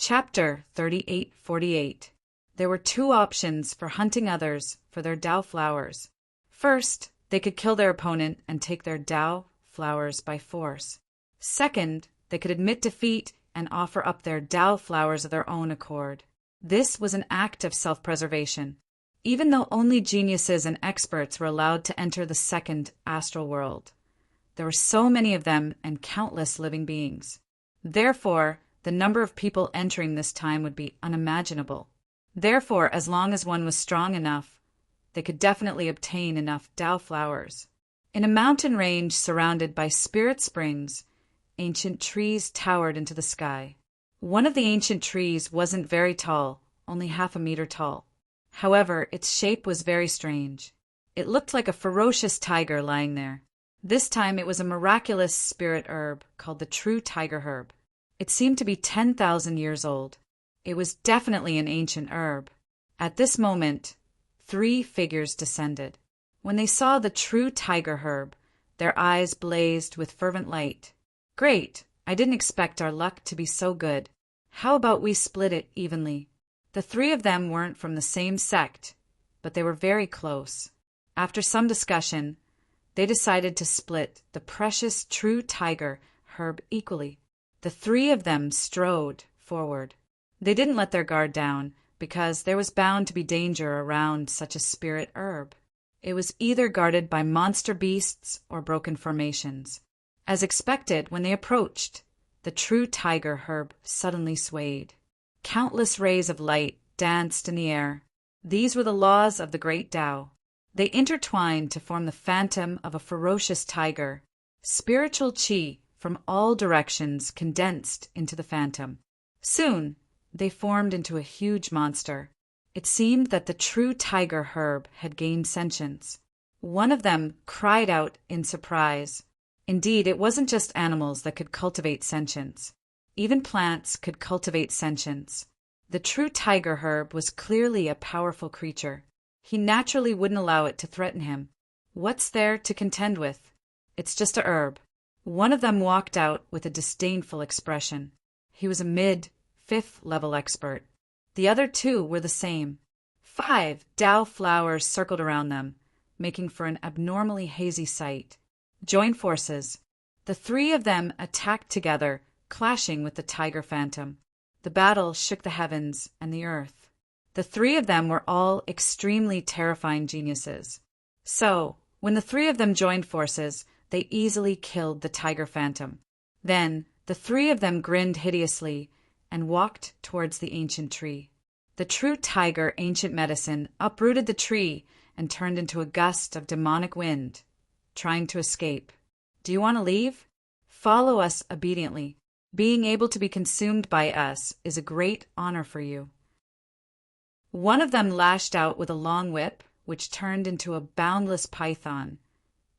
Chapter 3848. There were two options for hunting others for their Dao flowers. First, they could kill their opponent and take their Dao flowers by force. Second, they could admit defeat and offer up their Dao flowers of their own accord. This was an act of self-preservation, even though only geniuses and experts were allowed to enter the second astral world. There were so many of them and countless living beings. Therefore, the number of people entering this time would be unimaginable. Therefore, as long as one was strong enough, they could definitely obtain enough Dao flowers. In a mountain range surrounded by spirit springs, ancient trees towered into the sky. One of the ancient trees wasn't very tall, only half a meter tall. However, its shape was very strange. It looked like a ferocious tiger lying there. This time it was a miraculous spirit herb called the true tiger herb. It seemed to be 10,000 years old. It was definitely an ancient herb. At this moment, 3 figures descended. When they saw the true tiger herb, their eyes blazed with fervent light. "Great! I didn't expect our luck to be so good. How about we split it evenly?" The 3 of them weren't from the same sect, but they were very close. After some discussion, they decided to split the precious true tiger herb equally. The 3 of them strode forward. They didn't let their guard down, because there was bound to be danger around such a spirit herb. It was either guarded by monster beasts or broken formations. As expected, when they approached, the true tiger herb suddenly swayed. Countless rays of light danced in the air. These were the laws of the great Tao. They intertwined to form the phantom of a ferocious tiger. Spiritual qi from all directions condensed into the phantom. Soon, they formed into a huge monster. It seemed that the true tiger herb had gained sentience. One of them cried out in surprise. Indeed, it wasn't just animals that could cultivate sentience. Even plants could cultivate sentience. The true tiger herb was clearly a powerful creature. He naturally wouldn't allow it to threaten him. What's there to contend with? It's just a herb. One of them walked out with a disdainful expression. He was a mid-5th level expert. The other 2 were the same. 5 Dao flowers circled around them, making for an abnormally hazy sight. Join forces. The 3 of them attacked together, clashing with the tiger phantom. The battle shook the heavens and the earth. The 3 of them were all extremely terrifying geniuses. So, when the 3 of them joined forces, they easily killed the tiger phantom. Then, the 3 of them grinned hideously and walked towards the ancient tree. The true tiger ancient medicine uprooted the tree and turned into a gust of demonic wind, trying to escape. Do you want to leave? Follow us obediently. Being able to be consumed by us is a great honor for you. One of them lashed out with a long whip, which turned into a boundless python,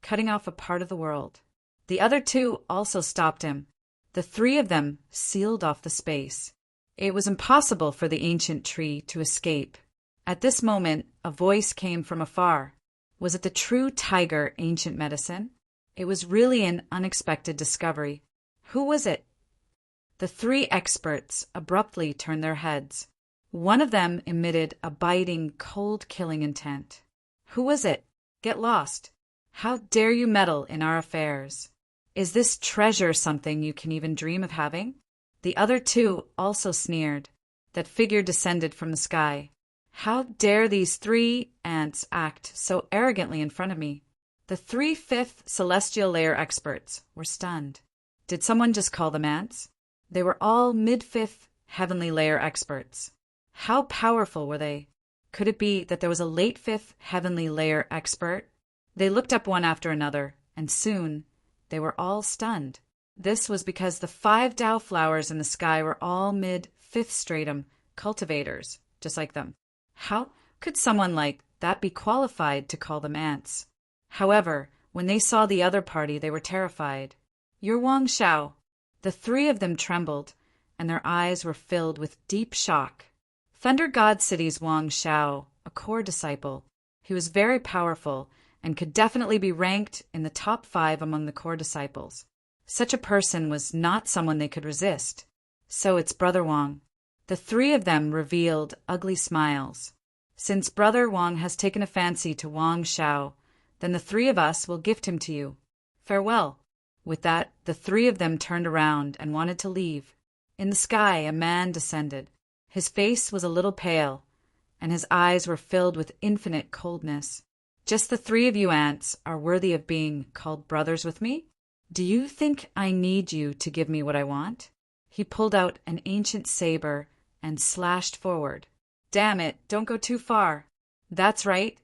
cutting off a part of the world. The other 2 also stopped him. The 3 of them sealed off the space. It was impossible for the ancient tree to escape. At this moment, a voice came from afar. Was it the true tiger ancient medicine? It was really an unexpected discovery. Who was it? The 3 experts abruptly turned their heads. One of them emitted a biting, cold-killing intent. Who was it? Get lost. How dare you meddle in our affairs? Is this treasure something you can even dream of having? The other 2 also sneered. That figure descended from the sky. How dare these 3 ants act so arrogantly in front of me? The 3 5th celestial layer experts were stunned. Did someone just call them ants? They were all mid-5th heavenly layer experts. How powerful were they? Could it be that there was a late 5th heavenly layer expert? They looked up one after another, and soon they were all stunned. This was because the 5 Dao flowers in the sky were all mid-5th stratum cultivators, just like them. How could someone like that be qualified to call them ants? However, when they saw the other party, they were terrified. "You're Wang Shao." The 3 of them trembled, and their eyes were filled with deep shock. Thunder God City's Wang Shao, a core disciple. He was very powerful and could definitely be ranked in the top 5 among the core disciples. Such a person was not someone they could resist. So it's Brother Wang. The three of them revealed ugly smiles. Since Brother Wang has taken a fancy to Wang Shao, then the three of us will gift him to you. Farewell. With that, the three of them turned around and wanted to leave. In the sky, a man descended. His face was a little pale, and his eyes were filled with infinite coldness. Just the three of you ants are worthy of being called brothers with me? Do you think I need you to give me what I want? He pulled out an ancient saber and slashed forward. Damn it, don't go too far. That's right.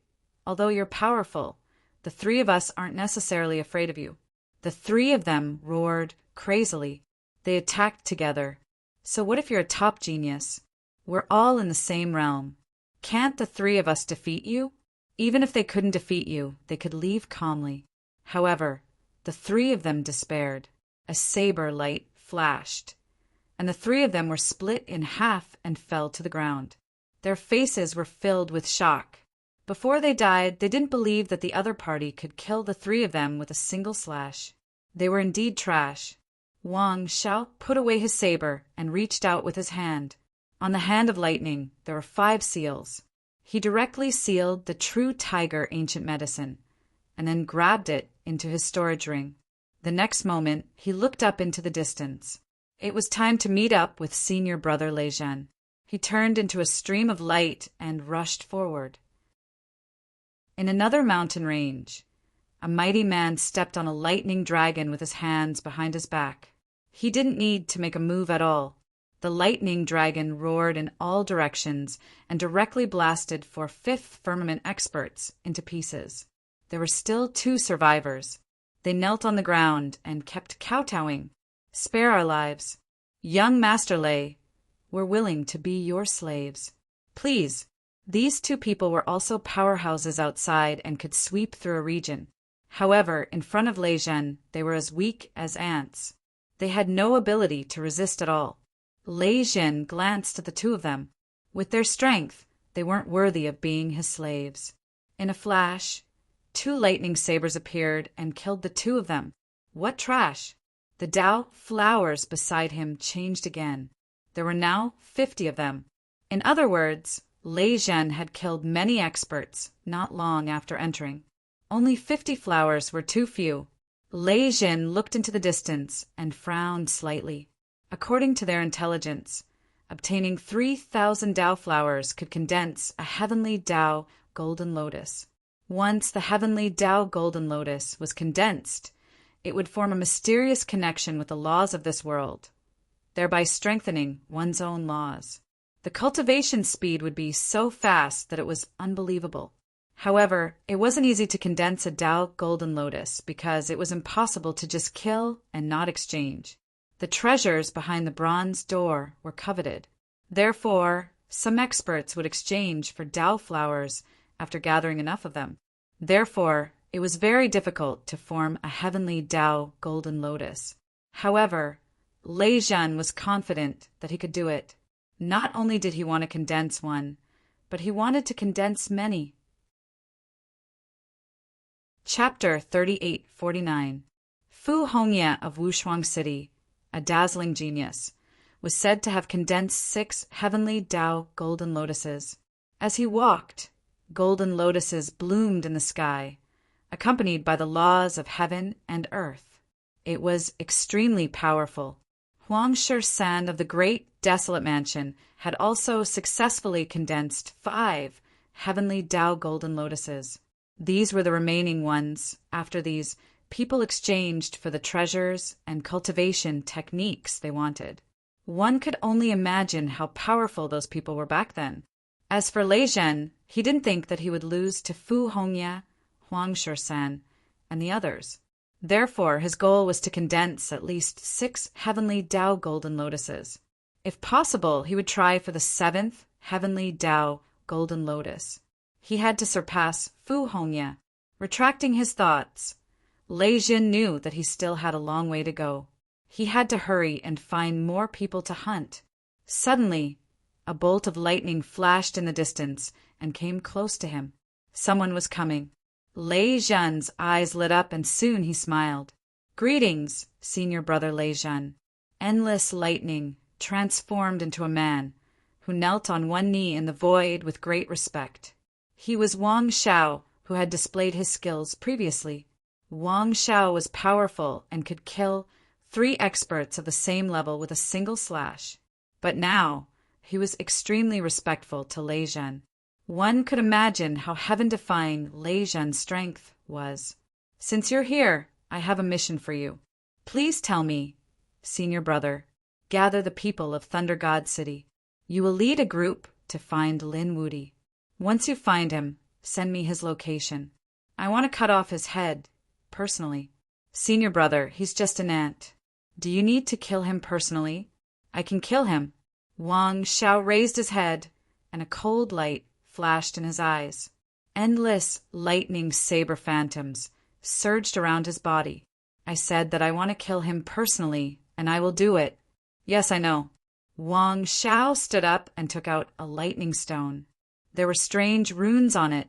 Although you're powerful, the three of us aren't necessarily afraid of you. The three of them roared crazily. They attacked together. So what if you're a top genius? We're all in the same realm. Can't the three of us defeat you? Even if they couldn't defeat you, they could leave calmly. However, the three of them despaired. A saber light flashed, and the three of them were split in half and fell to the ground. Their faces were filled with shock. Before they died, they didn't believe that the other party could kill the three of them with a single slash. They were indeed trash. Wang Shao put away his saber and reached out with his hand. On the hand of lightning, there were 5 seals. He directly sealed the true tiger ancient medicine, and then grabbed it into his storage ring. The next moment, he looked up into the distance. It was time to meet up with senior brother Lei Zhen. He turned into a stream of light and rushed forward. In another mountain range, a mighty man stepped on a lightning dragon with his hands behind his back. He didn't need to make a move at all. The lightning dragon roared in all directions and directly blasted 5th firmament experts into pieces. There were still 2 survivors. They knelt on the ground and kept kowtowing. Spare our lives. Young Master Lei, we're willing to be your slaves. Please. These 2 people were also powerhouses outside and could sweep through a region. However, in front of Lei Zhen, they were as weak as ants. They had no ability to resist at all. Lei Zhen glanced at the 2 of them. With their strength, they weren't worthy of being his slaves. In a flash, 2 lightning sabers appeared and killed the 2 of them. What trash! The Dao flowers beside him changed again. There were now 50 of them. In other words, Lei Zhen had killed many experts not long after entering. Only 50 flowers were too few. Lei Zhen looked into the distance and frowned slightly. According to their intelligence, obtaining 3,000 Dao flowers could condense a heavenly Dao golden lotus. Once the heavenly Dao golden lotus was condensed, it would form a mysterious connection with the laws of this world, thereby strengthening one's own laws. The cultivation speed would be so fast that it was unbelievable. However, it wasn't easy to condense a Dao golden lotus because it was impossible to just kill and not exchange. The treasures behind the bronze door were coveted. Therefore, some experts would exchange for Dao flowers after gathering enough of them. Therefore, it was very difficult to form a heavenly Dao golden lotus. However, Lei Zhen was confident that he could do it. Not only did he want to condense one, but he wanted to condense many. Chapter 3849. Fu Hongye of Wushuang City, a dazzling genius, was said to have condensed 6 heavenly Dao golden lotuses. As he walked, golden lotuses bloomed in the sky, accompanied by the laws of heaven and earth. It was extremely powerful. Huang San of the great desolate mansion had also successfully condensed 5 heavenly Dao golden lotuses. These were the remaining ones. After these, people exchanged for the treasures and cultivation techniques they wanted. One could only imagine how powerful those people were back then. As for Lei Zhen, he didn't think that he would lose to Fu Hongye, Huang San, and the others. Therefore, his goal was to condense at least 6 heavenly Dao golden lotuses. If possible, he would try for the 7th heavenly Dao golden lotus. He had to surpass Fu Hongye. Retracting his thoughts, Lei Zhen knew that he still had a long way to go. He had to hurry and find more people to hunt. Suddenly, a bolt of lightning flashed in the distance and came close to him. Someone was coming. Lei Zhen's eyes lit up and soon he smiled. Greetings, senior brother Lei Zhen. Endless lightning transformed into a man, who knelt on one knee in the void with great respect. He was Wang Shao, who had displayed his skills previously. Wang Shao was powerful and could kill 3 experts of the same level with a single slash. But now, he was extremely respectful to Lei Zhen. One could imagine how heaven-defying Lei Zhen's strength was. Since you're here, I have a mission for you. Please tell me, senior brother, gather the people of Thunder God City. You will lead a group to find Lin Wudi. Once you find him, send me his location. I want to cut off his head, personally. Senior brother, he's just an ant. Do you need to kill him personally? I can kill him. Wang Shao raised his head, and a cold light flashed in his eyes. Endless lightning saber phantoms surged around his body. I said that I want to kill him personally, and I will do it. Yes, I know. Wang Shao stood up and took out a lightning stone. There were strange runes on it,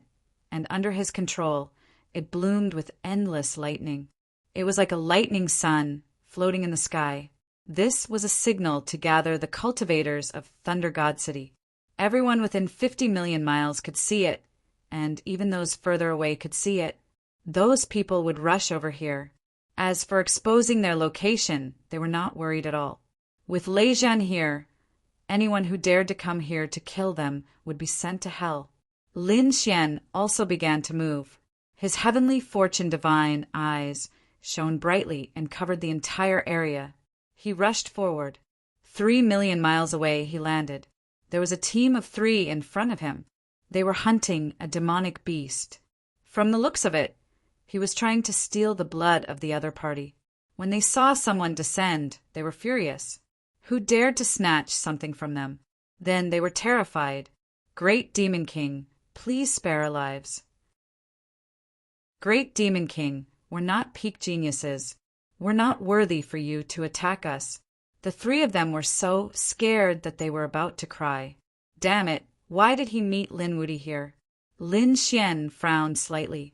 and under his control, it bloomed with endless lightning. It was like a lightning sun floating in the sky. This was a signal to gather the cultivators of Thunder God City. Everyone within 50 million miles could see it, and even those further away could see it. Those people would rush over here. As for exposing their location, they were not worried at all. With Lei Zhen here, anyone who dared to come here to kill them would be sent to hell. Lin Xian also began to move. His heavenly fortune divine eyes shone brightly and covered the entire area. He rushed forward. 3 million miles away he landed. There was a team of 3 in front of him. They were hunting a demonic beast. From the looks of it, he was trying to steal the blood of the other party. When they saw someone descend, they were furious. Who dared to snatch something from them? Then they were terrified. Great Demon King, please spare our lives. Great Demon King, we're not peak geniuses. We're not worthy for you to attack us. The 3 of them were so scared that they were about to cry. Damn it, why did he meet Lin Wudi here? Lin Xian frowned slightly.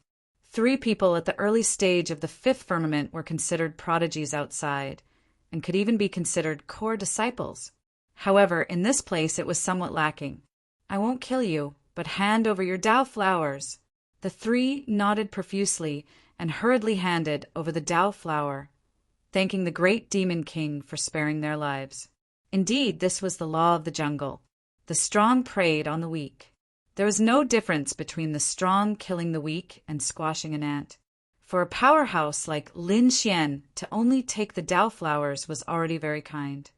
3 people at the early stage of the 5th firmament were considered prodigies outside, and could even be considered core disciples. However, in this place it was somewhat lacking. I won't kill you, but hand over your Dao flowers. The 3 nodded profusely and hurriedly handed over the Dao flower, thanking the great Demon King for sparing their lives. Indeed, this was the law of the jungle. The strong preyed on the weak. There was no difference between the strong killing the weak and squashing an ant. For a powerhouse like Lin Xian to only take the Dao flowers was already very kind.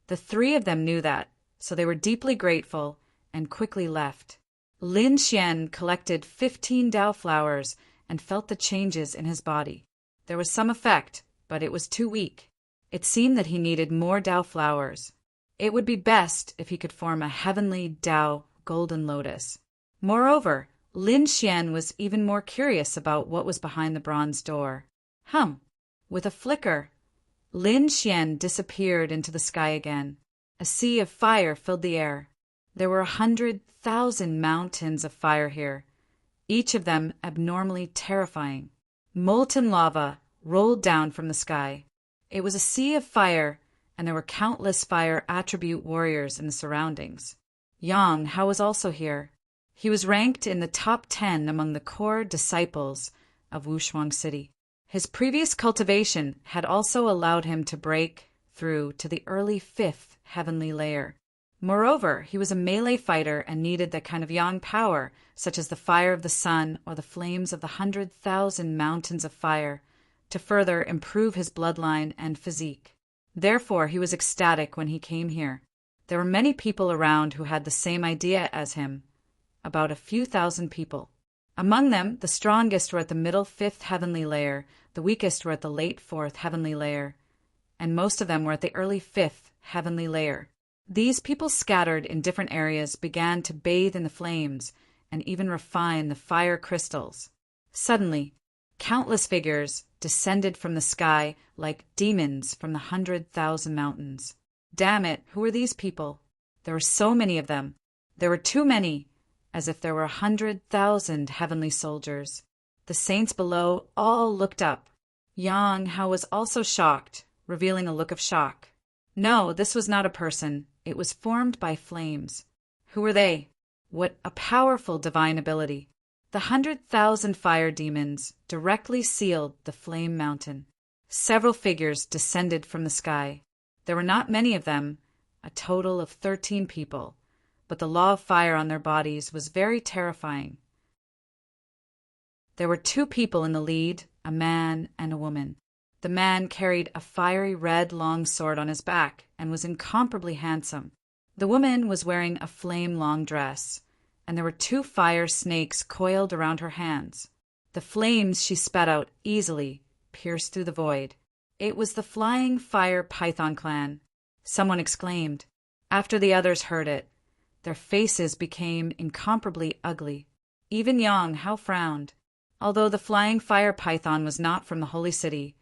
The 3 of them knew that, so they were deeply grateful and quickly left. Lin Xian collected 15 Dao flowers and felt the changes in his body. There was some effect, but it was too weak. It seemed that he needed more Dao flowers. It would be best if he could form a heavenly Dao golden lotus. Moreover, Lin Xian was even more curious about what was behind the bronze door. With a flicker, Lin Xian disappeared into the sky again. A sea of fire filled the air. There were 100,000 mountains of fire here, each of them abnormally terrifying. Molten lava rolled down from the sky. It was a sea of fire, and there were countless fire attribute warriors in the surroundings. Yang Hao was also here. He was ranked in the top 10 among the core disciples of Wushuang City. His previous cultivation had also allowed him to break through to the early 5th heavenly layer. Moreover, he was a melee fighter and needed that kind of yang power, such as the fire of the sun or the flames of the 100,000 mountains of fire, to further improve his bloodline and physique. Therefore, he was ecstatic when he came here. There were many people around who had the same idea as him, about a few thousand people. Among them, the strongest were at the middle 5th heavenly layer, the weakest were at the late 4th heavenly layer, and most of them were at the early 5th heavenly layer. These people scattered in different areas began to bathe in the flames and even refine the fire crystals. Suddenly, countless figures descended from the sky like demons from the 100,000 mountains. Damn it, who were these people? There were so many of them. There were too many, as if there were 100,000 heavenly soldiers. The saints below all looked up. Yang Hao was also shocked, revealing a look of shock. No, this was not a person. It was formed by flames. Who were they? What a powerful divine ability. The 100,000 fire demons directly sealed the flame mountain. Several figures descended from the sky. There were not many of them, a total of 13 people, but the law of fire on their bodies was very terrifying. There were 2 people in the lead, a man and a woman. The man carried a fiery red long sword on his back and was incomparably handsome. The woman was wearing a flame-long dress, and there were 2 fire snakes coiled around her hands. The flames she spat out easily pierced through the void. It was the flying fire python clan. Someone exclaimed. After the others heard it, their faces became incomparably ugly. Even Yang Hao frowned. Although the flying fire python was not from the holy city,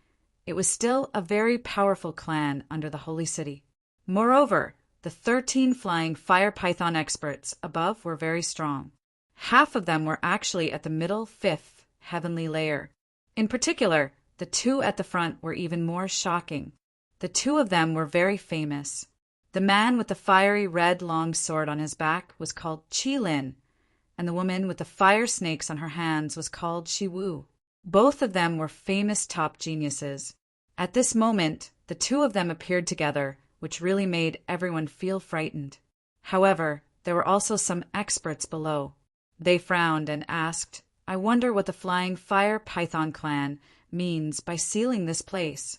it was still a very powerful clan under the holy city. Moreover, the 13 flying fire python experts above were very strong. Half of them were actually at the middle 5th heavenly layer. In particular, the 2 at the front were even more shocking. The 2 of them were very famous. The man with the fiery red long sword on his back was called Qi Lin, and the woman with the fire snakes on her hands was called Shi Wu. Both of them were famous top geniuses. At this moment, the 2 of them appeared together, which really made everyone feel frightened. However, there were also some experts below. They frowned and asked, "I wonder what the flying fire python clan means by sealing this place."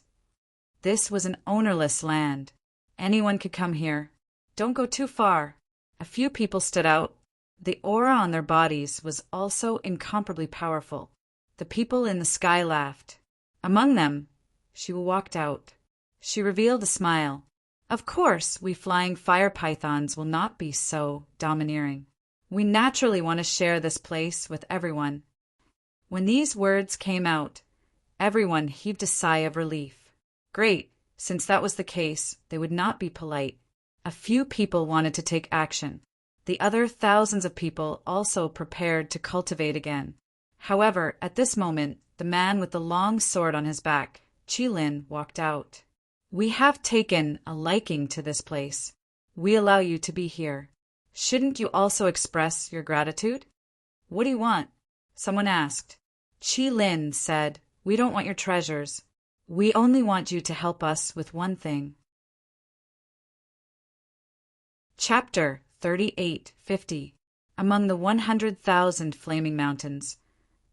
This was an ownerless land. Anyone could come here. Don't go too far. A few people stood out. The aura on their bodies was also incomparably powerful. The people in the sky laughed. Among them, she walked out. She revealed a smile. Of course, we flying fire pythons will not be so domineering. We naturally want to share this place with everyone. When these words came out, everyone heaved a sigh of relief. Great, since that was the case, they would not be polite. A few people wanted to take action. The other thousands of people also prepared to cultivate again. However, at this moment, the man with the long sword on his back, Qi Lin, walked out. "We have taken a liking to this place. We allow you to be here. Shouldn't you also express your gratitude?" "What do you want?" someone asked. Qi Lin said, "We don't want your treasures. We only want you to help us with one thing." Chapter 3850. Among the 100,000 flaming mountains,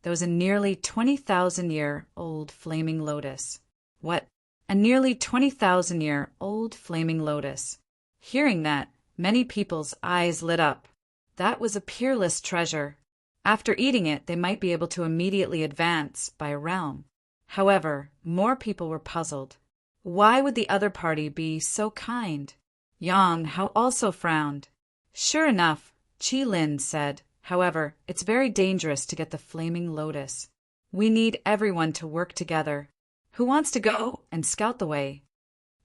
there was a nearly 20,000-year-old flaming lotus. What? A nearly 20,000-year-old flaming lotus. Hearing that, many people's eyes lit up. That was a peerless treasure. After eating it, they might be able to immediately advance by a realm. However, more people were puzzled. Why would the other party be so kind? Yang Hao also frowned. Sure enough, Qi Lin said, "However, it's very dangerous to get the flaming lotus. We need everyone to work together. Who wants to go and scout the way?"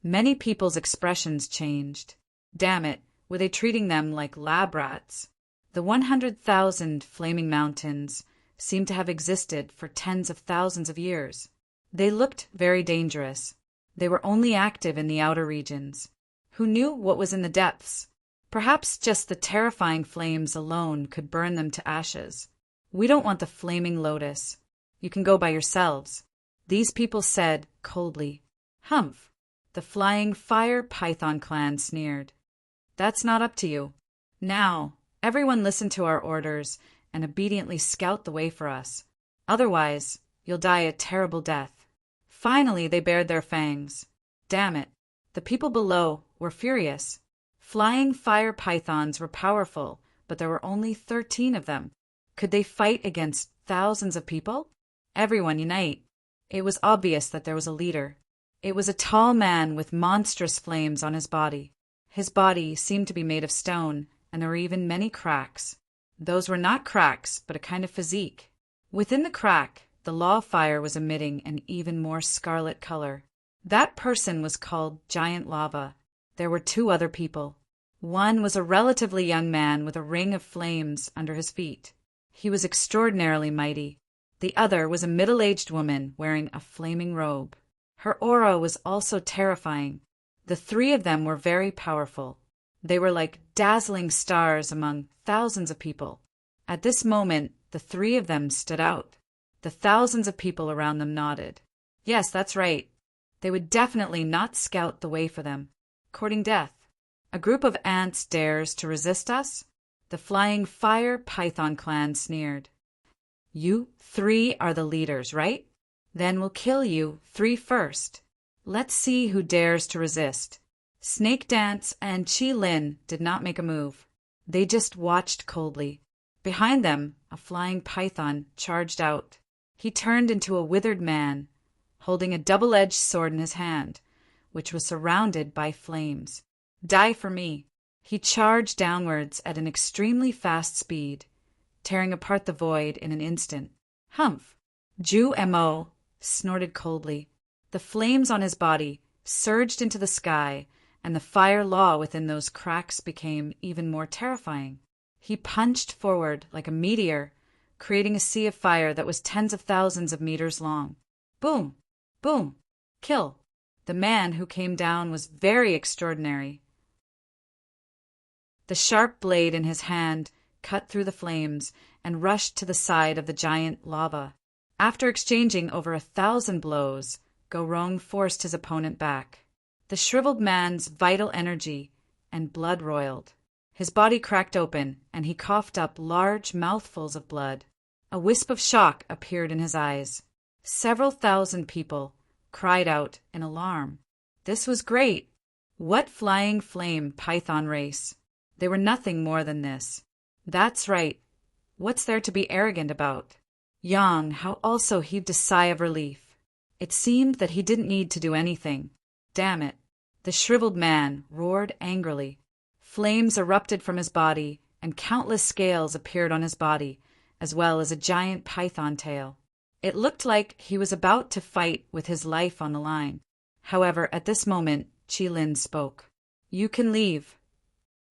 Many people's expressions changed. Damn it, were they treating them like lab rats? The 100,000 flaming mountains seemed to have existed for tens of thousands of years. They looked very dangerous. They were only active in the outer regions. Who knew what was in the depths? Perhaps just the terrifying flames alone could burn them to ashes. "We don't want the flaming lotus. You can go by yourselves," these people said coldly. "Humph!" The flying fire python clan sneered. "That's not up to you. Now, everyone listen to our orders and obediently scout the way for us. Otherwise, you'll die a terrible death." Finally, they bared their fangs. Damn it! The people below were furious. Flying fire pythons were powerful, but there were only 13 of them. Could they fight against thousands of people? Everyone unite. It was obvious that there was a leader. It was a tall man with monstrous flames on his body. His body seemed to be made of stone, and there were even many cracks. Those were not cracks, but a kind of physique. Within the crack, the law of fire was emitting an even more scarlet color. That person was called Giant Lava. There were 2 other people. One was a relatively young man with a ring of flames under his feet. He was extraordinarily mighty. The other was a middle-aged woman wearing a flaming robe. Her aura was also terrifying. The 3 of them were very powerful. They were like dazzling stars among thousands of people. At this moment, the three of them stood out. The thousands of people around them nodded. Yes, that's right. They would definitely not scout the way for them. Courting death. A group of ants dares to resist us? The flying fire python clan sneered. You three are the leaders, right? Then we'll kill you three first. Let's see who dares to resist. Snake Dance and Chi Lin did not make a move. They just watched coldly. Behind them, a flying python charged out. He turned into a withered man, holding a double-edged sword in his hand, which was surrounded by flames. Die for me. He charged downwards at an extremely fast speed, tearing apart the void in an instant. Humph! Ju Mo snorted coldly. The flames on his body surged into the sky, and the fire law within those cracks became even more terrifying. He punched forward like a meteor, creating a sea of fire that was tens of thousands of meters long. Boom! Boom! Kill! The man who came down was very extraordinary. The sharp blade in his hand cut through the flames and rushed to the side of the giant lava. After exchanging over 1,000 blows, Go-Rong forced his opponent back. The shriveled man's vital energy and blood roiled. His body cracked open, and he coughed up large mouthfuls of blood. A wisp of shock appeared in his eyes. Several thousand people cried out in alarm. This was great. What flying flame python race? They were nothing more than this. That's right. What's there to be arrogant about? Yang How also heaved a sigh of relief. It seemed that he didn't need to do anything. Damn it. The shriveled man roared angrily. Flames erupted from his body, and countless scales appeared on his body, as well as a giant python tail. It looked like he was about to fight with his life on the line. However, at this moment, Chi Lin spoke. You can leave.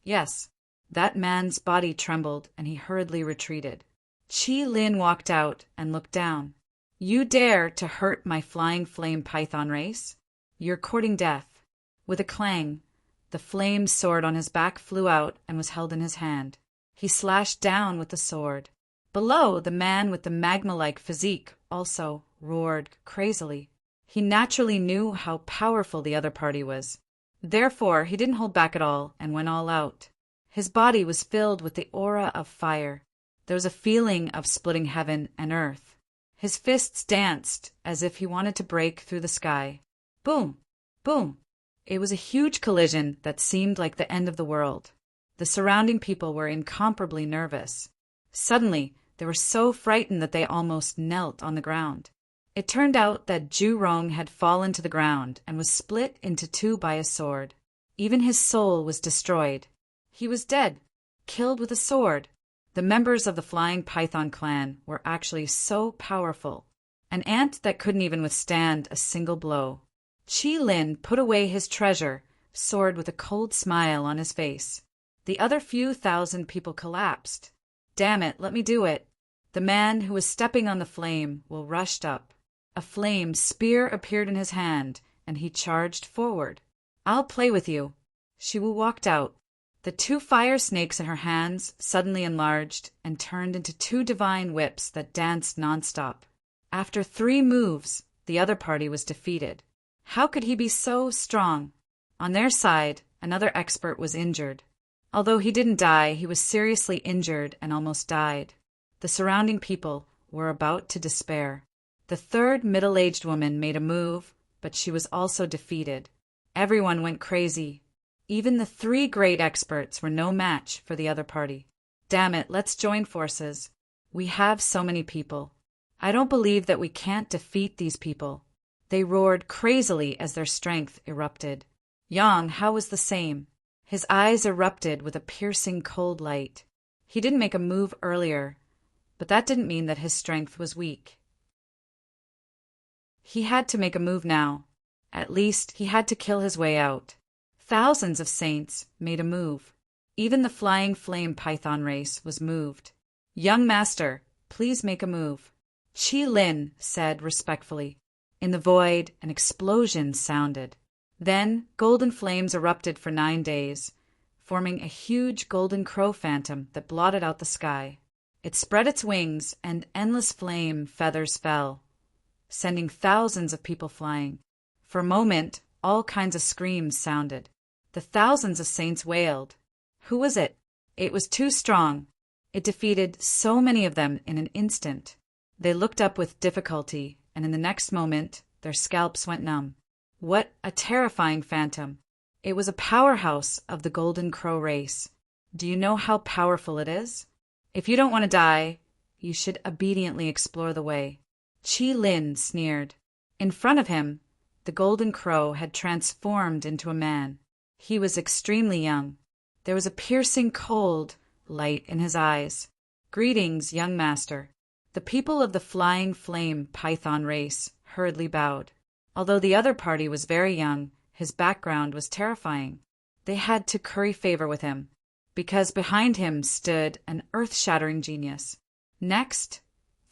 Yes. That man's body trembled, and he hurriedly retreated. Chi Lin walked out and looked down. You dare to hurt my flying flame python race? You're courting death. With a clang, the flame sword on his back flew out and was held in his hand. He slashed down with the sword. Below, the man with the magma-like physique also roared crazily. He naturally knew how powerful the other party was. Therefore, he didn't hold back at all and went all out. His body was filled with the aura of fire. There was a feeling of splitting heaven and earth. His fists danced as if he wanted to break through the sky. Boom! Boom! It was a huge collision that seemed like the end of the world. The surrounding people were incomparably nervous. Suddenly, they were so frightened that they almost knelt on the ground. It turned out that Ju-Rong had fallen to the ground and was split into two by a sword. Even his soul was destroyed. He was dead, killed with a sword. The members of the Flying Python clan were actually so powerful. An ant that couldn't even withstand a single blow. Chi Lin put away his treasure, sword with a cold smile on his face. The other few thousand people collapsed. Damn it, let me do it. The man who was stepping on the flame rushed up. A flame spear appeared in his hand, and he charged forward. I'll play with you. Shiwu walked out. The two fire snakes in her hands suddenly enlarged and turned into two divine whips that danced nonstop. After 3 moves, the other party was defeated. How could he be so strong? On their side, another expert was injured. Although he didn't die, he was seriously injured and almost died. The surrounding people were about to despair. The third middle-aged woman made a move, but she was also defeated. Everyone went crazy. Even the 3 great experts were no match for the other party. Damn it, let's join forces. We have so many people. I don't believe that we can't defeat these people. They roared crazily as their strength erupted. Yang Hao was the same. His eyes erupted with a piercing cold light. He didn't make a move earlier, but that didn't mean that his strength was weak. He had to make a move now. At least, he had to kill his way out. Thousands of saints made a move. Even the flying flame python race was moved. Young master, please make a move. Chi Lin said respectfully. In the void, an explosion sounded. Then, golden flames erupted for 9 days. forming a huge golden crow phantom that blotted out the sky. It spread its wings, and endless flame feathers fell, sending thousands of people flying. For a moment, all kinds of screams sounded. The thousands of saints wailed. Who was it? It was too strong. It defeated so many of them in an instant. They looked up with difficulty, and in the next moment, their scalps went numb. What a terrifying phantom! It was a powerhouse of the Golden Crow race. Do you know how powerful it is? If you don't want to die, you should obediently explore the way. Chi Lin sneered. In front of him, the Golden Crow had transformed into a man. He was extremely young. There was a piercing cold light in his eyes. Greetings, young master. The people of the Flying Flame Python race hurriedly bowed. Although the other party was very young, his background was terrifying. They had to curry favor with him, because behind him stood an earth-shattering genius. Next,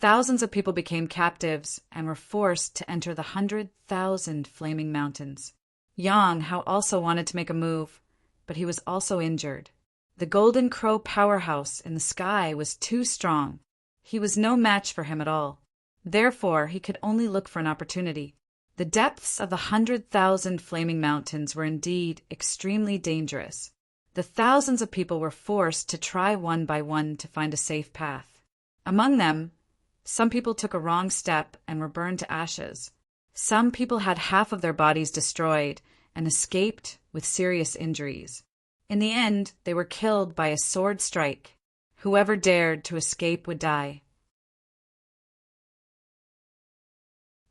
thousands of people became captives and were forced to enter the 100,000 flaming mountains. Yang Hao also wanted to make a move, but he was also injured. The Golden Crow powerhouse in the sky was too strong. He was no match for him at all. Therefore, he could only look for an opportunity. The depths of the 100,000 flaming mountains were indeed extremely dangerous. The thousands of people were forced to try one by one to find a safe path. Among them, some people took a wrong step and were burned to ashes. Some people had half of their bodies destroyed and escaped with serious injuries. In the end, they were killed by a sword strike. Whoever dared to escape would die.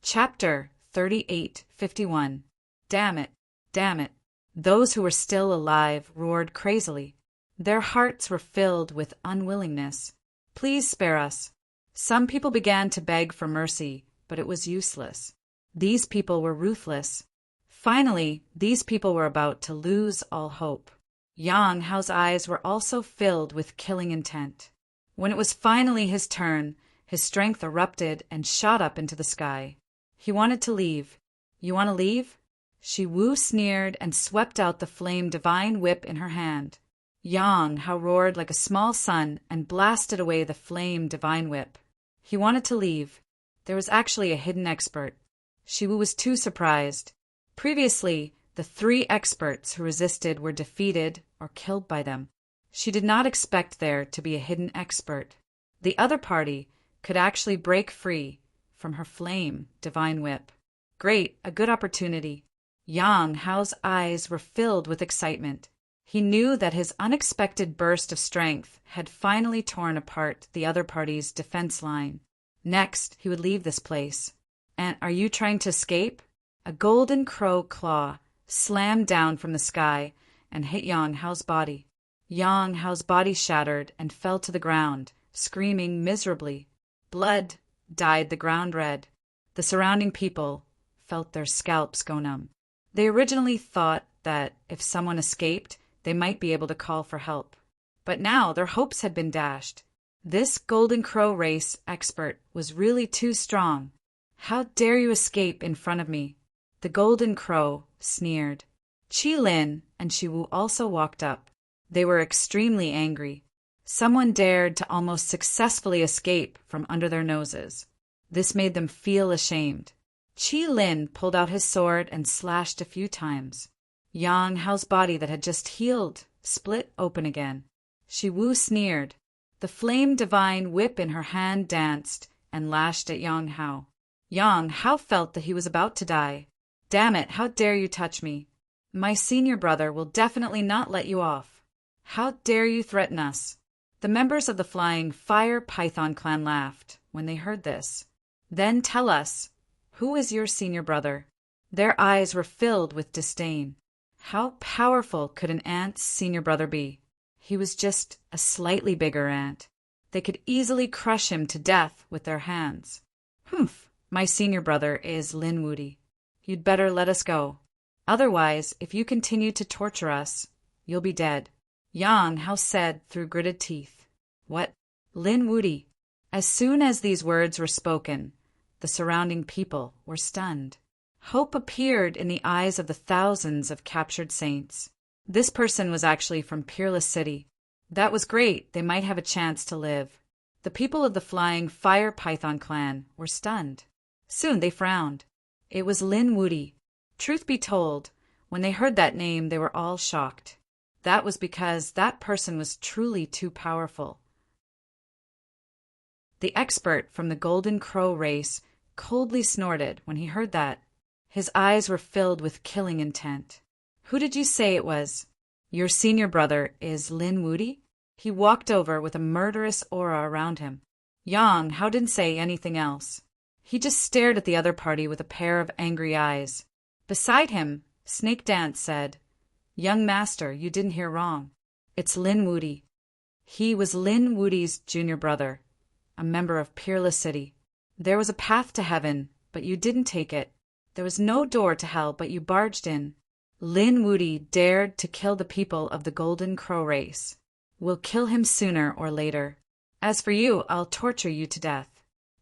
Chapter 38:51. Damn it! Damn it! Those who were still alive roared crazily. Their hearts were filled with unwillingness. Please spare us. Some people began to beg for mercy, but it was useless. These people were ruthless. Finally, these people were about to lose all hope. Yang Hao's eyes were also filled with killing intent. When it was finally his turn, his strength erupted and shot up into the sky. He wanted to leave. You want to leave? Shi Wu sneered and swept out the flame divine whip in her hand. Yang Hao roared like a small sun and blasted away the flame divine whip. He wanted to leave. There was actually a hidden expert. Shi Wu was too surprised. Previously, the 3 experts who resisted were defeated or killed by them. She did not expect there to be a hidden expert. The other party could actually break free from her flame divine whip. Great, a good opportunity. Yang Hao's eyes were filled with excitement. He knew that his unexpected burst of strength had finally torn apart the other party's defense line. Next, he would leave this place. And are you trying to escape? A golden crow claw slammed down from the sky and hit Yang Hao's body. Yang Hao's body shattered and fell to the ground, screaming miserably. Blood dyed the ground red. The surrounding people felt their scalps go numb. They originally thought that if someone escaped, they might be able to call for help. But now their hopes had been dashed. This Golden Crow race expert was really too strong. How dare you escape in front of me? The Golden Crow sneered. Chi Lin and Shi Wu also walked up. They were extremely angry. Someone dared to almost successfully escape from under their noses. This made them feel ashamed. Chi Lin pulled out his sword and slashed a few times. Yang Hao's body that had just healed split open again. Shi Wu sneered. The flame divine whip in her hand danced and lashed at Yang Hao. Yang Hao felt that he was about to die. Damn it, how dare you touch me? My senior brother will definitely not let you off. How dare you threaten us? The members of the Flying Fire Python clan laughed when they heard this. Then tell us, who is your senior brother? Their eyes were filled with disdain. How powerful could an ant's senior brother be? He was just a slightly bigger ant. They could easily crush him to death with their hands. Humph, my senior brother is Lin Wudi. You'd better let us go. Otherwise, if you continue to torture us, you'll be dead. Yang Hao said through gritted teeth. What? Lin Wudi. As soon as these words were spoken, the surrounding people were stunned. Hope appeared in the eyes of the thousands of captured saints. This person was actually from Peerless City. That was great, they might have a chance to live. The people of the flying fire python clan were stunned. Soon they frowned. It was Lin Woody. Truth be told, when they heard that name, they were all shocked. That was because that person was truly too powerful. The expert from the Golden Crow race coldly snorted when he heard that. His eyes were filled with killing intent. Who did you say it was? Your senior brother is Lin Woody? He walked over with a murderous aura around him. Yang Hao didn't say anything else. He just stared at the other party with a pair of angry eyes. Beside him, Snake Dance said, Young master, you didn't hear wrong. It's Lin Woody. He was Lin Woody's junior brother, a member of Peerless City. There was a path to heaven, but you didn't take it. There was no door to hell, but you barged in. Lin Woody dared to kill the people of the Golden Crow race. We'll kill him sooner or later. As for you, I'll torture you to death.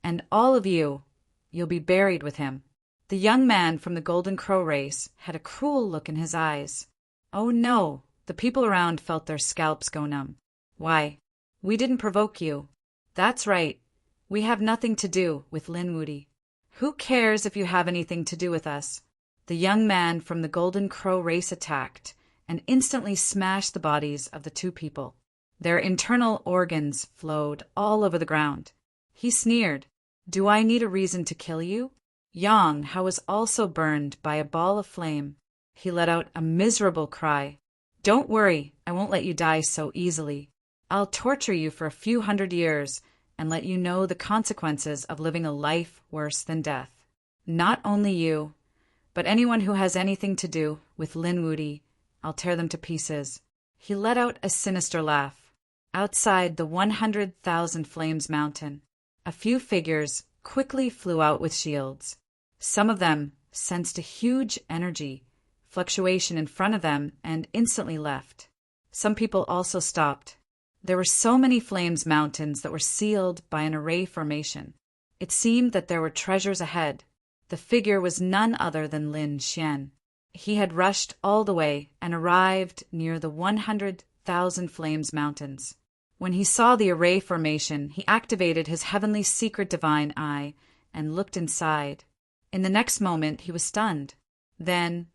And all of you, you'll be buried with him. The young man from the Golden Crow race had a cruel look in his eyes. Oh no, the people around felt their scalps go numb. Why, we didn't provoke you. That's right, we have nothing to do with Lin Woody. Who cares if you have anything to do with us? The young man from the Golden Crow race attacked and instantly smashed the bodies of the two people. Their internal organs flowed all over the ground. He sneered, Do I need a reason to kill you? Yang Hao was also burned by a ball of flame. He let out a miserable cry. Don't worry, I won't let you die so easily. I'll torture you for a few hundred years and let you know the consequences of living a life worse than death. Not only you, but anyone who has anything to do with Lin Woody, I'll tear them to pieces. He let out a sinister laugh. Outside the 100,000 Flames mountain, a few figures quickly flew out with shields. Some of them sensed a huge energy fluctuation in front of them and instantly left. Some people also stopped. There were so many Flames mountains that were sealed by an array formation. It seemed that there were treasures ahead. The figure was none other than Lin Xian. He had rushed all the way and arrived near the 100,000 Flames mountains. When he saw the array formation, he activated his heavenly secret divine eye and looked inside. In the next moment, he was stunned. Then,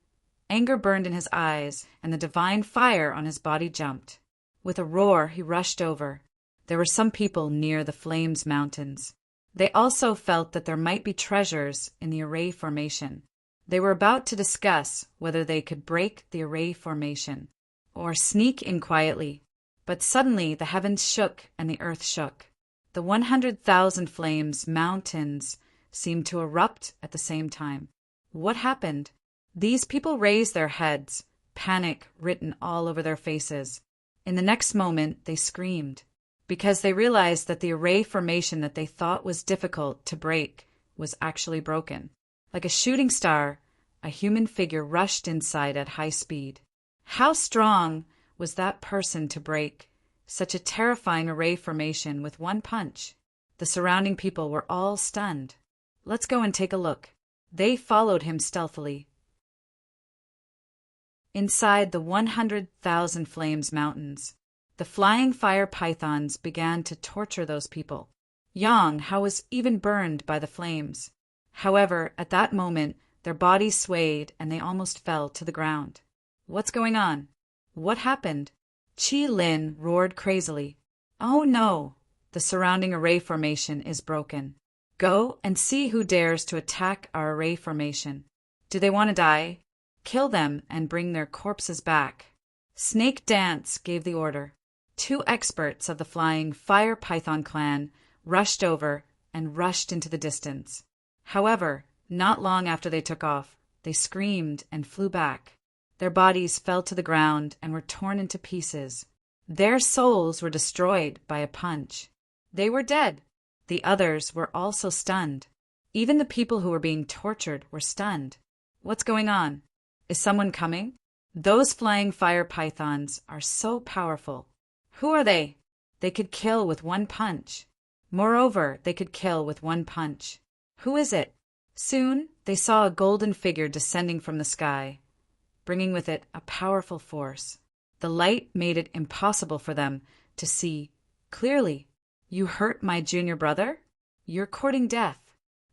anger burned in his eyes, and the divine fire on his body jumped. With a roar, he rushed over. There were some people near the Flames mountains. They also felt that there might be treasures in the array formation. They were about to discuss whether they could break the array formation or sneak in quietly. But suddenly the heavens shook and the earth shook. The 100,000 Flames mountains seemed to erupt at the same time. What happened? These people raised their heads, panic written all over their faces. In the next moment, they screamed, because they realized that the array formation that they thought was difficult to break was actually broken. Like a shooting star, a human figure rushed inside at high speed. How strong was that person to break such a terrifying array formation with one punch? The surrounding people were all stunned. Let's go and take a look. They followed him stealthily. Inside the 100,000 Flames mountains, the flying fire pythons began to torture those people. Yang Hao was even burned by the flames. However, at that moment, their bodies swayed and they almost fell to the ground. What's going on? What happened? Qi Lin roared crazily. Oh no! The surrounding array formation is broken. Go and see who dares to attack our array formation. Do they want to die? Kill them and bring their corpses back. Snake Dance gave the order. 2 experts of the flying fire python clan rushed over and rushed into the distance. However, not long after they took off, they screamed and flew back. Their bodies fell to the ground and were torn into pieces. Their souls were destroyed by a punch. They were dead. The others were also stunned. Even the people who were being tortured were stunned. What's going on? Is someone coming? Those flying fire pythons are so powerful. Who are they? They could kill with one punch. Moreover, they could kill with one punch. Who is it? Soon, they saw a golden figure descending from the sky, bringing with it a powerful force. The light made it impossible for them to see clearly. You hurt my junior brother? You're courting death.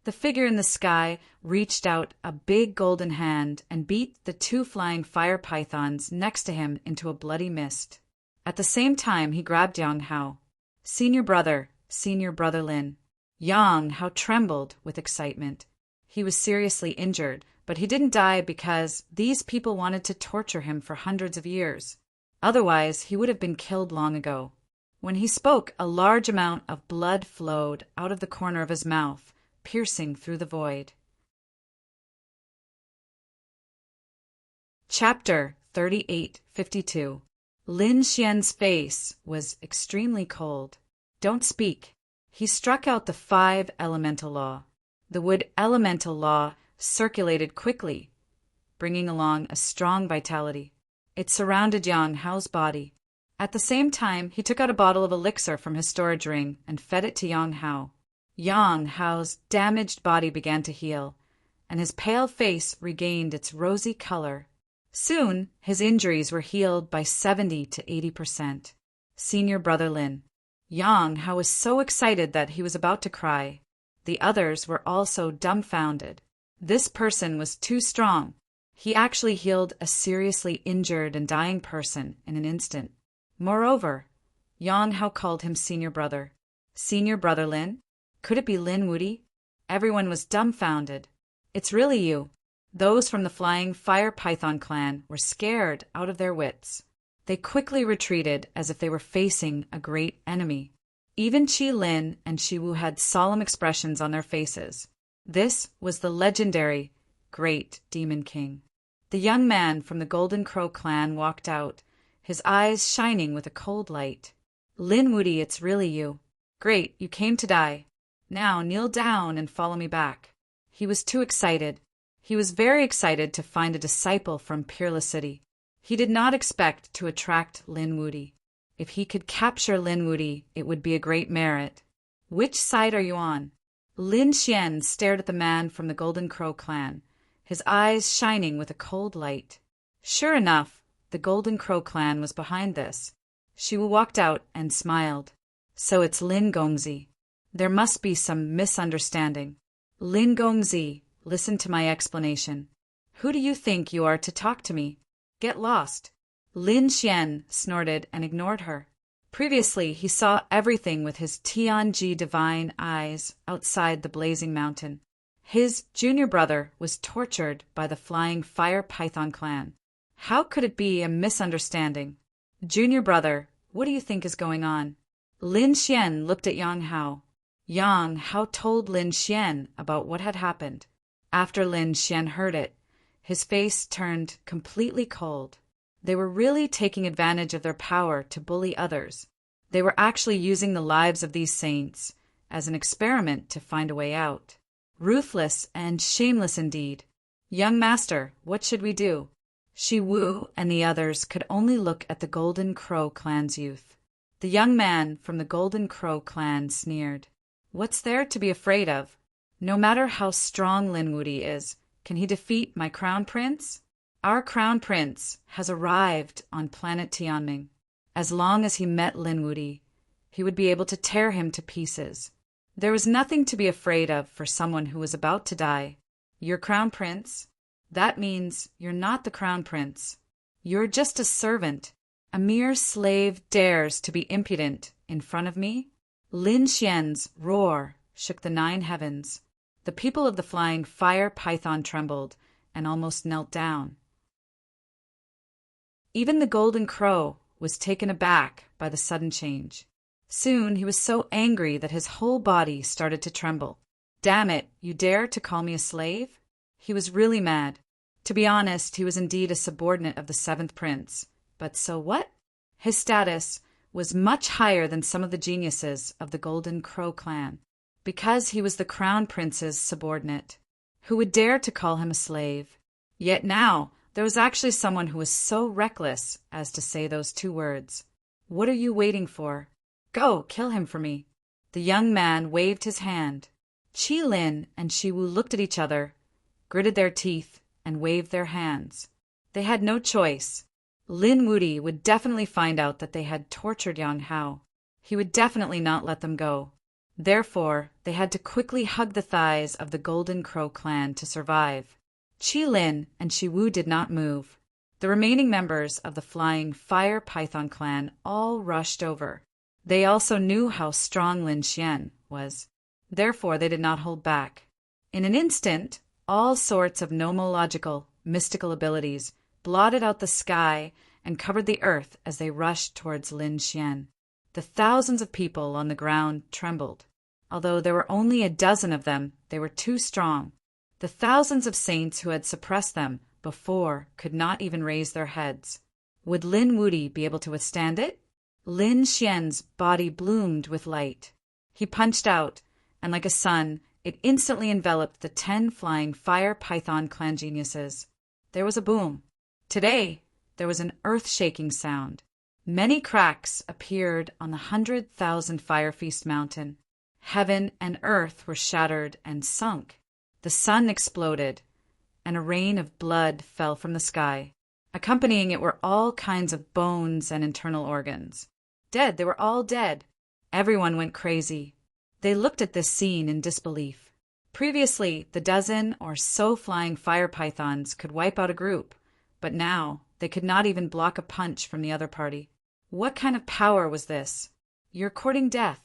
The figure in the sky reached out a big golden hand and beat the two flying fire pythons next to him into a bloody mist. At the same time, he grabbed Yang Hao. Senior brother Lin. Yang Hao trembled with excitement. He was seriously injured, but he didn't die because these people wanted to torture him for hundreds of years. Otherwise, he would have been killed long ago. When he spoke, a large amount of blood flowed out of the corner of his mouth, piercing through the void. Chapter 3852. Lin Xian's face was extremely cold. Don't speak. He struck out the 5 elemental law. The wood elemental law circulated quickly, bringing along a strong vitality. It surrounded Yang Hao's body. At the same time, he took out a bottle of elixir from his storage ring and fed it to Yang Hao. Yang Hao's damaged body began to heal, and his pale face regained its rosy color. Soon, his injuries were healed by 70 to 80%. Senior brother Lin. Yang Hao was so excited that he was about to cry. The others were also dumbfounded. This person was too strong. He actually healed a seriously injured and dying person in an instant. Moreover, Yang Hao called him senior brother. Senior brother Lin? Could it be Lin Wuti? Everyone was dumbfounded. It's really you. Those from the Flying Fire Python clan were scared out of their wits. They quickly retreated as if they were facing a great enemy. Even Qi Lin and Shi Wu had solemn expressions on their faces. This was the legendary Great Demon King. The young man from the Golden Crow clan walked out, his eyes shining with a cold light. Lin Wuti, it's really you. Great, you came to die. Now kneel down and follow me back. He was too excited. He was very excited to find a disciple from Peerless City. He did not expect to attract Lin Wuti. If he could capture Lin Wuti, it would be a great merit. Which side are you on? Lin Xian stared at the man from the Golden Crow clan, his eyes shining with a cold light. Sure enough, the Golden Crow clan was behind this. Shi Wu walked out and smiled. So it's Lin Gongzi. There must be some misunderstanding. Lin Gongzi, listen to my explanation. Who do you think you are to talk to me? Get lost. Lin Xian snorted and ignored her. Previously, he saw everything with his Tianji divine eyes outside the blazing mountain. His junior brother was tortured by the Flying Fire Python clan. How could it be a misunderstanding? Junior brother, what do you think is going on? Lin Xian looked at Yang Hao. Yang Hao told Lin Xian about what had happened. After Lin Xian heard it, his face turned completely cold. They were really taking advantage of their power to bully others. They were actually using the lives of these saints as an experiment to find a way out. Ruthless and shameless indeed. Young master, what should we do? Shi Wu and the others could only look at the Golden Crow clan's youth. The young man from the Golden Crow clan sneered. What's there to be afraid of? No matter how strong Lin Wuti is, can he defeat my crown prince? Our crown prince has arrived on planet Tianming. As long as he met Lin Wuti, he would be able to tear him to pieces. There was nothing to be afraid of for someone who was about to die. Your crown prince? That means you're not the crown prince. You're just a servant. A mere slave dares to be impudent in front of me? Lin Xian's roar shook the 9 heavens. The people of the Flying Fire Python trembled and almost knelt down. Even the Golden Crow was taken aback by the sudden change. Soon he was so angry that his whole body started to tremble. Damn it, you dare to call me a slave? He was really mad. To be honest, he was indeed a subordinate of the 7th prince. But so what? His status was much higher than some of the geniuses of the Golden Crow clan, because he was the crown prince's subordinate. Who would dare to call him a slave? Yet now, there was actually someone who was so reckless as to say those 2 words. What are you waiting for? Go, kill him for me. The young man waved his hand. Qi Lin and Shi Wu looked at each other, gritted their teeth, and waved their hands. They had no choice. Lin Wuti would definitely find out that they had tortured Yang Hao. He would definitely not let them go. Therefore, they had to quickly hug the thighs of the Golden Crow clan to survive. Qi Lin and Qi Wu did not move. The remaining members of the flying Fire Python clan all rushed over. They also knew how strong Lin Xian was. Therefore, they did not hold back. In an instant, all sorts of nomological, mystical abilities blotted out the sky and covered the earth as they rushed towards Lin Xian. The thousands of people on the ground trembled. Although there were only a dozen of them, they were too strong. The thousands of saints who had suppressed them before could not even raise their heads. Would Lin Wuti be able to withstand it? Lin Xian's body bloomed with light. He punched out, and like a sun, it instantly enveloped the 10 flying Fire Python clan geniuses. There was a boom. Today, there was an earth-shaking sound. Many cracks appeared on the 100,000 Fire Feast mountain. Heaven and earth were shattered and sunk. The sun exploded, and a rain of blood fell from the sky. Accompanying it were all kinds of bones and internal organs. Dead, they were all dead. Everyone went crazy. They looked at this scene in disbelief. Previously, the dozen or so flying fire pythons could wipe out a group, but now they could not even block a punch from the other party. What kind of power was this? You're courting death.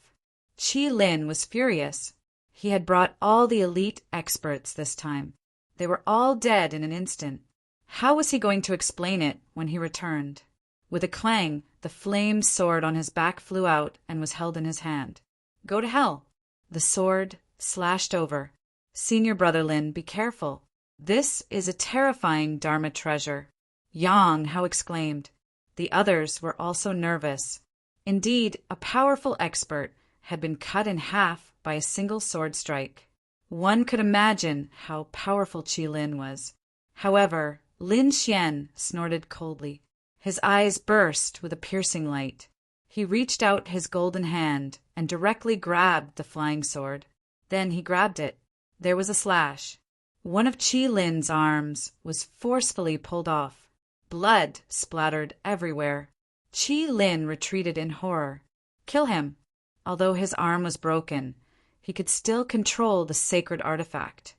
Qi Lin was furious. He had brought all the elite experts this time. They were all dead in an instant. How was he going to explain it when he returned? With a clang, the flame sword on his back flew out and was held in his hand. Go to hell. The sword slashed over. Senior Brother Lin, be careful. This is a terrifying Dharma treasure. Yang Hao exclaimed. The others were also nervous. Indeed, a powerful expert had been cut in half by a single sword strike. One could imagine how powerful Qi Lin was. However, Lin Xian snorted coldly. His eyes burst with a piercing light. He reached out his golden hand and directly grabbed the flying sword. Then he grabbed it. There was a slash. One of Qi Lin's arms was forcefully pulled off. Blood splattered everywhere. Qi Lin retreated in horror. Kill him. Although his arm was broken, he could still control the sacred artifact.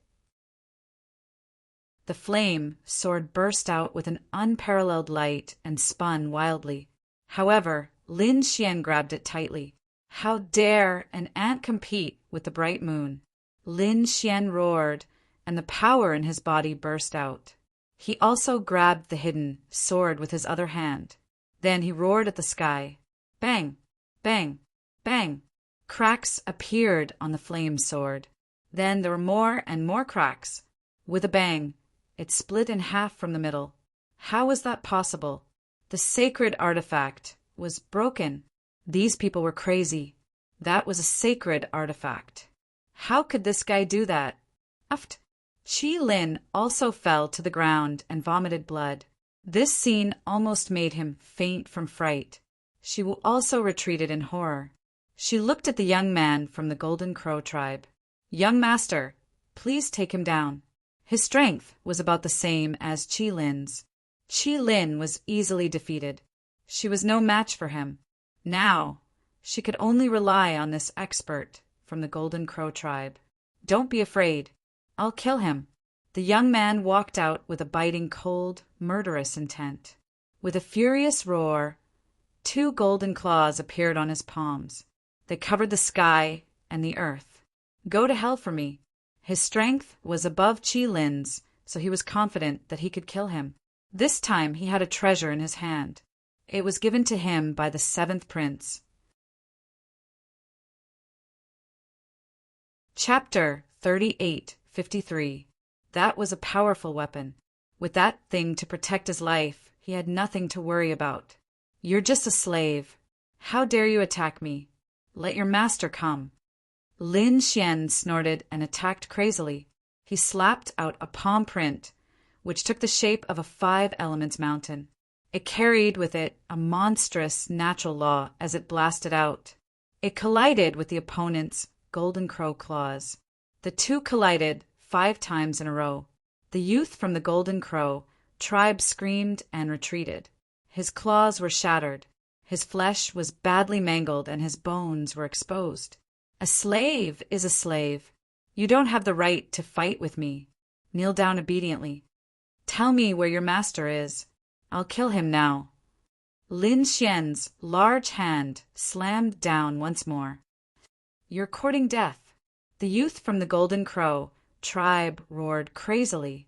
The flame sword burst out with an unparalleled light and spun wildly. However, Lin Xian grabbed it tightly. How dare an ant compete with the bright moon? Lin Xian roared, and the power in his body burst out. He also grabbed the hidden sword with his other hand. Then he roared at the sky. Bang! Bang! Bang! Cracks appeared on the flame sword. Then there were more and more cracks. With a bang, it split in half from the middle. How was that possible? The sacred artifact was broken. These people were crazy. That was a sacred artifact. How could this guy do that? Uft. Qi Lin also fell to the ground and vomited blood. This scene almost made him faint from fright. She also retreated in horror. She looked at the young man from the Golden Crow tribe. Young master, please take him down. His strength was about the same as Qi Lin's. Qi Lin was easily defeated. She was no match for him. Now, she could only rely on this expert from the Golden Crow tribe. Don't be afraid. I'll kill him. The young man walked out with a biting, cold, murderous intent. With a furious roar, 2 golden claws appeared on his palms. They covered the sky and the earth. Go to hell for me. His strength was above Qi Lin's, so he was confident that he could kill him. This time he had a treasure in his hand. It was given to him by the 7th prince. Chapter 38:53. That was a powerful weapon. With that thing to protect his life, he had nothing to worry about. You're just a slave. How dare you attack me? Let your master come. Lin Xian snorted and attacked crazily. He slapped out a palm print, which took the shape of a 5 elements mountain. It carried with it a monstrous natural law as it blasted out. It collided with the opponent's Golden Crow claws. The two collided 5 times in a row. The youth from the Golden Crow tribe screamed and retreated. His claws were shattered. His flesh was badly mangled and his bones were exposed. A slave is a slave. You don't have the right to fight with me. Kneel down obediently. Tell me where your master is. I'll kill him now. Lin Xian's large hand slammed down once more. You're courting death. The youth from the Golden Crow tribe roared crazily.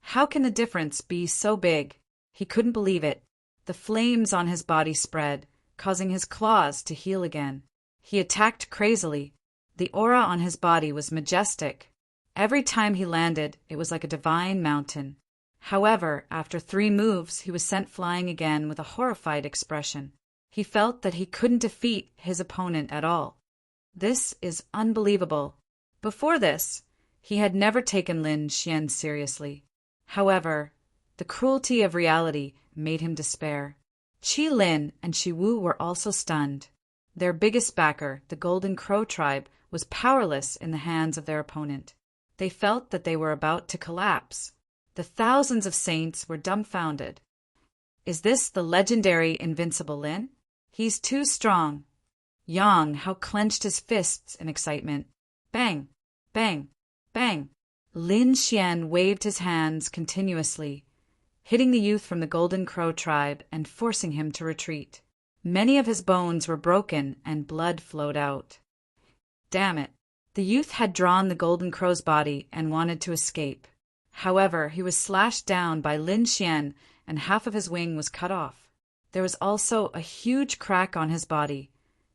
How can the difference be so big? He couldn't believe it. The flames on his body spread, causing his claws to heal again. He attacked crazily. The aura on his body was majestic. Every time he landed, it was like a divine mountain. However, after 3 moves, he was sent flying again with a horrified expression. He felt that he couldn't defeat his opponent at all. This is unbelievable. Before this, he had never taken Lin Xian seriously. However, the cruelty of reality made him despair. Qi Lin and Qi Wu were also stunned. Their biggest backer, the Golden Crow tribe, was powerless in the hands of their opponent. They felt that they were about to collapse. The thousands of saints were dumbfounded. Is this the legendary invincible Lin? He's too strong. Yang Hao clenched his fists in excitement. Bang! Bang! Bang! Lin Xian waved his hands continuously, hitting the youth from the Golden Crow tribe and forcing him to retreat. Many of his bones were broken and blood flowed out. Damn it! The youth had drawn the Golden Crow's body and wanted to escape. However, he was slashed down by Lin Xian and half of his wing was cut off. There was also a huge crack on his body,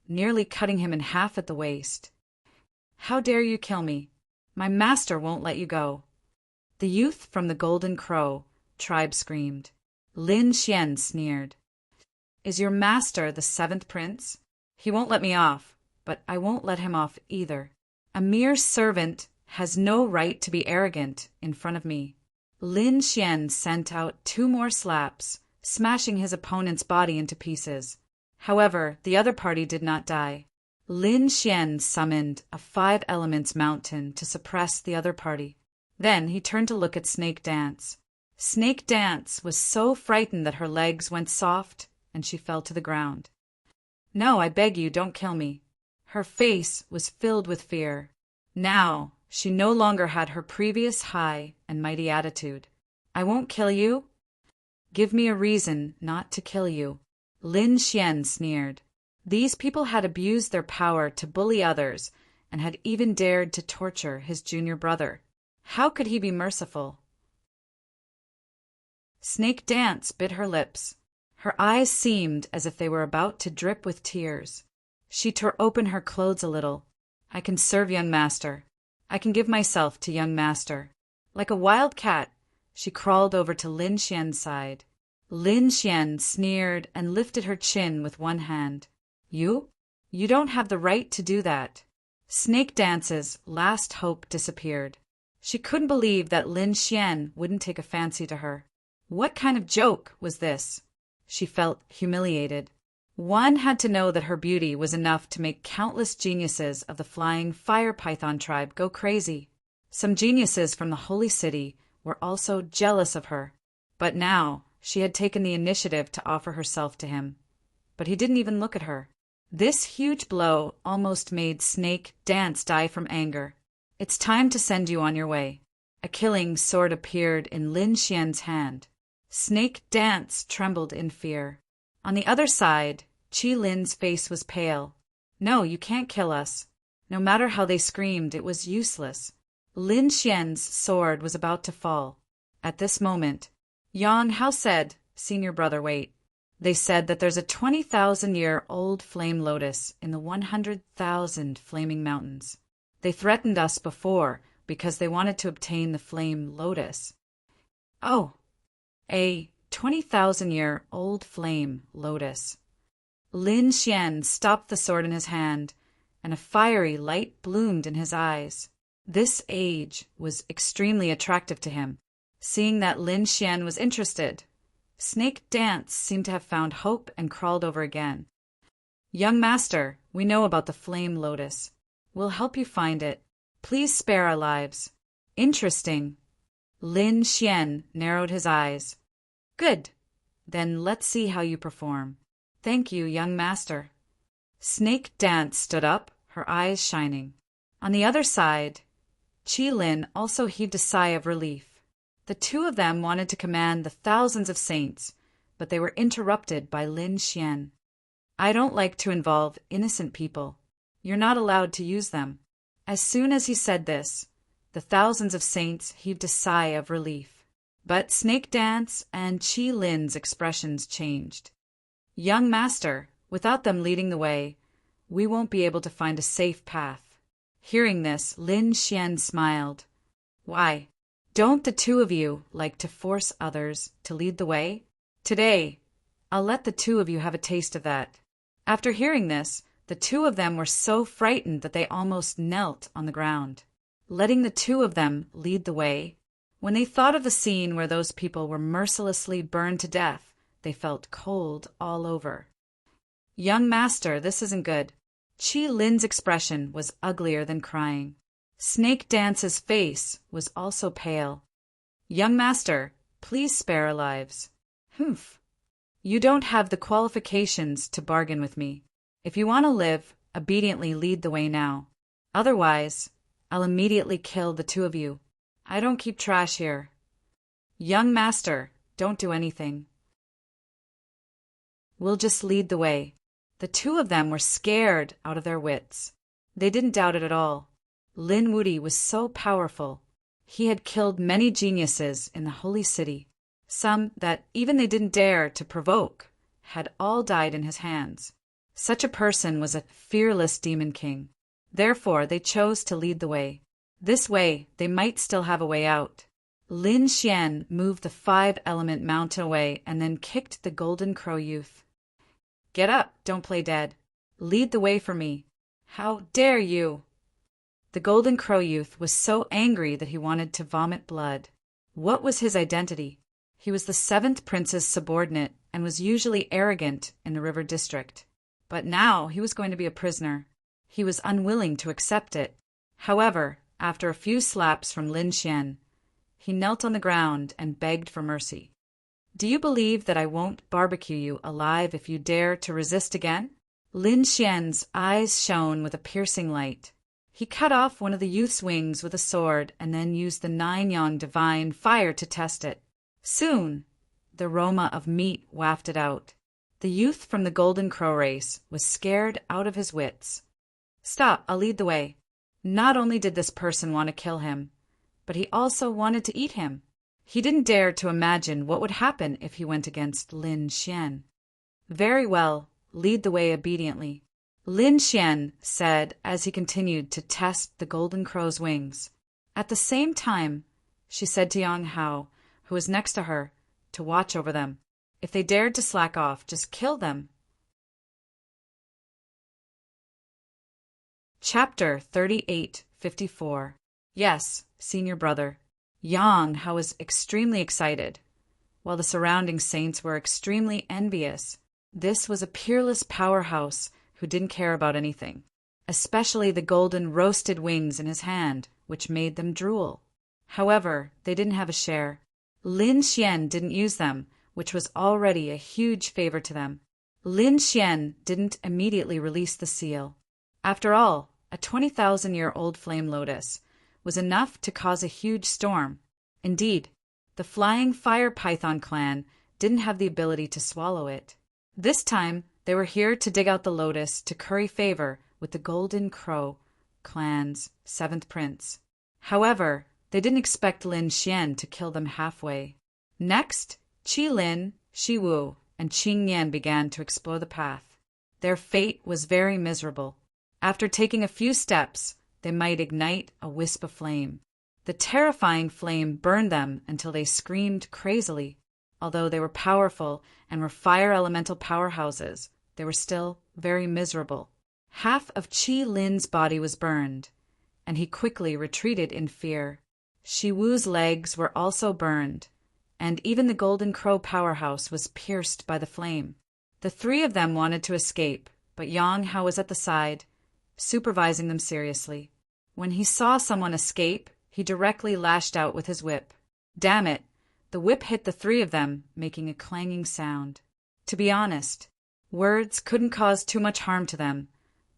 nearly cutting him in half at the waist. How dare you kill me? My master won't let you go. The youth from the Golden Crow tribe screamed. Lin Xian sneered. Is your master the 7th prince? He won't let me off, but I won't let him off either. A mere servant has no right to be arrogant in front of me. Lin Xian sent out 2 more slaps, smashing his opponent's body into pieces. However, the other party did not die. Lin Xian summoned a 5 elements mountain to suppress the other party. Then he turned to look at Snake Dance. Snake Dance was so frightened that her legs went soft and she fell to the ground. No, I beg you, don't kill me. Her face was filled with fear. Now, she no longer had her previous high and mighty attitude. I won't kill you. Give me a reason not to kill you. Lin Xian sneered. These people had abused their power to bully others and had even dared to torture his junior brother. How could he be merciful? Snake Dance bit her lips. Her eyes seemed as if they were about to drip with tears. She tore open her clothes a little. I can serve young master. I can give myself to young master. Like a wild cat, she crawled over to Lin Xian's side. Lin Xian sneered and lifted her chin with one hand. You? You don't have the right to do that. Snake Dance's last hope disappeared. She couldn't believe that Lin Xian wouldn't take a fancy to her. What kind of joke was this? She felt humiliated. One had to know that her beauty was enough to make countless geniuses of the flying fire python tribe go crazy. Some geniuses from the holy city were also jealous of her. But now she had taken the initiative to offer herself to him. But he didn't even look at her. This huge blow almost made Snake Dance die from anger. It's time to send you on your way. A killing sword appeared in Lin Xian's hand. Snake Dance trembled in fear. On the other side, Qi Lin's face was pale. No, you can't kill us. No matter how they screamed, it was useless. Lin Xian's sword was about to fall. At this moment, Yang Hao said, Senior brother, wait. They said that there's a 20,000-year-old flame lotus in the 100,000 flaming mountains. They threatened us before because they wanted to obtain the flame lotus. Oh, a 20,000-year-old flame lotus. Lin Xian stopped the sword in his hand, and a fiery light bloomed in his eyes. This age was extremely attractive to him. Seeing that Lin Xian was interested, Snake Dance seemed to have found hope and crawled over again. Young master, we know about the flame lotus. We'll help you find it. Please spare our lives. Interesting. Lin Xian narrowed his eyes. Good. Then let's see how you perform. Thank you, young master. Snake Dance stood up, her eyes shining. On the other side, Qi Lin also heaved a sigh of relief. The two of them wanted to command the thousands of saints, but they were interrupted by Lin Xian. I don't like to involve innocent people. You're not allowed to use them. As soon as he said this, the thousands of saints heaved a sigh of relief. But Snake Dance and Qi Lin's expressions changed. Young master, without them leading the way, we won't be able to find a safe path. Hearing this, Lin Xian smiled. Why, don't the two of you like to force others to lead the way? Today, I'll let the two of you have a taste of that. After hearing this, the two of them were so frightened that they almost knelt on the ground. Letting the two of them lead the way, when they thought of the scene where those people were mercilessly burned to death, they felt cold all over. Young master, this isn't good. Qi Lin's expression was uglier than crying. Snake Dance's face was also pale. Young master, please spare our lives. Humph. You don't have the qualifications to bargain with me. If you want to live, obediently lead the way now. Otherwise, I'll immediately kill the two of you. I don't keep trash here. Young master, don't do anything. We'll just lead the way. The two of them were scared out of their wits. They didn't doubt it at all. Lin Wuti was so powerful. He had killed many geniuses in the holy city. Some that even they didn't dare to provoke had all died in his hands. Such a person was a fearless demon king. Therefore, they chose to lead the way. This way, they might still have a way out. Lin Xian moved the 5-element mountain away and then kicked the Golden Crow youth. Get up, don't play dead. Lead the way for me. How dare you? The Golden Crow youth was so angry that he wanted to vomit blood. What was his identity? He was the 7th prince's subordinate and was usually arrogant in the river district. But now he was going to be a prisoner. He was unwilling to accept it. However, after a few slaps from Lin Xian, he knelt on the ground and begged for mercy. Do you believe that I won't barbecue you alive if you dare to resist again? Lin Xian's eyes shone with a piercing light. He cut off one of the youth's wings with a sword and then used the 9-yang divine fire to test it. Soon, the aroma of meat wafted out. The youth from the Golden Crow race was scared out of his wits. Stop, I'll lead the way. Not only did this person want to kill him, but he also wanted to eat him. He didn't dare to imagine what would happen if he went against Lin Xian. Very well, lead the way obediently. Lin Xian said as he continued to test the Golden Crow's wings. At the same time, she said to Yang Hao, who was next to her, to watch over them. If they dared to slack off, just kill them. Chapter 38:54. Yes, senior brother. Yang Hao was extremely excited, while the surrounding saints were extremely envious. This was a peerless powerhouse who didn't care about anything, especially the golden roasted wings in his hand, which made them drool. However, they didn't have a share. Lin Xian didn't use them, which was already a huge favor to them. Lin Xian didn't immediately release the seal. After all, a 20,000-year-old flame lotus was enough to cause a huge storm. Indeed, the Flying Fire Python clan didn't have the ability to swallow it. This time, they were here to dig out the lotus to curry favor with the Golden Crow clan's 7th prince. However, they didn't expect Lin Xian to kill them halfway. Next, Qi Lin, Shi Wu, and Qing Yan began to explore the path. Their fate was very miserable. After taking a few steps, they might ignite a wisp of flame. The terrifying flame burned them until they screamed crazily. Although they were powerful and were fire elemental powerhouses, they were still very miserable. Half of Qi Lin's body was burned, and he quickly retreated in fear. Shi Wu's legs were also burned, and even the Golden Crow powerhouse was pierced by the flame. The three of them wanted to escape, but Yang Hao was at the side, supervising them seriously. When he saw someone escape, he directly lashed out with his whip. Damn it! The whip hit the three of them, making a clanging sound. To be honest, words couldn't cause too much harm to them,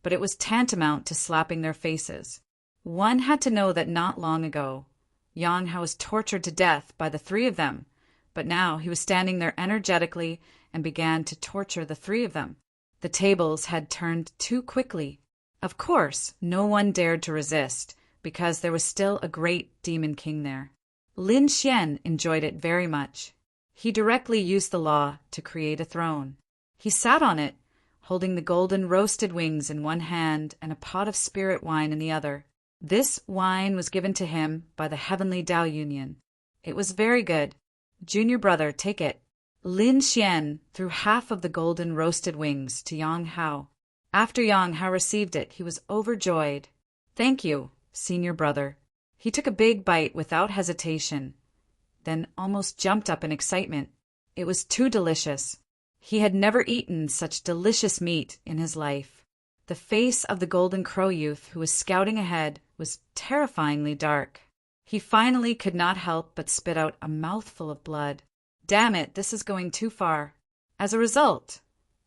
but it was tantamount to slapping their faces. One had to know that not long ago, Yang Hao was tortured to death by the three of them, but now he was standing there energetically and began to torture the three of them. The tables had turned too quickly. Of course, no one dared to resist, because there was still a great demon king there. Lin Xian enjoyed it very much. He directly used the law to create a throne. He sat on it, holding the golden roasted wings in one hand and a pot of spirit wine in the other. This wine was given to him by the Heavenly Tao Union. It was very good. Junior brother, take it. Lin Xian threw half of the golden roasted wings to Yang Hao. After Yang Hao received it, he was overjoyed. Thank you, senior brother. He took a big bite without hesitation, then almost jumped up in excitement. It was too delicious. He had never eaten such delicious meat in his life. The face of the Golden Crow youth who was scouting ahead was terrifyingly dark. He finally could not help but spit out a mouthful of blood. Damn it, this is going too far. As a result,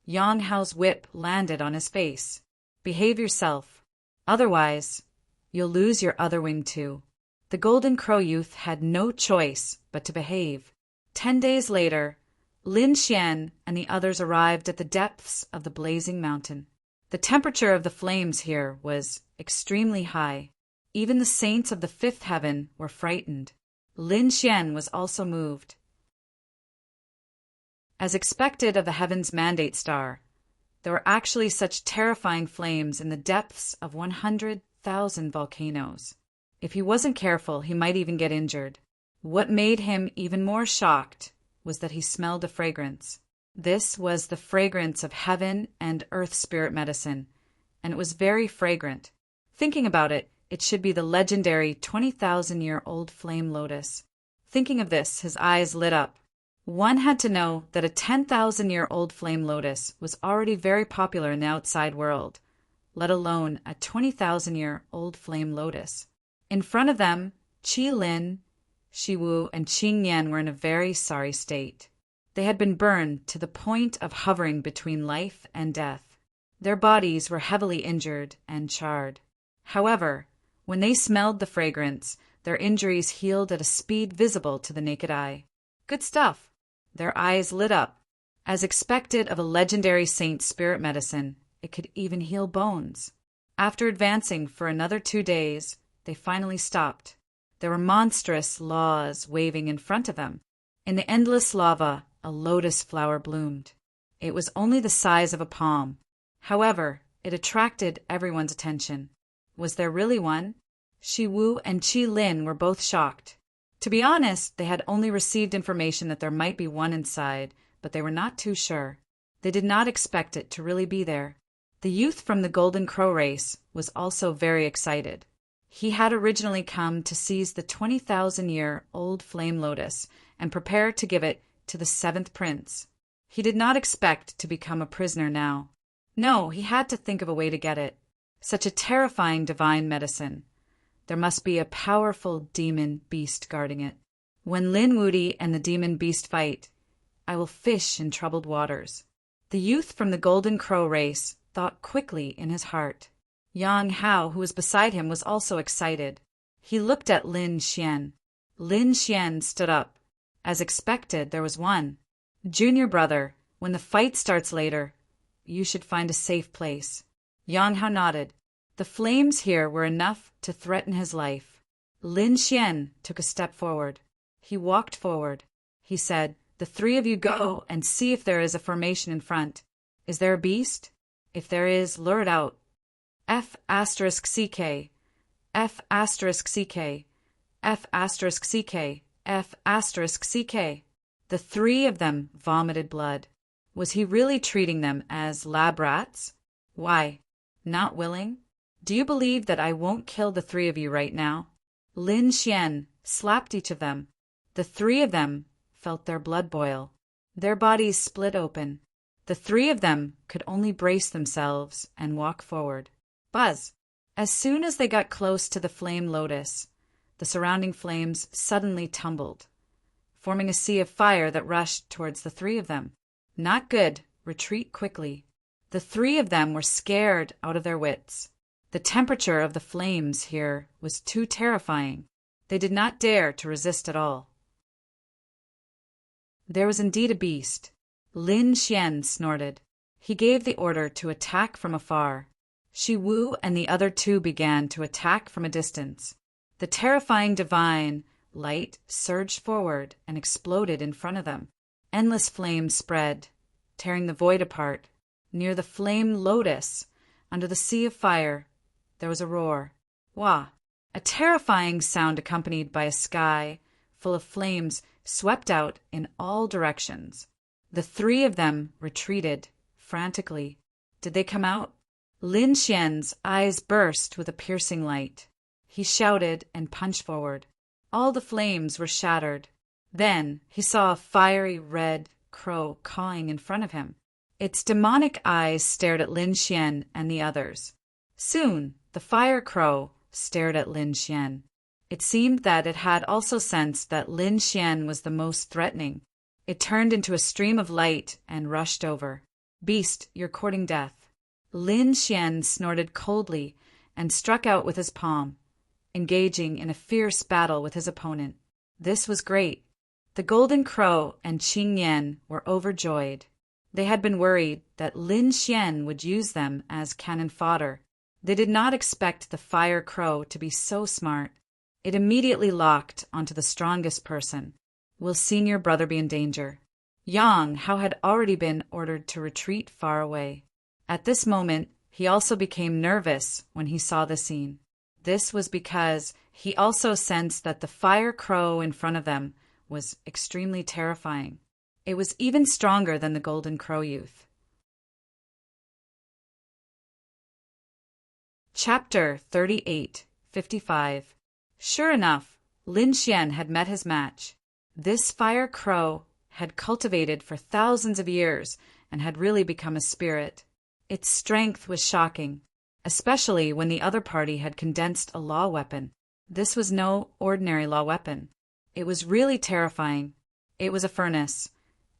Yang Hao's whip landed on his face. Behave yourself. Otherwise, you'll lose your other wing too. The Golden Crow youth had no choice but to behave. 10 days later, Lin Xian and the others arrived at the depths of the blazing mountain. The temperature of the flames here was extremely high. Even the saints of the fifth heaven were frightened. Lin Xian was also moved. As expected of the heaven's mandate star, there were actually such terrifying flames in the depths of 100,000 volcanoes. If he wasn't careful, he might even get injured. What made him even more shocked was that he smelled a fragrance. This was the fragrance of heaven and earth spirit medicine, and it was very fragrant. Thinking about it, it should be the legendary 20,000-year-old flame lotus. Thinking of this, his eyes lit up. One had to know that a 10,000-year-old flame lotus was already very popular in the outside world, let alone a 20,000-year-old flame lotus. In front of them, Qi Lin, Shi Wu, and Qing Yan were in a very sorry state. They had been burned to the point of hovering between life and death. Their bodies were heavily injured and charred. However, when they smelled the fragrance, their injuries healed at a speed visible to the naked eye. Good stuff. Their eyes lit up. As expected of a legendary saint's spirit medicine, it could even heal bones. After advancing for another 2 days, they finally stopped. There were monstrous laws waving in front of them. In the endless lava, a lotus flower bloomed. It was only the size of a palm. However, it attracted everyone's attention. Was there really one? Shi Wu and Qi Lin were both shocked. To be honest, they had only received information that there might be one inside, but they were not too sure. They did not expect it to really be there. The youth from the Golden Crow race was also very excited. He had originally come to seize the 20,000-year-old flame lotus and prepare to give it to the 7th prince. He did not expect to become a prisoner now. No, he had to think of a way to get it. Such a terrifying divine medicine. There must be a powerful demon beast guarding it. When Lin Wudi and the demon beast fight, I will fish in troubled waters. The youth from the Golden Crow race thought quickly in his heart. Yang Hao, who was beside him, was also excited. He looked at Lin Xian. Lin Xian stood up. As expected, there was one. Junior brother, when the fight starts later, you should find a safe place. Yang Hao nodded. The flames here were enough to threaten his life. Lin Xian took a step forward. He walked forward. He said, "The 3 of you go and see if there is a formation in front. Is there a beast? If there is, lure it out. F*CK, F*CK, F*CK, F*CK. The 3 of them vomited blood. Was he really treating them as lab rats? Why? Not willing? Do you believe that I won't kill the 3 of you right now? Lin Xian slapped each of them. The 3 of them felt their blood boil. Their bodies split open. The 3 of them could only brace themselves and walk forward. Buzz! As soon as they got close to the flame lotus, the surrounding flames suddenly tumbled. forming a sea of fire that rushed towards the three of them. Not good. Retreat quickly. The three of them were scared out of their wits. The temperature of the flames here was too terrifying. They did not dare to resist at all. There was indeed a beast. Lin Xian snorted. He gave the order to attack from afar. Shi Wu and the other two began to attack from a distance. The terrifying divine light surged forward and exploded in front of them. Endless flames spread, tearing the void apart. Near the flame lotus, under the sea of fire, there was a roar. Wah! A terrifying sound accompanied by a sky full of flames swept out in all directions. The three of them retreated frantically. Did they come out? Lin Xian's eyes burst with a piercing light. He shouted and punched forward. All the flames were shattered. Then he saw a fiery red crow cawing in front of him. Its demonic eyes stared at Lin Xian and the others. Soon, the fire crow stared at Lin Xian. It seemed that it had also sensed that Lin Xian was the most threatening. It turned into a stream of light and rushed over. Beast, you're courting death. Lin Xian snorted coldly and struck out with his palm, engaging in a fierce battle with his opponent. This was great. The Golden Crow and Qing Yan were overjoyed. They had been worried that Lin Xian would use them as cannon fodder. They did not expect the Fire Crow to be so smart. It immediately locked onto the strongest person. Will senior brother be in danger? Yang Hao had already been ordered to retreat far away. At this moment, he also became nervous when he saw the scene. This was because he also sensed that the Fire Crow in front of them was extremely terrifying. It was even stronger than the Golden Crow youth. Chapter 38:55. Sure enough, Lin Xian had met his match. This Fire Crow had cultivated for thousands of years and had really become a spirit. Its strength was shocking, especially when the other party had condensed a law weapon. This was no ordinary law weapon. It was really terrifying. It was a furnace,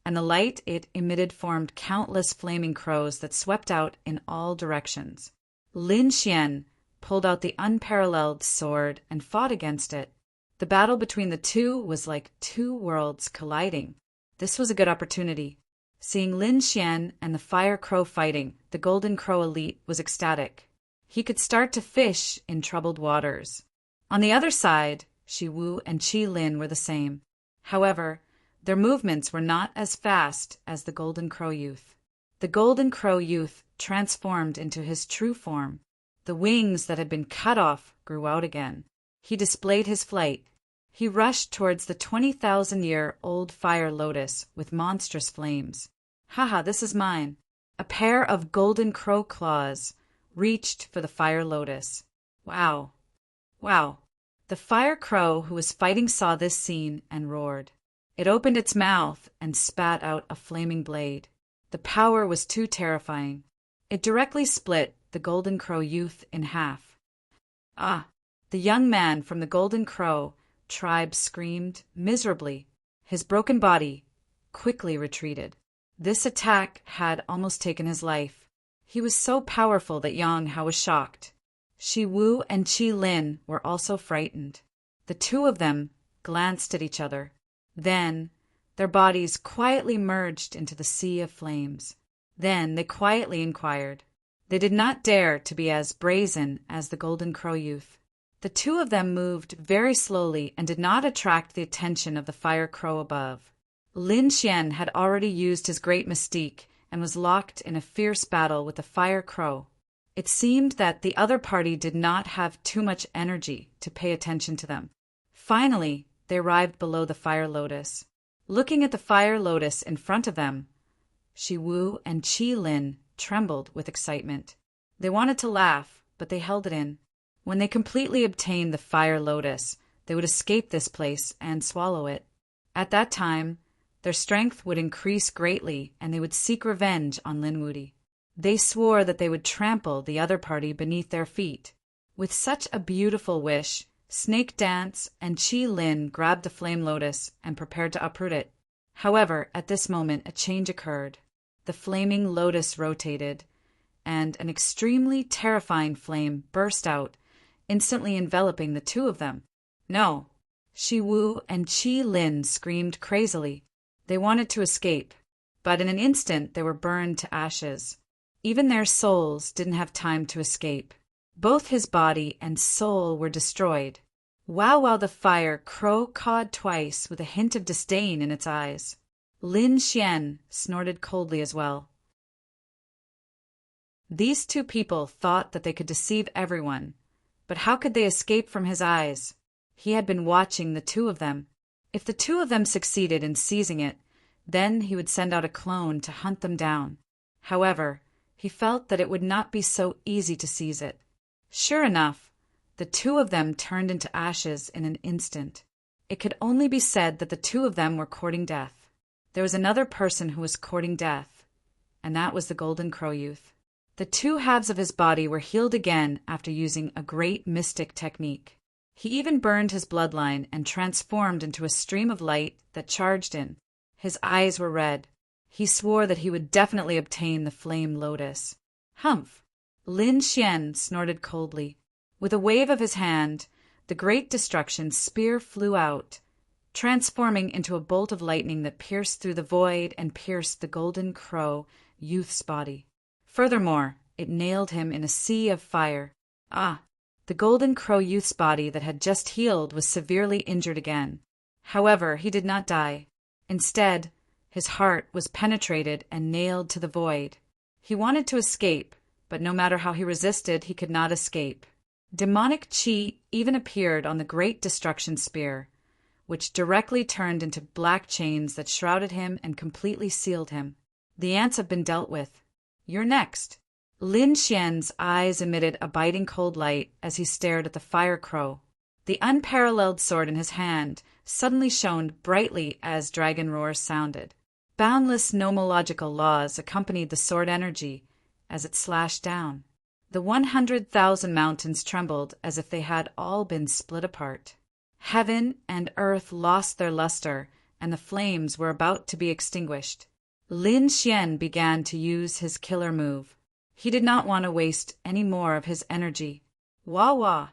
and the light it emitted formed countless flaming crows that swept out in all directions. Lin Xian pulled out the unparalleled sword and fought against it. The battle between the two was like two worlds colliding. This was a good opportunity. Seeing Lin Xian and the Fire Crow fighting, the Golden Crow elite was ecstatic. He could start to fish in troubled waters. On the other side, Shi Wu and Qi Lin were the same. However, their movements were not as fast as the Golden Crow youth. The Golden Crow youth transformed into his true form. The wings that had been cut off grew out again. He displayed his flight. He rushed towards the 20,000-year-old fire lotus with monstrous flames. Haha, this is mine. A pair of golden crow claws reached for the fire lotus. Wow. Wow. The fire crow who was fighting saw this scene and roared. It opened its mouth and spat out a flaming blade. The power was too terrifying. It directly split the Golden Crow youth in half. Ah! The young man from the Golden Crow tribe screamed miserably. His broken body quickly retreated. This attack had almost taken his life. He was so powerful that Yang Hao was shocked. Shi Wu and Qi Lin were also frightened. The two of them glanced at each other. Then their bodies quietly merged into the sea of flames. Then they quietly inquired. They did not dare to be as brazen as the Golden Crow youth. The two of them moved very slowly and did not attract the attention of the Fire Crow above. Lin Xian had already used his great mystique and was locked in a fierce battle with the Fire Crow. It seemed that the other party did not have too much energy to pay attention to them. Finally, they arrived below the Fire Lotus. Looking at the Fire Lotus in front of them, Shi Wu and Qi Lin trembled with excitement. They wanted to laugh, but they held it in. When they completely obtained the Fire Lotus, they would escape this place and swallow it. At that time, their strength would increase greatly and they would seek revenge on Lin Wudi. They swore that they would trample the other party beneath their feet. With such a beautiful wish, Snake Dance and Chi Lin grabbed the flame lotus and prepared to uproot it. However, at this moment, a change occurred. The flaming lotus rotated, and an extremely terrifying flame burst out, instantly enveloping the two of them. No! Shi Wu and Chi Lin screamed crazily. They wanted to escape, but in an instant they were burned to ashes. Even their souls didn't have time to escape. Both his body and soul were destroyed. Wow, the fire crow cawed twice with a hint of disdain in its eyes. Lin Xian snorted coldly as well. These two people thought that they could deceive everyone, but how could they escape from his eyes? He had been watching the two of them. If the two of them succeeded in seizing it, then he would send out a clone to hunt them down. However, he felt that it would not be so easy to seize it. Sure enough, the two of them turned into ashes in an instant. It could only be said that the two of them were courting death. There was another person who was courting death, and that was the Golden Crow Youth. The two halves of his body were healed again after using a great mystic technique. He even burned his bloodline and transformed into a stream of light that charged in. His eyes were red. He swore that he would definitely obtain the flame lotus. Humph! Lin Xian snorted coldly. With a wave of his hand, the great destruction spear flew out, transforming into a bolt of lightning that pierced through the void and pierced the Golden Crow Youth's body. Furthermore, it nailed him in a sea of fire. The Golden Crow Youth's body that had just healed was severely injured again. However, he did not die. Instead, his heart was penetrated and nailed to the void. He wanted to escape, but no matter how he resisted, he could not escape. Demonic Chi even appeared on the great destruction spear, which directly turned into black chains that shrouded him and completely sealed him. The ants have been dealt with. You're next. Lin Xian's eyes emitted a biting cold light as he stared at the fire crow. The unparalleled sword in his hand suddenly shone brightly as dragon roars sounded. Boundless nomological laws accompanied the sword energy as it slashed down. The 100,000 mountains trembled as if they had all been split apart. Heaven and earth lost their luster, and the flames were about to be extinguished. Lin Xian began to use his killer move. He did not want to waste any more of his energy. Wah!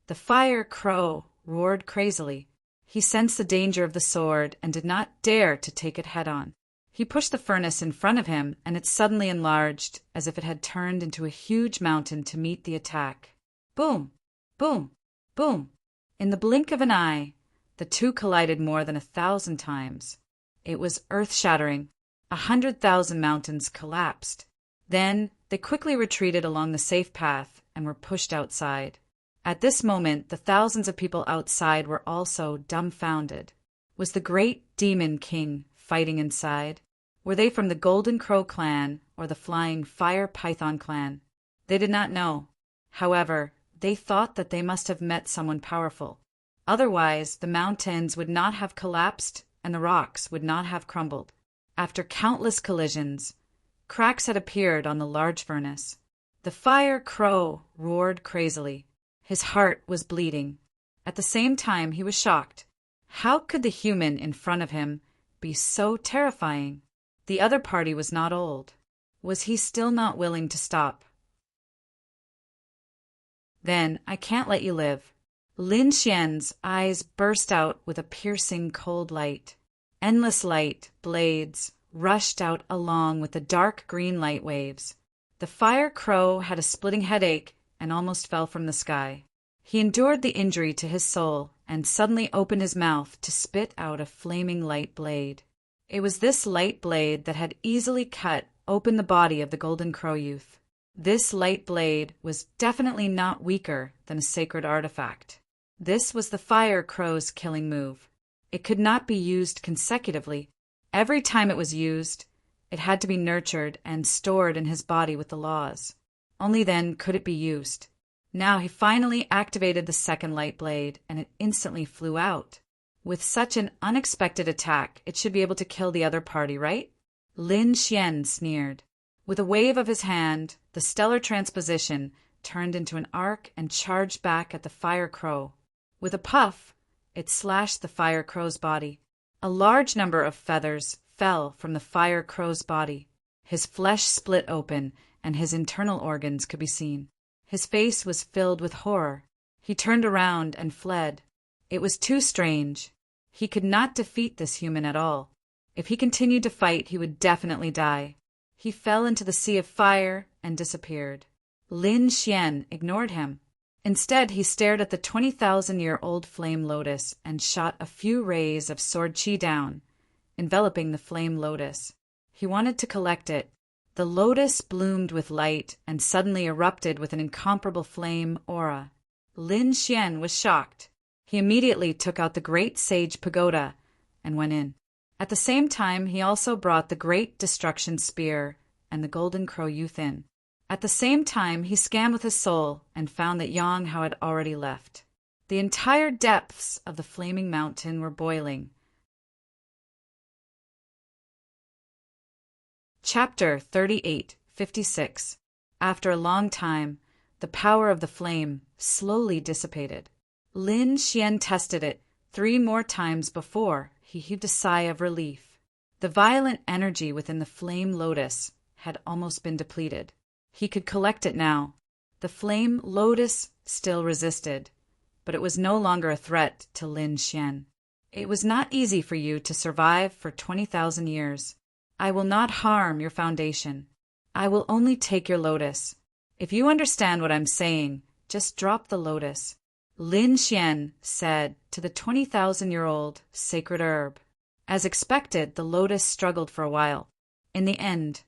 The fire crow roared crazily. He sensed the danger of the sword and did not dare to take it head-on. He pushed the furnace in front of him, and it suddenly enlarged as if it had turned into a huge mountain to meet the attack. Boom! Boom! Boom! In the blink of an eye, the two collided more than 1,000 times. It was earth-shattering. 100,000 mountains collapsed. Then they quickly retreated along the safe path and were pushed outside. At this moment, the thousands of people outside were also dumbfounded. Was the great demon king fighting inside? Were they from the Golden Crow clan or the Flying Fire Python clan? They did not know. However, they thought that they must have met someone powerful. Otherwise, the mountains would not have collapsed and the rocks would not have crumbled. After countless collisions, cracks had appeared on the large furnace. The fire crow roared crazily. His heart was bleeding. At the same time, he was shocked. How could the human in front of him be so terrifying? The other party was not old. Was he still not willing to stop? Then I can't let you live. Lin Xian's eyes burst out with a piercing cold light. Endless light, blades, rushed out along with the dark green light waves. The fire crow had a splitting headache and almost fell from the sky. He endured the injury to his soul and suddenly opened his mouth to spit out a flaming light blade. It was this light blade that had easily cut open the body of the Golden Crow Youth. This light blade was definitely not weaker than a sacred artifact. This was the fire crow's killing move. It could not be used consecutively. Every time it was used, it had to be nurtured and stored in his body with the laws. Only then could it be used. Now he finally activated the second light blade, and it instantly flew out. With such an unexpected attack, it should be able to kill the other party, right? Lin Xian sneered. With a wave of his hand, the stellar transposition turned into an arc and charged back at the fire crow. With a puff, it slashed the fire crow's body. A large number of feathers fell from the fire crow's body. His flesh split open, and his internal organs could be seen. His face was filled with horror. He turned around and fled. It was too strange. He could not defeat this human at all. If he continued to fight, he would definitely die. He fell into the sea of fire and disappeared. Lin Xian ignored him. Instead, he stared at the 20,000-year-old flame lotus and shot a few rays of sword qi down, enveloping the flame lotus. He wanted to collect it. The lotus bloomed with light and suddenly erupted with an incomparable flame aura. Lin Xian was shocked. He immediately took out the great sage pagoda and went in. At the same time, he also brought the great destruction spear and the golden crow youth in. At the same time, he scanned with his soul and found that Yang Hao had already left. The entire depths of the flaming mountain were boiling. Chapter 38:56. After a long time, the power of the flame slowly dissipated. Lin Xian tested it 3 more times before he heaved a sigh of relief. The violent energy within the flame lotus had almost been depleted. He could collect it now. The flame lotus still resisted, but it was no longer a threat to Lin Xian. It was not easy for you to survive for 20,000 years. I will not harm your foundation. I will only take your lotus. If you understand what I'm saying, just drop the lotus. Lin Xian said to the 20,000-year-old sacred herb. As expected, the lotus struggled for a while. In the end,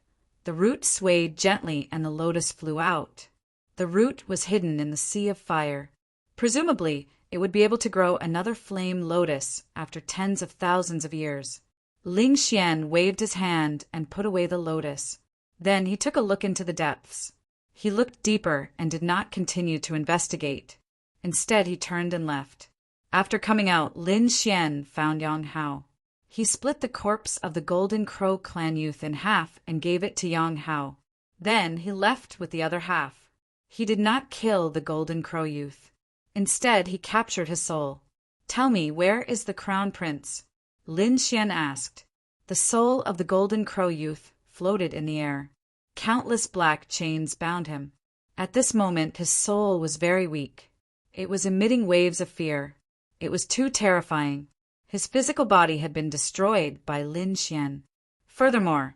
the root swayed gently and the lotus flew out. The root was hidden in the sea of fire. Presumably, it would be able to grow another flame lotus after tens of thousands of years. Ling Xian waved his hand and put away the lotus. Then he took a look into the depths. He looked deeper and did not continue to investigate. Instead, he turned and left. After coming out, Lin Xian found Yang Hao. He split the corpse of the Golden Crow clan youth in half and gave it to Yang Hao. Then he left with the other half. He did not kill the Golden Crow youth. Instead, he captured his soul. "Tell me, where is the crown prince?" Lin Xian asked. The soul of the Golden Crow youth floated in the air. Countless black chains bound him. At this moment, his soul was very weak. It was emitting waves of fear. It was too terrifying. His physical body had been destroyed by Lin Xian. Furthermore,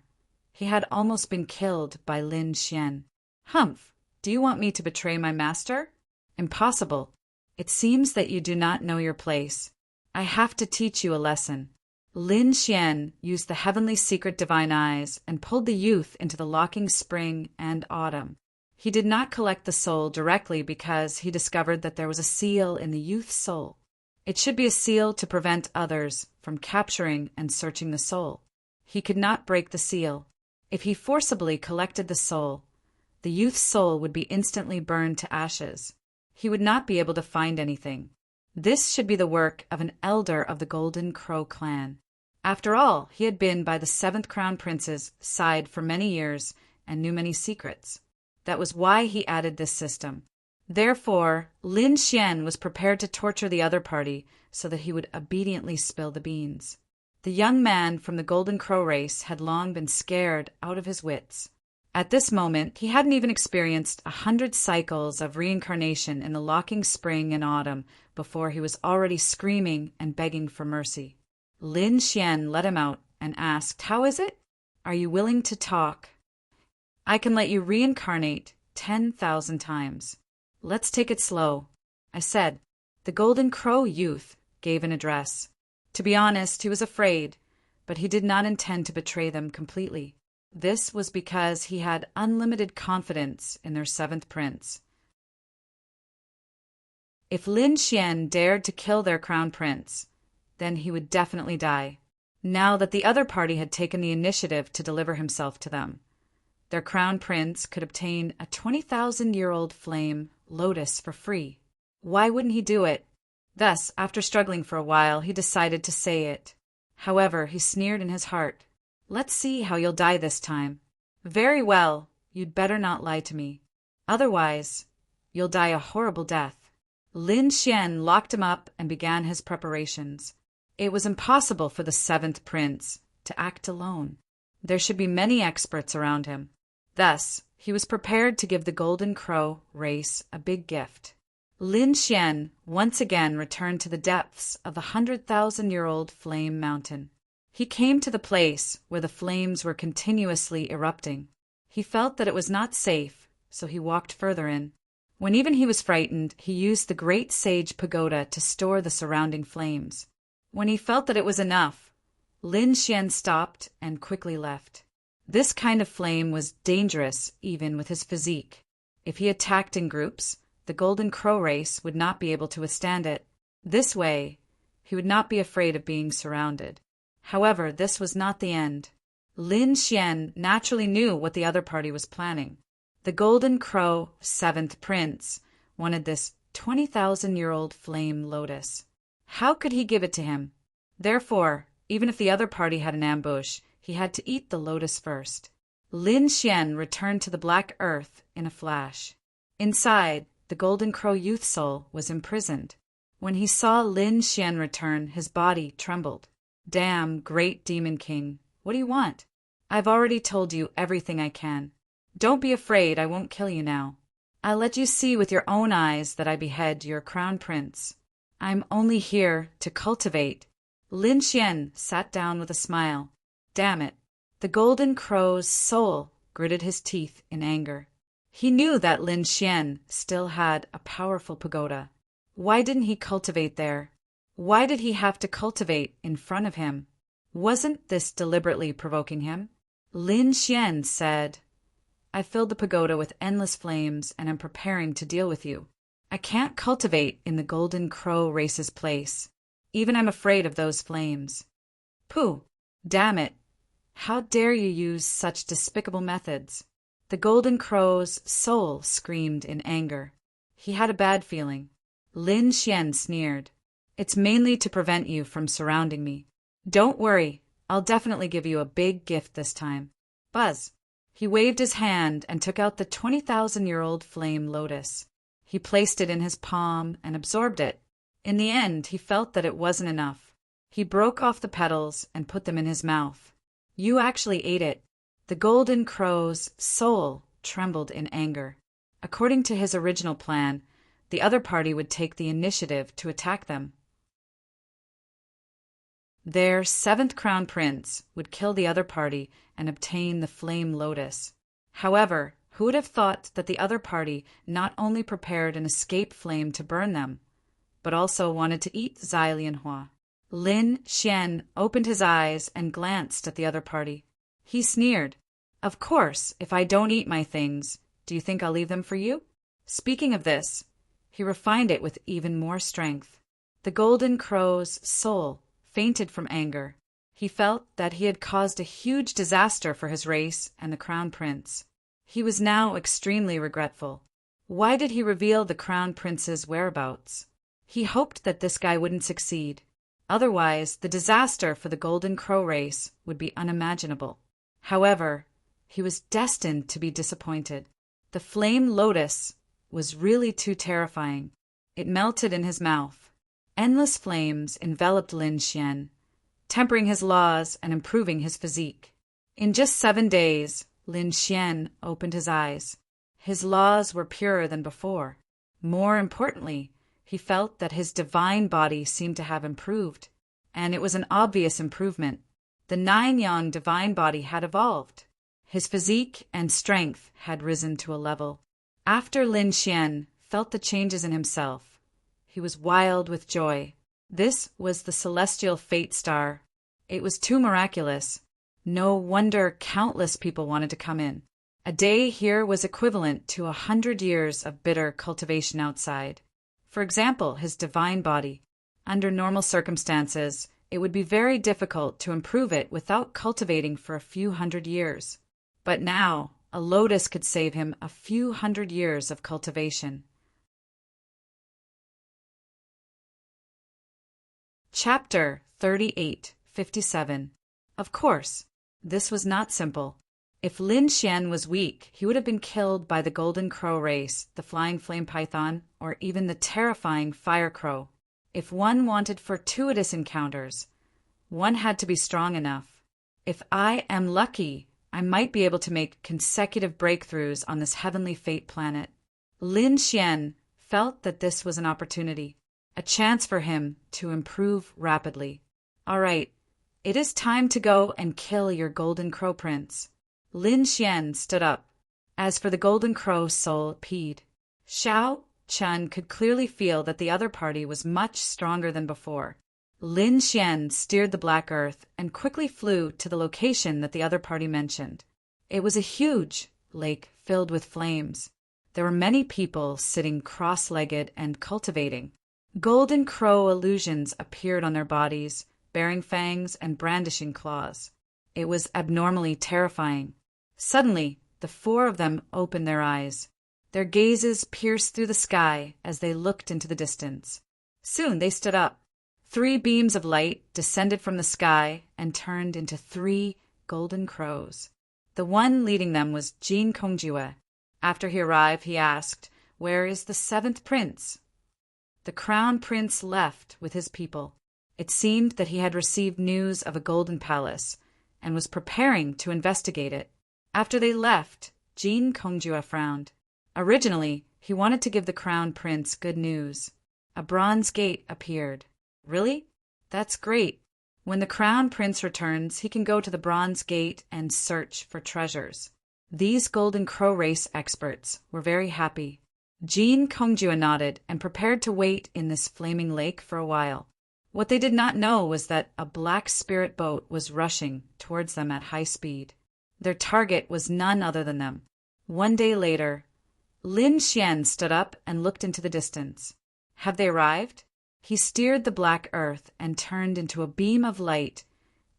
he had almost been killed by Lin Xian. "Humph, do you want me to betray my master?" "Impossible. It seems that you do not know your place. I have to teach you a lesson." Lin Xian used the heavenly secret divine eyes and pulled the youth into the locking spring and autumn. He did not collect the soul directly because he discovered that there was a seal in the youth's soul. It should be a seal to prevent others from capturing and searching the soul. He could not break the seal. If he forcibly collected the soul, the youth's soul would be instantly burned to ashes. He would not be able to find anything. This should be the work of an elder of the Golden Crow clan. After all, he had been by the 7th Crown Prince's side for many years and knew many secrets. That was why he added this system. Therefore, Lin Xian was prepared to torture the other party so that he would obediently spill the beans. The young man from the Golden Crow race had long been scared out of his wits. At this moment, he hadn't even experienced 100 cycles of reincarnation in the locking spring and autumn before he was already screaming and begging for mercy. Lin Xian let him out and asked, "How is it? Are you willing to talk? I can let you reincarnate 10,000 times. Let's take it slow." I said. The Golden Crow youth gave an address. To be honest, he was afraid, but he did not intend to betray them completely. This was because he had unlimited confidence in their 7th prince. If Lin Xian dared to kill their crown prince, then he would definitely die. Now that the other party had taken the initiative to deliver himself to them, their crown prince could obtain a 20,000-year-old flame lotus for free. Why wouldn't he do it? Thus, after struggling for a while, he decided to say it. However, he sneered in his heart. "Let's see how you'll die this time." "Very well, you'd better not lie to me. Otherwise, you'll die a horrible death." Lin Xian locked him up and began his preparations. It was impossible for the seventh prince to act alone. There should be many experts around him. Thus, he was prepared to give the Golden Crow race a big gift. Lin Xian once again returned to the depths of the 100,000-year-old flame mountain. He came to the place where the flames were continuously erupting. He felt that it was not safe, so he walked further in. When even he was frightened, he used the great sage pagoda to store the surrounding flames. When he felt that it was enough, Lin Xian stopped and quickly left. This kind of flame was dangerous even with his physique. If he attacked in groups, the Golden Crow race would not be able to withstand it. This way, he would not be afraid of being surrounded. However, this was not the end. Lin Xian naturally knew what the other party was planning. The Golden Crow, seventh prince, wanted this 20,000-year-old flame lotus. How could he give it to him? Therefore, even if the other party had an ambush, he had to eat the lotus first. Lin Xian returned to the black earth in a flash. Inside, the Golden Crow youth soul was imprisoned. When he saw Lin Xian return, his body trembled. Damn, great demon king, what do you want? I've already told you everything I can. Don't be afraid, I won't kill you now. I'll let you see with your own eyes that I behead your crown prince. I'm only here to cultivate. Lin Xian sat down with a smile. Damn it. The Golden Crow's soul gritted his teeth in anger. He knew that Lin Xian still had a powerful pagoda. Why didn't he cultivate there? Why did he have to cultivate in front of him? Wasn't this deliberately provoking him? Lin Xian said, I filled the pagoda with endless flames and am preparing to deal with you. I can't cultivate in the Golden Crow race's place. Even I'm afraid of those flames. Pooh! Damn it! How dare you use such despicable methods? The Golden Crow's soul screamed in anger. He had a bad feeling. Lin Xian sneered. It's mainly to prevent you from surrounding me. Don't worry, I'll definitely give you a big gift this time. Buzz! He waved his hand and took out the 20,000-year-old flame lotus. He placed it in his palm and absorbed it. In the end, he felt that it wasn't enough. He broke off the petals and put them in his mouth. You actually ate it. The Golden Crow's soul trembled in anger. According to his original plan, the other party would take the initiative to attack them. Their seventh crown prince would kill the other party and obtain the flame lotus. However, who would have thought that the other party not only prepared an escape flame to burn them, but also wanted to eat Zai Lianhua? Lin Xian opened his eyes and glanced at the other party. He sneered. Of course, if I don't eat my things, do you think I'll leave them for you? Speaking of this, he refined it with even more strength. The Golden Crow's soul fainted from anger. He felt that he had caused a huge disaster for his race and the crown prince. He was now extremely regretful. Why did he reveal the crown prince's whereabouts? He hoped that this guy wouldn't succeed. Otherwise, the disaster for the Golden Crow race would be unimaginable. However, he was destined to be disappointed. The flame lotus was really too terrifying. It melted in his mouth. Endless flames enveloped Lin Xian, tempering his laws and improving his physique. In just 7 days, Lin Xian opened his eyes. His laws were purer than before. More importantly, he felt that his divine body seemed to have improved, and it was an obvious improvement. The 9-yang divine body had evolved. His physique and strength had risen to a level. After Lin Xian felt the changes in himself, he was wild with joy. This was the celestial fate star. It was too miraculous. No wonder countless people wanted to come in. A day here was equivalent to 100 years of bitter cultivation outside. For example, his divine body. Under normal circumstances, it would be very difficult to improve it without cultivating for a few hundred years. But now, a lotus could save him a few hundred years of cultivation. Chapter 38:57. Of course, this was not simple. If Lin Xian was weak, he would have been killed by the golden crow race, the flying flame python, or even the terrifying fire crow. If one wanted fortuitous encounters, one had to be strong enough. If I am lucky, I might be able to make consecutive breakthroughs on this heavenly fate planet. Lin Xian felt that this was an opportunity, a chance for him to improve rapidly. All right, it is time to go and kill your golden crow prince. Lin Xian stood up. As for the golden crow's soul peed. Xiao Chun could clearly feel that the other party was much stronger than before. Lin Xian steered the black earth and quickly flew to the location that the other party mentioned. It was a huge lake filled with flames. There were many people sitting cross-legged and cultivating. Golden crow illusions appeared on their bodies, bearing fangs and brandishing claws. It was abnormally terrifying. Suddenly, the four of them opened their eyes. Their gazes pierced through the sky as they looked into the distance. Soon they stood up. 3 beams of light descended from the sky and turned into 3 golden crows. The one leading them was Jin Kongjue. After he arrived, he asked, "Where is the 7th prince?" The crown prince left with his people. It seemed that he had received news of a golden palace and was preparing to investigate it. After they left, Jin Kongjue frowned. Originally, he wanted to give the crown prince good news. A bronze gate appeared. Really? That's great. When the crown prince returns, he can go to the bronze gate and search for treasures. These golden crow race experts were very happy. Jin Kongjue nodded and prepared to wait in this flaming lake for a while. What they did not know was that a black spirit boat was rushing towards them at high speed. Their target was none other than them. One day later, Lin Xian stood up and looked into the distance. Have they arrived? He steered the black earth and turned into a beam of light,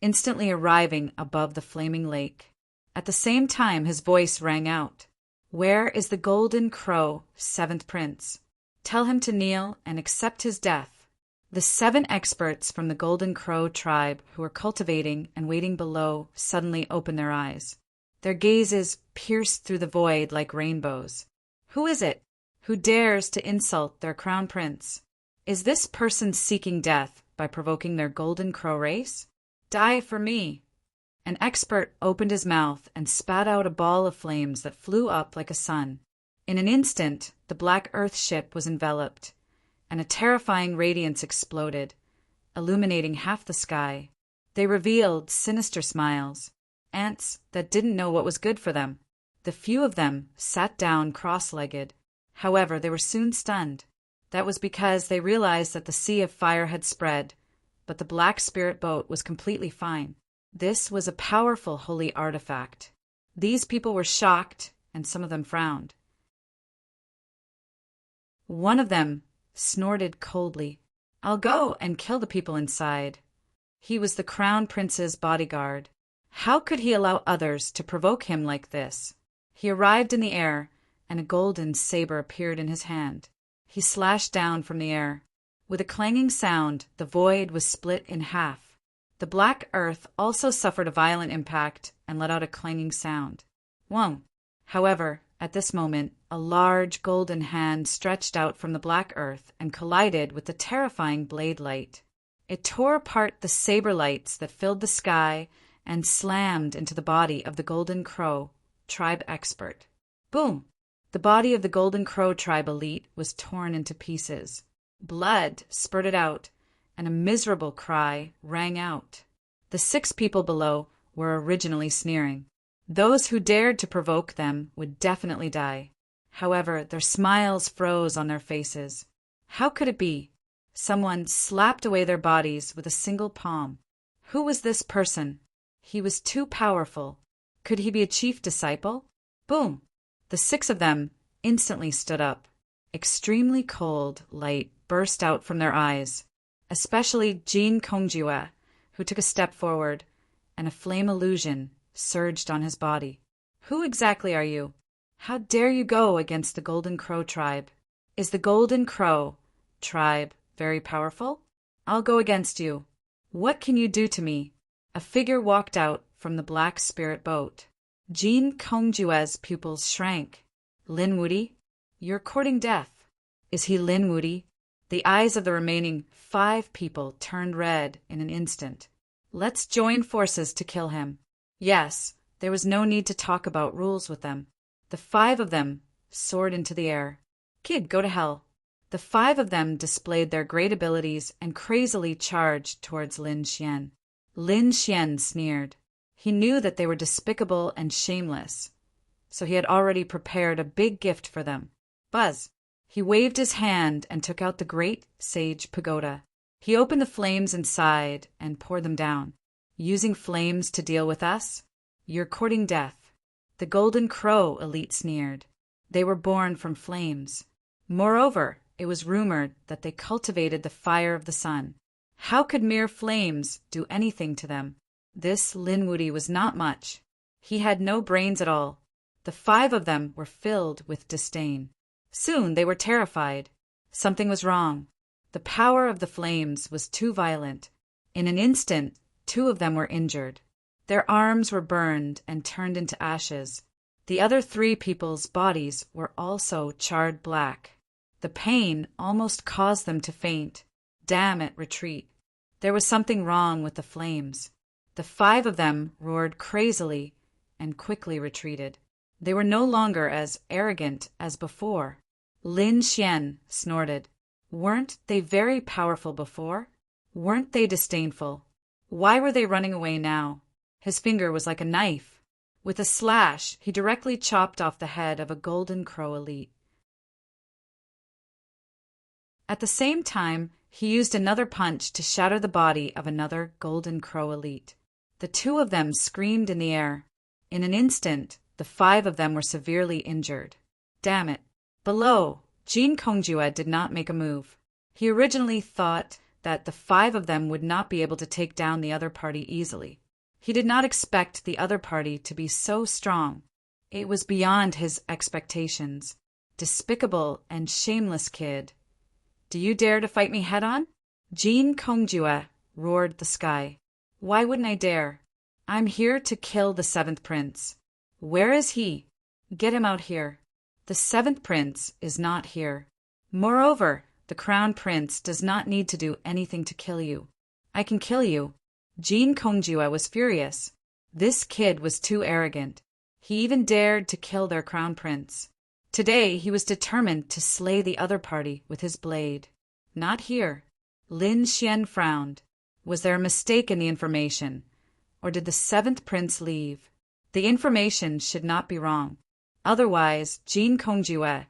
instantly arriving above the flaming lake. At the same time, his voice rang out. "Where is the golden crow, 7th prince? Tell him to kneel and accept his death." The 7 experts from the golden crow tribe who were cultivating and waiting below suddenly opened their eyes. Their gazes pierced through the void like rainbows. Who is it? Who dares to insult their crown prince? Is this person seeking death by provoking their golden crow race? Die for me! An expert opened his mouth and spat out a ball of flames that flew up like a sun. In an instant, the black earth ship was enveloped, and a terrifying radiance exploded, illuminating half the sky. They revealed sinister smiles, ants that didn't know what was good for them. The few of them sat down cross-legged. However, they were soon stunned. That was because they realized that the sea of fire had spread, but the black spirit boat was completely fine. This was a powerful holy artifact. These people were shocked, and some of them frowned. One of them snorted coldly. "I'll go and kill the people inside." He was the crown prince's bodyguard. How could he allow others to provoke him like this? He arrived in the air, and a golden saber appeared in his hand. He slashed down from the air. With a clanging sound, the void was split in half. The black earth also suffered a violent impact and let out a clanging sound. Whoa! However, at this moment, a large golden hand stretched out from the black earth and collided with the terrifying blade light. It tore apart the saber lights that filled the sky and slammed into the body of the golden crow tribe expert. Boom! The body of the golden crow tribe elite was torn into pieces. Blood spurted out, and a miserable cry rang out. The 6 people below were originally sneering. Those who dared to provoke them would definitely die. However, their smiles froze on their faces. How could it be? Someone slapped away their bodies with a single palm. Who was this person? He was too powerful. Could he be a chief disciple? Boom! The 6 of them instantly stood up. Extremely cold light burst out from their eyes, especially Jin Kongjue, who took a step forward, and a flame illusion surged on his body. Who exactly are you? How dare you go against the Golden Crow tribe? Is the Golden Crow tribe very powerful? I'll go against you. What can you do to me? A figure walked out from the black spirit boat. Jean Kongjue's pupils shrank. Lin Wuti? You're courting death. Is he Lin Wuti? The eyes of the remaining 5 people turned red in an instant. Let's join forces to kill him. Yes, there was no need to talk about rules with them. The 5 of them soared into the air. Kid, go to hell. The 5 of them displayed their great abilities and crazily charged towards Lin Xian. Lin Xian sneered. He knew that they were despicable and shameless, so he had already prepared a big gift for them. Buzz! He waved his hand and took out the great sage pagoda. He opened the flames inside and poured them down. Using flames to deal with us? You're courting death. The Golden Crow elite sneered. They were born from flames. Moreover, it was rumored that they cultivated the fire of the sun. How could mere flames do anything to them? This Lin Wuti was not much. He had no brains at all. The 5 of them were filled with disdain. Soon they were terrified. Something was wrong. The power of the flames was too violent. In an instant, 2 of them were injured. Their arms were burned and turned into ashes. The other 3 people's bodies were also charred black. The pain almost caused them to faint. Damn it, retreat. There was something wrong with the flames. The 5 of them roared crazily and quickly retreated. They were no longer as arrogant as before. Lin Xian snorted. Weren't they very powerful before? Weren't they disdainful? Why were they running away now? His finger was like a knife. With a slash, he directly chopped off the head of a Golden Crow elite. At the same time, he used another punch to shatter the body of another Golden Crow elite. The 2 of them screamed in the air. In an instant, the 5 of them were severely injured. Damn it. Below, Jean Kongjue did not make a move. He originally thought that the 5 of them would not be able to take down the other party easily. He did not expect the other party to be so strong. It was beyond his expectations. Despicable and shameless kid. Do you dare to fight me head-on? Jean Kongjue roared the sky. Why wouldn't I dare? I'm here to kill the 7th prince. Where is he? Get him out here. The 7th prince is not here. Moreover, the crown prince does not need to do anything to kill you. I can kill you. Jean Kongjue was furious. This kid was too arrogant. He even dared to kill their crown prince. Today he was determined to slay the other party with his blade. Not here. Lin Xian frowned. Was there a mistake in the information? Or did the 7th prince leave? The information should not be wrong. Otherwise, Jean Kongjue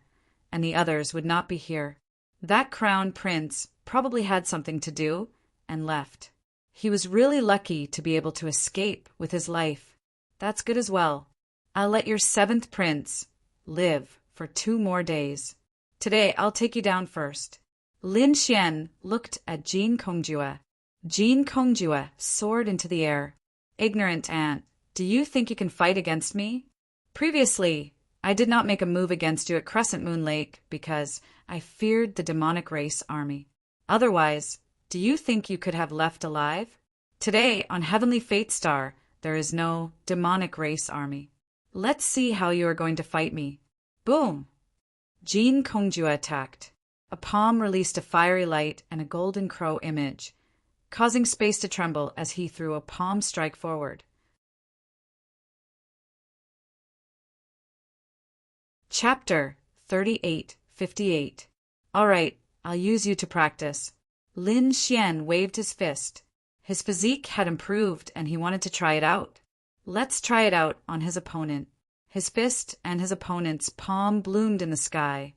and the others would not be here. That crown prince probably had something to do and left. He was really lucky to be able to escape with his life. That's good as well. I'll let your 7th prince live for 2 more days. Today, I'll take you down first. Lin Xian looked at Jean Kongjue. Jean Kongjue soared into the air. Ignorant ant, do you think you can fight against me? Previously, I did not make a move against you at Crescent Moon Lake because I feared the demonic race army. Otherwise, do you think you could have left alive? Today, on Heavenly Fate Star, there is no demonic race army. Let's see how you are going to fight me. Boom! Jean Kongjue attacked. A palm released a fiery light and a Golden Crow image, causing space to tremble as he threw a palm strike forward. Chapter 3858. All right, I'll use you to practice. Lin Xian waved his fist. His physique had improved and he wanted to try it out. Let's try it out on his opponent. His fist and his opponent's palm bloomed in the sky,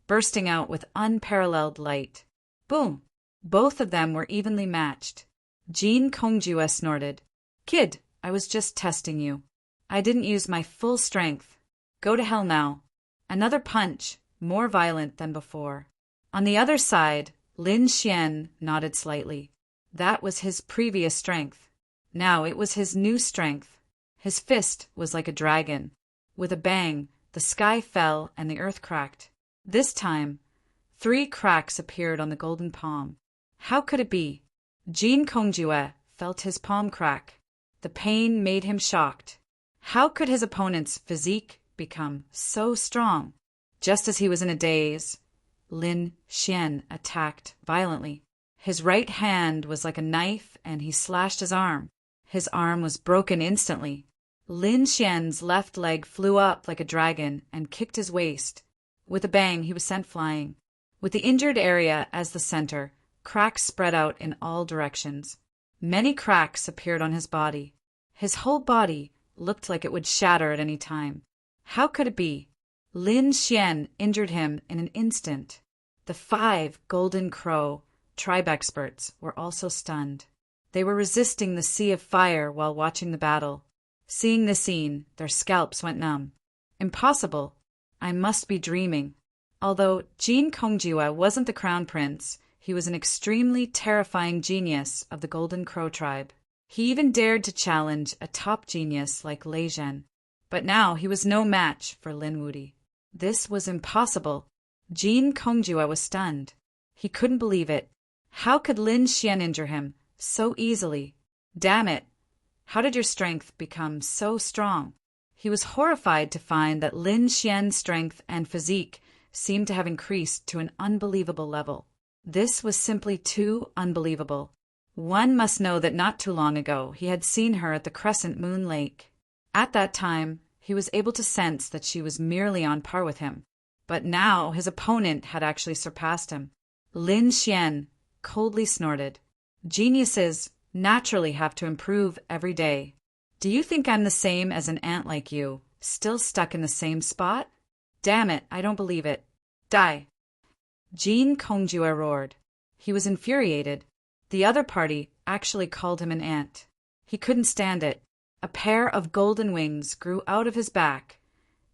bursting out with unparalleled light. Boom! Both of them were evenly matched. Jean Kongjue snorted. Kid, I was just testing you. I didn't use my full strength. Go to hell now. Another punch, more violent than before. On the other side, Lin Xian nodded slightly. That was his previous strength. Now it was his new strength. His fist was like a dragon. With a bang, the sky fell and the earth cracked. This time, 3 cracks appeared on the golden palm. How could it be? Jean Kongjue felt his palm crack. The pain made him shocked. How could his opponent's physique become so strong? Just as he was in a daze, Lin Xian attacked violently. His right hand was like a knife and he slashed his arm. His arm was broken instantly. Lin Xian's left leg flew up like a dragon and kicked his waist. With a bang, he was sent flying. With the injured area as the center, cracks spread out in all directions. Many cracks appeared on his body. His whole body looked like it would shatter at any time. How could it be? Lin Xian injured him in an instant. The 5 Golden Crow tribe experts were also stunned. They were resisting the sea of fire while watching the battle. Seeing the scene, their scalps went numb. Impossible. I must be dreaming. Although Jin Kongjiwa wasn't the crown prince, he was an extremely terrifying genius of the Golden Crow tribe. He even dared to challenge a top genius like Lei Zhen. But now he was no match for Lin Wudi. This was impossible. Jin Kongjiwa was stunned. He couldn't believe it. How could Lin Xian injure him so easily? Damn it! How did your strength become so strong? He was horrified to find that Lin Xian's strength and physique seemed to have increased to an unbelievable level. This was simply too unbelievable. One must know that not too long ago he had seen her at the Crescent Moon Lake. At that time, he was able to sense that she was merely on par with him. But now his opponent had actually surpassed him. Lin Xian coldly snorted. Geniuses naturally have to improve every day. Do you think I'm the same as an ant like you, still stuck in the same spot? Damn it, I don't believe it. Die! Jin Kongjiwa roared. He was infuriated. The other party actually called him an ant. He couldn't stand it. A pair of golden wings grew out of his back,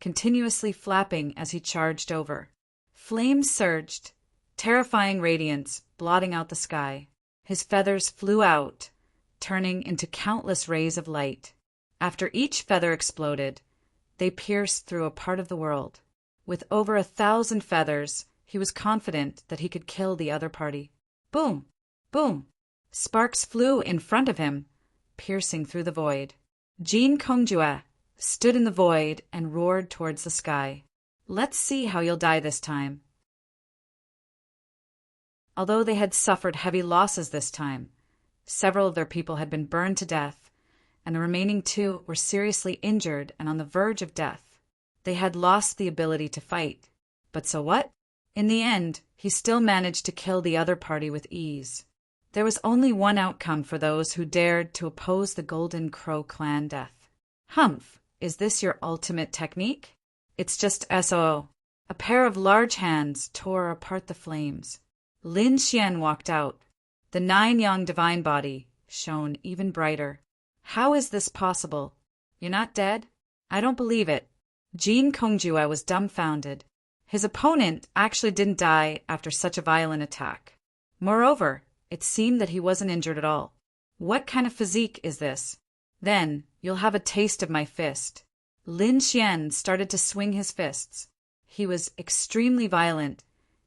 continuously flapping as he charged over. Flames surged, terrifying radiance blotting out the sky. His feathers flew out, turning into countless rays of light. After each feather exploded, they pierced through a part of the world. With over 1,000 feathers, he was confident that he could kill the other party. Boom! Boom! Sparks flew in front of him, piercing through the void. Jin Kongjiwa stood in the void and roared towards the sky. Let's see how you'll die this time. Although they had suffered heavy losses this time, several of their people had been burned to death, and the remaining 2 were seriously injured and on the verge of death. They had lost the ability to fight. But so what? In the end, he still managed to kill the other party with ease. There was only one outcome for those who dared to oppose the Golden Crow clan death. Humph, is this your ultimate technique? It's just SOO. A pair of large hands tore apart the flames. Lin Xian walked out. The 9-yang divine body shone even brighter. How is this possible? You're not dead? I don't believe it. Jin Kongjiwa was dumbfounded. His opponent actually didn't die after such a violent attack. Moreover, it seemed that he wasn't injured at all. What kind of physique is this? Then you'll have a taste of my fist. Lin Xian started to swing his fists. He was extremely violent,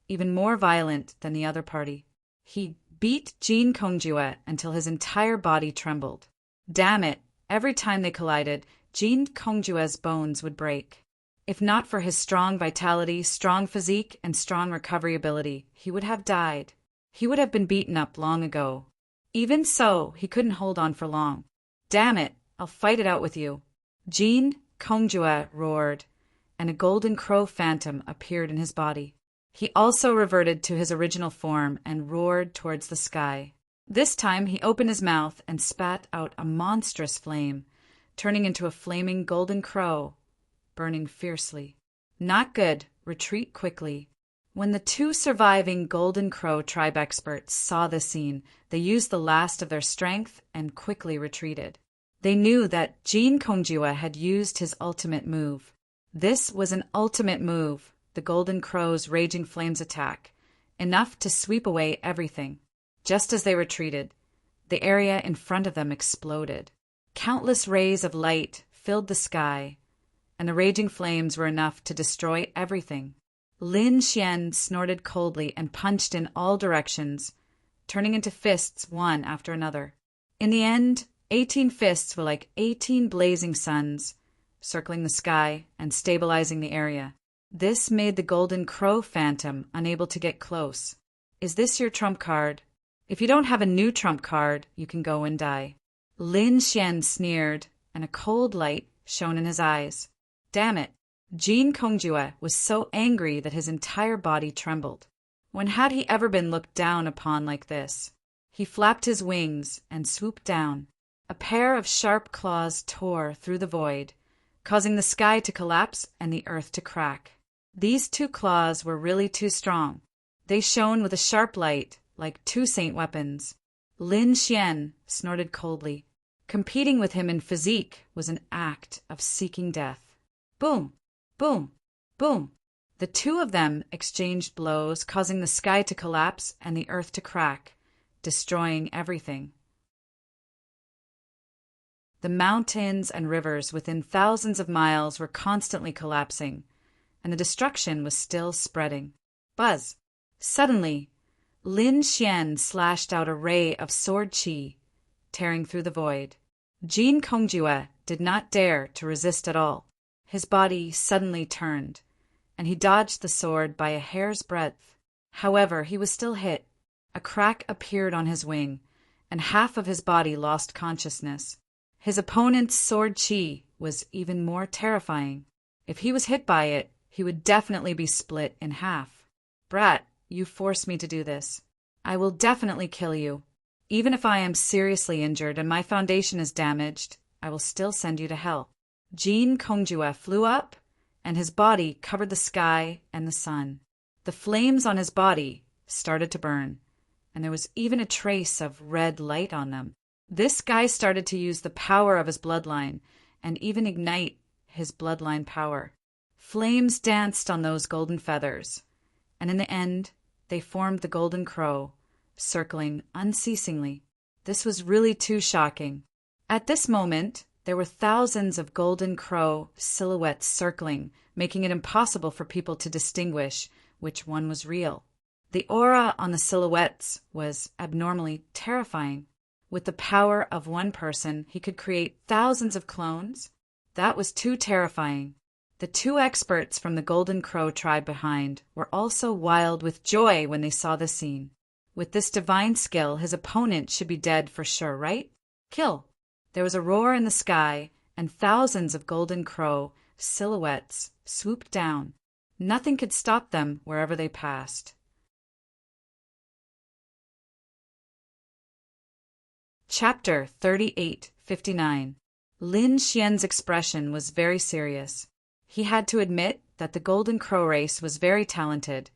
even more violent than the other party. He beat Jin Kongjiwa until his entire body trembled. Damn it, every time they collided, Jin Kongjiwa's bones would break. If not for his strong vitality, strong physique, and strong recovery ability, he would have died. He would have been beaten up long ago. Even so, he couldn't hold on for long. Damn it, I'll fight it out with you. Jin Kongjiwa roared, and a golden crow phantom appeared in his body. He also reverted to his original form and roared towards the sky. This time he opened his mouth and spat out a monstrous flame, turning into a flaming golden crow, burning fiercely. Not good. Retreat quickly. When the 2 surviving Golden Crow tribe experts saw this scene, they used the last of their strength and quickly retreated. They knew that Jin Kongjiwa had used his ultimate move. This was an ultimate move, the Golden Crow's raging flames attack, enough to sweep away everything. Just as they retreated, the area in front of them exploded. Countless rays of light filled the sky, and the raging flames were enough to destroy everything. Lin Xian snorted coldly and punched in all directions, turning into fists one after another. In the end, 18 fists were like 18 blazing suns, circling the sky and stabilizing the area. This made the golden crow phantom unable to get close. Is this your trump card? If you don't have a new trump card, you can go and die. Lin Xian sneered, and a cold light shone in his eyes. Damn it! Jin Kongjue was so angry that his entire body trembled. When had he ever been looked down upon like this? He flapped his wings and swooped down. A pair of sharp claws tore through the void, causing the sky to collapse and the earth to crack. These two claws were really too strong. They shone with a sharp light, like two saint weapons. Lin Xian snorted coldly. Competing with him in physique was an act of seeking death. Boom! Boom! Boom! The two of them exchanged blows, causing the sky to collapse and the earth to crack, destroying everything. The mountains and rivers within thousands of miles were constantly collapsing, and the destruction was still spreading. Buzz! Suddenly, Lin Xian slashed out a ray of sword qi, tearing through the void. Jin Kongjue did not dare to resist at all. His body suddenly turned, and he dodged the sword by a hair's breadth. However, he was still hit. A crack appeared on his wing, and half of his body lost consciousness. His opponent's sword qi was even more terrifying. If he was hit by it, he would definitely be split in half. Brat, you forced me to do this. I will definitely kill you. Even if I am seriously injured and my foundation is damaged, I will still send you to hell. Jin Kongjue flew up, and his body covered the sky and the sun. The flames on his body started to burn, and there was even a trace of red light on them. This guy started to use the power of his bloodline and even ignite his bloodline power. Flames danced on those golden feathers, and in the end, they formed the golden crow, circling unceasingly. This was really too shocking. At this moment, there were thousands of golden crow silhouettes circling, making it impossible for people to distinguish which one was real. The aura on the silhouettes was abnormally terrifying. With the power of one person, he could create thousands of clones. That was too terrifying. The two experts from the Golden Crow tribe behind were also wild with joy when they saw the scene. With this divine skill, his opponent should be dead for sure, right? Kill! There was a roar in the sky, and thousands of Golden Crow silhouettes swooped down. Nothing could stop them wherever they passed. Chapter 38:59. Lin Xian's expression was very serious. He had to admit that the Golden Crow race was very talented,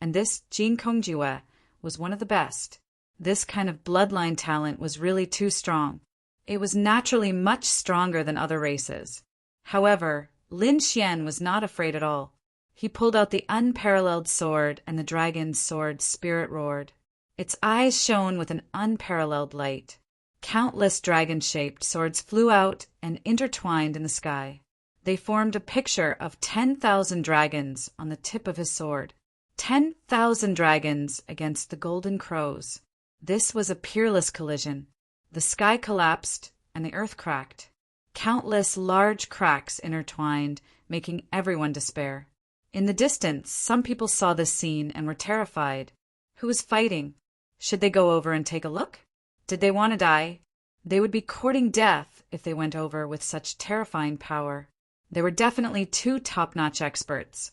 and this Jin Kongjue was one of the best. This kind of bloodline talent was really too strong. It was naturally much stronger than other races. However, Lin Xian was not afraid at all. He pulled out the unparalleled sword, and the dragon's sword spirit roared. Its eyes shone with an unparalleled light. Countless dragon-shaped swords flew out and intertwined in the sky. They formed a picture of 10,000 dragons on the tip of his sword. 10,000 dragons against the golden crows. This was a peerless collision. The sky collapsed and the earth cracked. Countless large cracks intertwined, making everyone despair. In the distance, some people saw this scene and were terrified. Who was fighting? Should they go over and take a look? Did they want to die? They would be courting death if they went over with such terrifying power. There were definitely two top-notch experts,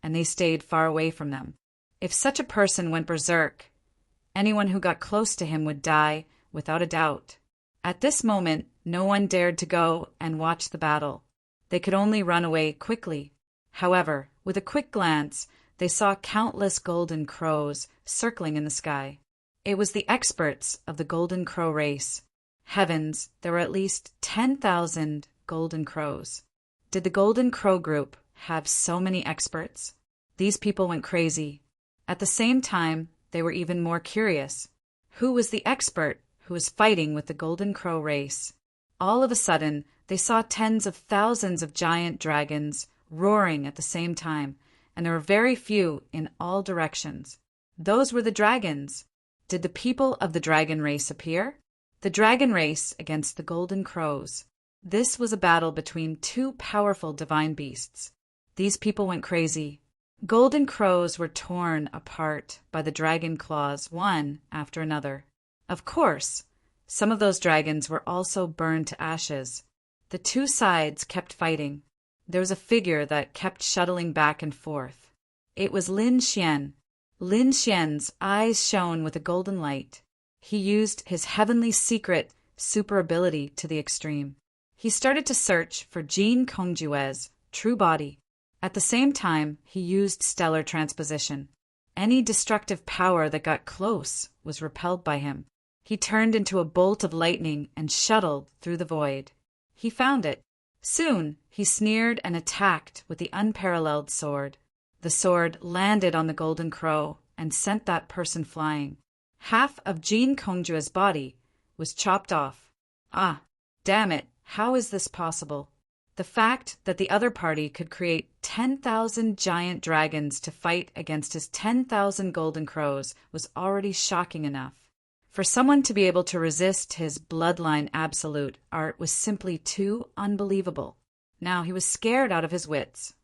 and they stayed far away from them. If such a person went berserk, anyone who got close to him would die without a doubt. At this moment, no one dared to go and watch the battle. They could only run away quickly. However, with a quick glance, they saw countless golden crows circling in the sky. It was the experts of the Golden Crow race. Heavens, there were at least 10,000 golden crows. Did the Golden Crow group have so many experts? These people went crazy. At the same time, they were even more curious. Who was the expert who was fighting with the Golden Crow race? All of a sudden, they saw tens of thousands of giant dragons roaring at the same time, and there were very few in all directions. Those were the dragons. Did the people of the dragon race appear? The dragon race against the golden crows. This was a battle between two powerful divine beasts. These people went crazy. Golden crows were torn apart by the dragon claws, one after another. Of course, some of those dragons were also burned to ashes. The two sides kept fighting. There was a figure that kept shuttling back and forth. It was Lin Xian. Lin Xian's eyes shone with a golden light. He used his heavenly secret super ability to the extreme. He started to search for Jin Kongjue's true body. At the same time, he used stellar transposition. Any destructive power that got close was repelled by him. He turned into a bolt of lightning and shuttled through the void. He found it. Soon, he sneered and attacked with the unparalleled sword. The sword landed on the golden crow and sent that person flying. Half of Jin Kongjue's body was chopped off. Ah, damn it, how is this possible? The fact that the other party could create 10,000 giant dragons to fight against his 10,000 golden crows was already shocking enough. For someone to be able to resist his bloodline absolute art was simply too unbelievable. Now he was scared out of his wits.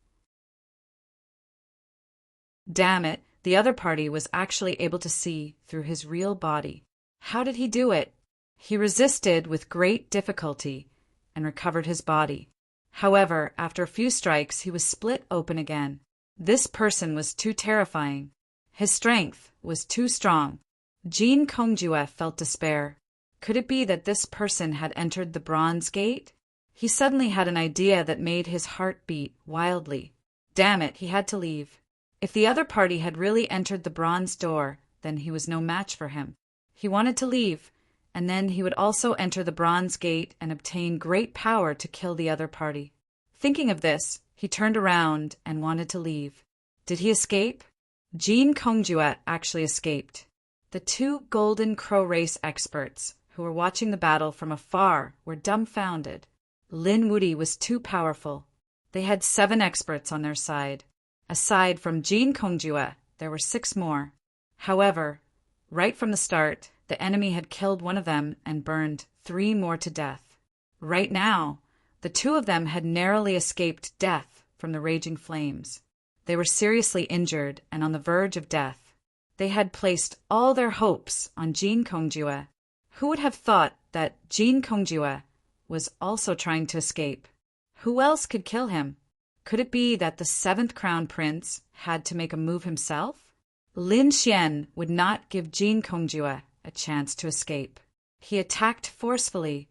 Damn it, the other party was actually able to see through his real body. How did he do it? He resisted with great difficulty and recovered his body. However, after a few strikes, he was split open again. This person was too terrifying. His strength was too strong. Jin Kongjue felt despair. Could it be that this person had entered the Bronze Gate? He suddenly had an idea that made his heart beat wildly. Damn it, he had to leave. If the other party had really entered the bronze door, then he was no match for him. He wanted to leave, and then he would also enter the Bronze Gate and obtain great power to kill the other party. Thinking of this, he turned around and wanted to leave. Did he escape? Jin Kongjue actually escaped. The two Golden Crow race experts, who were watching the battle from afar, were dumbfounded. Lin Wudi was too powerful. They had 7 experts on their side. Aside from Jin Kongjue, there were 6 more. However, right from the start, the enemy had killed one of them and burned 3 more to death. Right now, the 2 of them had narrowly escaped death from the raging flames. They were seriously injured and on the verge of death. They had placed all their hopes on Jin Kongjue. Who would have thought that Jin Kongjue was also trying to escape? Who else could kill him? Could it be that the 7th Crown Prince had to make a move himself? Lin Xian would not give Jin Kongjue a chance to escape. He attacked forcefully,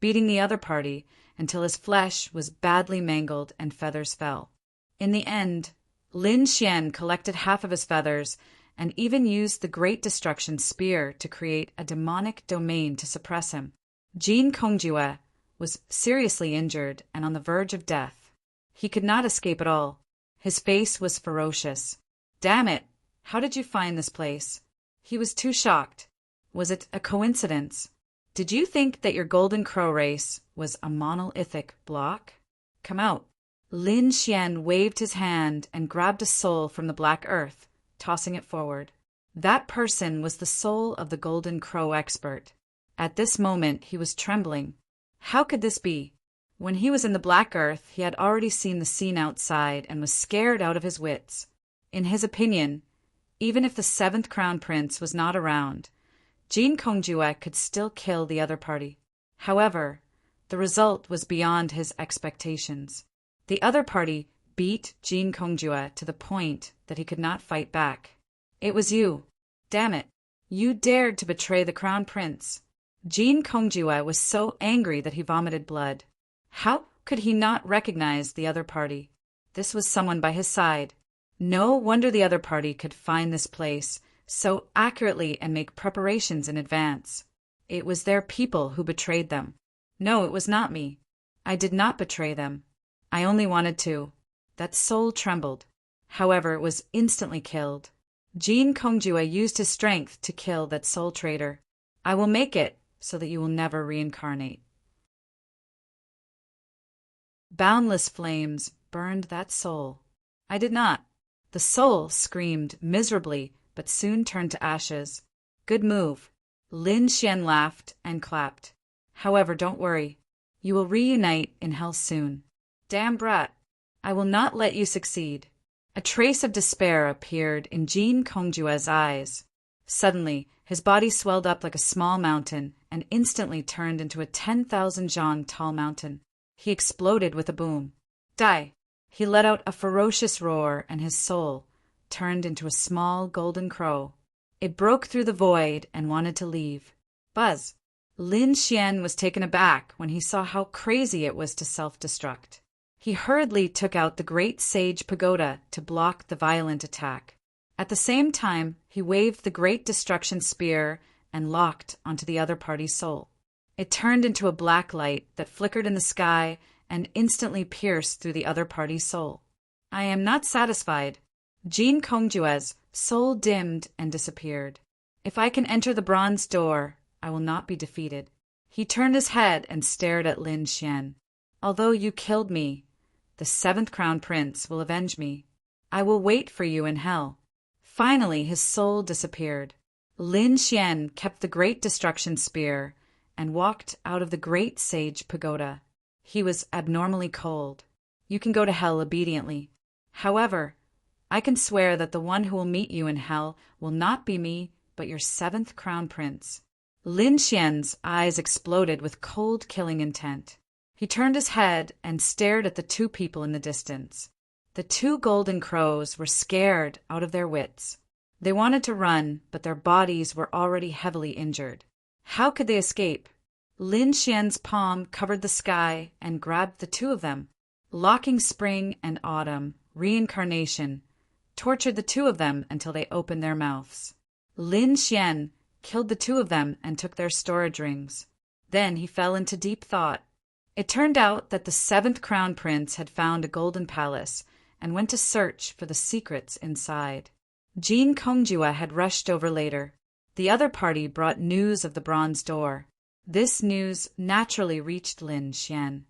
beating the other party until his flesh was badly mangled and feathers fell. In the end, Lin Xian collected half of his feathers and even used the Great Destruction Spear to create a demonic domain to suppress him. Jin Kongjue was seriously injured and on the verge of death. He could not escape at all. His face was ferocious. Damn it! How did you find this place? He was too shocked. Was it a coincidence? Did you think that your Golden Crow race was a monolithic block? Come out. Lin Xian waved his hand and grabbed a soul from the black earth, tossing it forward. That person was the soul of the Golden Crow expert. At this moment, he was trembling. How could this be? When he was in the black earth, he had already seen the scene outside and was scared out of his wits. In his opinion, even if the 7th Crown Prince was not around, Jin Kongjue could still kill the other party. However, the result was beyond his expectations. The other party beat Jin Kongjue to the point that he could not fight back. It was you. Damn it. You dared to betray the Crown Prince. Jin Kongjue was so angry that he vomited blood. How could he not recognize the other party? This was someone by his side. No wonder the other party could find this place so accurately and make preparations in advance. It was their people who betrayed them. No, it was not me. I did not betray them. I only wanted to. That soul trembled. However, it was instantly killed. Jin Kongjue used his strength to kill that soul traitor. I will make it so that you will never reincarnate. Boundless flames burned that soul. I did not. The soul screamed miserably, but soon turned to ashes. Good move. Lin Xian laughed and clapped. However, don't worry. You will reunite in hell soon. Damn brat! I will not let you succeed. A trace of despair appeared in Jin Kongjue's eyes. Suddenly, his body swelled up like a small mountain and instantly turned into a 10,000 zhang tall mountain. He exploded with a boom. Die! He let out a ferocious roar, and his soul turned into a small golden crow. It broke through the void and wanted to leave. Buzz! Lin Xian was taken aback when he saw how crazy it was to self-destruct. He hurriedly took out the great sage pagoda to block the violent attack. At the same time, he waved the great destruction spear and locked onto the other party's soul. It turned into a black light that flickered in the sky and instantly pierced through the other party's soul. I am not satisfied. Jin Kongjue's soul dimmed and disappeared. If I can enter the bronze door, I will not be defeated. He turned his head and stared at Lin Xian. Although you killed me, the 7th Crown Prince will avenge me. I will wait for you in hell. Finally, his soul disappeared. Lin Xian kept the great destruction spear and walked out of the great sage pagoda. He was abnormally cold. You can go to hell obediently. However, I can swear that the one who will meet you in hell will not be me, but your 7th Crown Prince. Lin Xian's eyes exploded with cold, killing intent. He turned his head and stared at the two people in the distance. The two golden crows were scared out of their wits. They wanted to run, but their bodies were already heavily injured. How could they escape? Lin Xian's palm covered the sky and grabbed the two of them. Locking spring and autumn, reincarnation, tortured the two of them until they opened their mouths. Lin Xian killed the two of them and took their storage rings. Then he fell into deep thought. It turned out that the 7th Crown Prince had found a golden palace and went to search for the secrets inside. Jin Kongjue had rushed over later. The other party brought news of the bronze door. This news naturally reached Lin Xian.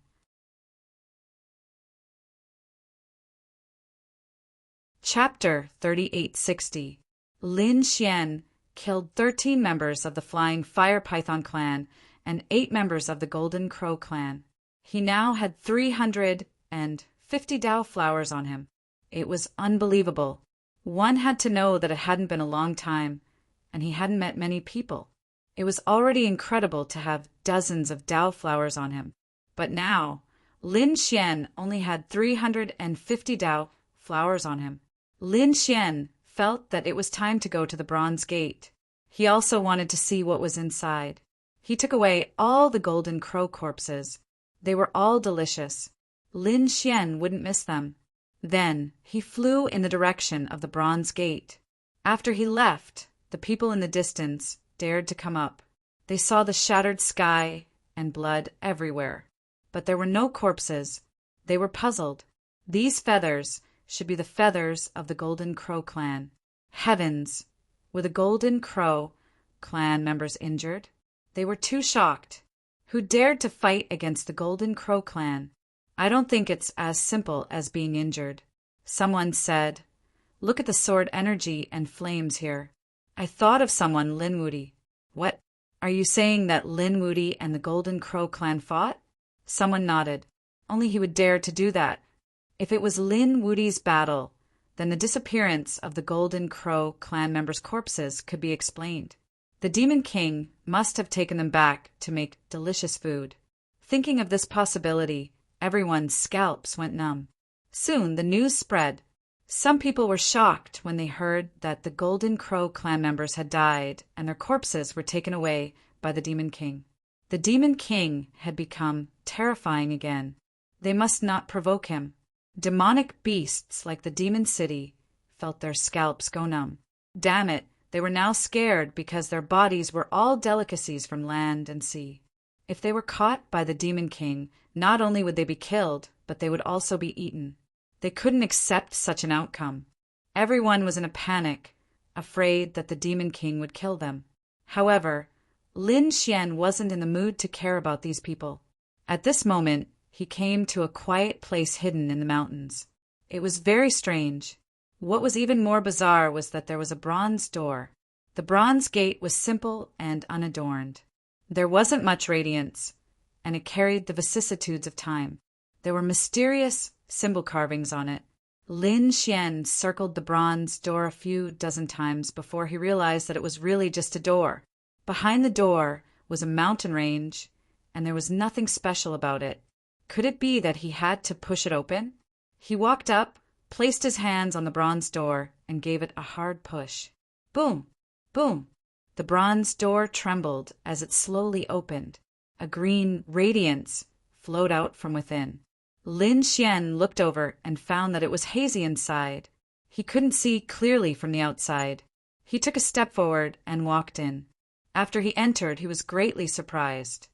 Chapter 3860. Lin Xian killed 13 members of the Flying Fire Python clan and 8 members of the Golden Crow clan. He now had 350 Dao flowers on him. It was unbelievable. One had to know that it hadn't been a long time, and he hadn't met many people. It was already incredible to have dozens of Dao flowers on him. But now, Lin Xian only had 350 Dao flowers on him. Lin Xian felt that it was time to go to the Bronze Gate. He also wanted to see what was inside. He took away all the Golden Crow corpses. They were all delicious. Lin Xian wouldn't miss them. Then he flew in the direction of the Bronze Gate. After he left, the people in the distance dared to come up. They saw the shattered sky and blood everywhere. But there were no corpses. They were puzzled. These feathers should be the feathers of the Golden Crow clan. Heavens! Were the Golden Crow clan members injured? They were too shocked. Who dared to fight against the Golden Crow clan? I don't think it's as simple as being injured. Someone said, "Look at the sword energy and flames here." I thought of someone, Lin Wudi. What? Are you saying that Lin Wudi and the Golden Crow clan fought? Someone nodded. Only he would dare to do that. If it was Lin Wudi's battle, then the disappearance of the Golden Crow clan members' corpses could be explained. The Demon King must have taken them back to make delicious food. Thinking of this possibility, everyone's scalps went numb. Soon the news spread. Some people were shocked when they heard that the Golden Crow clan members had died and their corpses were taken away by the Demon King. The Demon King had become terrifying again. They must not provoke him. Demonic beasts like the Demon City felt their scalps go numb. Damn it, they were now scared because their bodies were all delicacies from land and sea. If they were caught by the Demon King, not only would they be killed, but they would also be eaten. They couldn't accept such an outcome. Everyone was in a panic, afraid that the Demon King would kill them. However, Lin Xian wasn't in the mood to care about these people. At this moment, he came to a quiet place hidden in the mountains. It was very strange. What was even more bizarre was that there was a bronze door. The bronze gate was simple and unadorned. There wasn't much radiance. and it carried the vicissitudes of time. There were mysterious symbol carvings on it. Lin Xian circled the bronze door a few dozen times before he realized that it was really just a door. Behind the door was a mountain range, and there was nothing special about it. Could it be that he had to push it open? He walked up, placed his hands on the bronze door, and gave it a hard push. Boom! Boom! The bronze door trembled as it slowly opened. A green radiance flowed out from within. Lin Xian looked over and found that it was hazy inside. He couldn't see clearly from the outside. He took a step forward and walked in. After he entered, he was greatly surprised.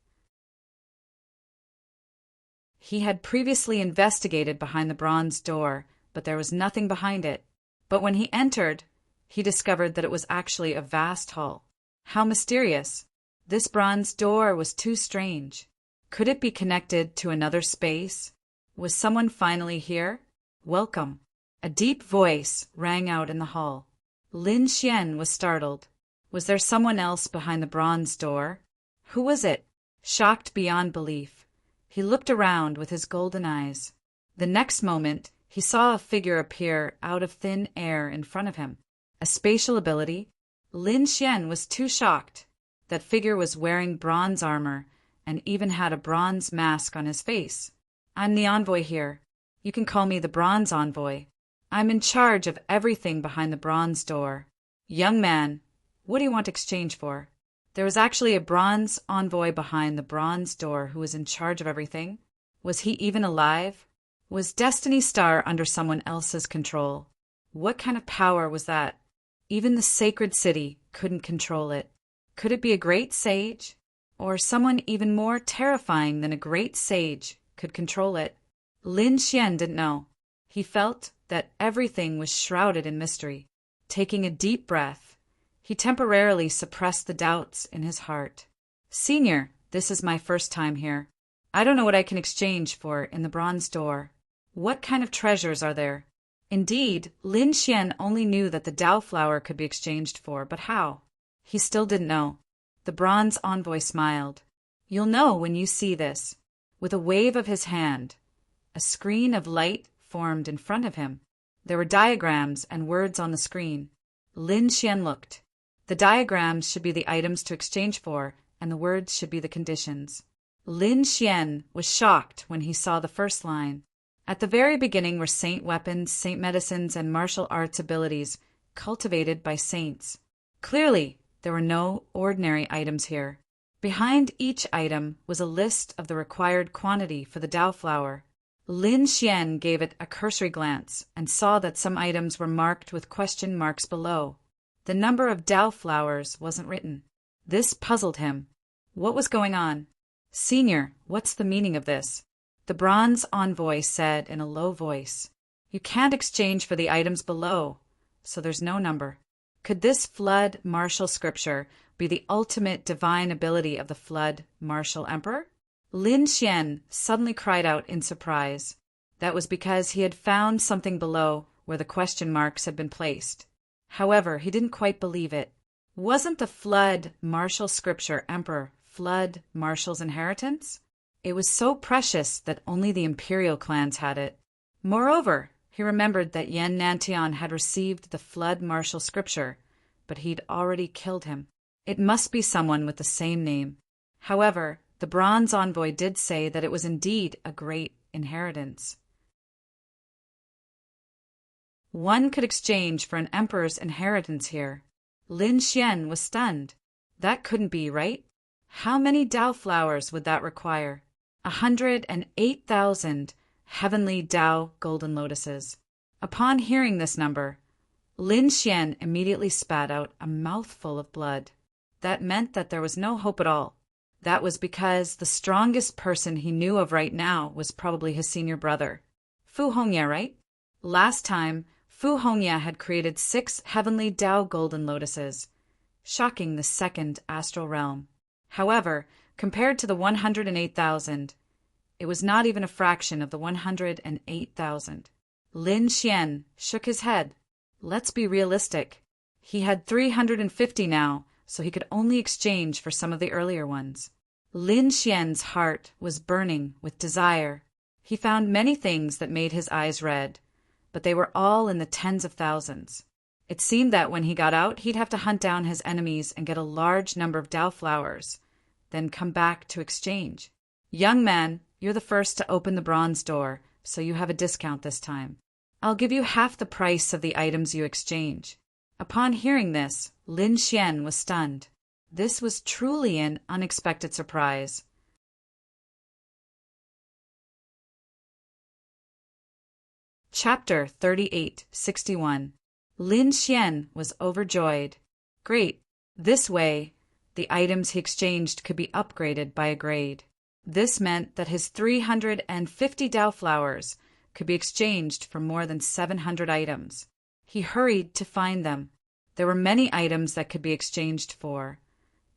He had previously investigated behind the bronze door, but there was nothing behind it. But when he entered, he discovered that it was actually a vast hall. How mysterious! This bronze door was too strange. Could it be connected to another space? Was someone finally here? Welcome! A deep voice rang out in the hall. Lin Xian was startled. Was there someone else behind the bronze door? Who was it? Shocked beyond belief, he looked around with his golden eyes. The next moment, he saw a figure appear out of thin air in front of him. A spatial ability? Lin Xian was too shocked. That figure was wearing bronze armor and even had a bronze mask on his face. I'm the envoy here. You can call me the Bronze Envoy. I'm in charge of everything behind the bronze door. Young man, what do you want exchange for? There was actually a bronze envoy behind the bronze door who was in charge of everything. Was he even alive? Was Destiny's Star under someone else's control? What kind of power was that? Even the sacred city couldn't control it. Could it be a great sage? Or someone even more terrifying than a great sage could control it? Lin Xian didn't know. He felt that everything was shrouded in mystery. Taking a deep breath, he temporarily suppressed the doubts in his heart. Senior, this is my first time here. I don't know what I can exchange for in the bronze door. What kind of treasures are there? Indeed, Lin Xian only knew that the Dao flower could be exchanged for, but how? He still didn't know. The bronze envoy smiled. You'll know when you see this. With a wave of his hand, a screen of light formed in front of him. There were diagrams and words on the screen. Lin Xian looked. The diagrams should be the items to exchange for, and the words should be the conditions. Lin Xian was shocked when he saw the first line. At the very beginning were saint weapons, saint medicines, and martial arts abilities cultivated by saints. Clearly, there were no ordinary items here. Behind each item was a list of the required quantity for the Dao flower. Lin Xian gave it a cursory glance and saw that some items were marked with question marks below. The number of Dao flowers wasn't written. This puzzled him. What was going on? Senior, what's the meaning of this? The bronze envoy said in a low voice. You can't exchange for the items below, so there's no number. Could this flood martial scripture be the ultimate divine ability of the flood martial emperor? Lin Xian suddenly cried out in surprise. That was because he had found something below where the question marks had been placed. However, he didn't quite believe it. Wasn't the flood martial scripture emperor flood marshal's inheritance? It was so precious that only the imperial clans had it. Moreover, he remembered that Yan Nantian had received the flood martial scripture, but he'd already killed him. It must be someone with the same name. However, the bronze envoy did say that it was indeed a great inheritance. One could exchange for an emperor's inheritance here. Lin Xian was stunned. That couldn't be, right? How many Dao flowers would that require? 108,000 heavenly Dao golden lotuses. Upon hearing this number, Lin Xian immediately spat out a mouthful of blood. That meant that there was no hope at all. That was because the strongest person he knew of right now was probably his senior brother. Fu Hongya, right? Last time, Fu Hongya had created 6 heavenly Dao golden lotuses, shocking the second astral realm. However, compared to the 108,000, it was not even a fraction of the 108,000. Lin Xian shook his head. Let's be realistic. He had 350 now, so he could only exchange for some of the earlier ones. Lin Xian's heart was burning with desire. He found many things that made his eyes red, but they were all in the tens of thousands. It seemed that when he got out, he'd have to hunt down his enemies and get a large number of Dao flowers, then come back to exchange. Young man, you're the first to open the bronze door, so you have a discount this time. I'll give you half the price of the items you exchange. Upon hearing this, Lin Xian was stunned. This was truly an unexpected surprise. Chapter 38:61. Lin Xian was overjoyed. Great! This way, the items he exchanged could be upgraded by a grade. This meant that his 350 Dao flowers could be exchanged for more than 700 items. He hurried to find them. There were many items that could be exchanged for,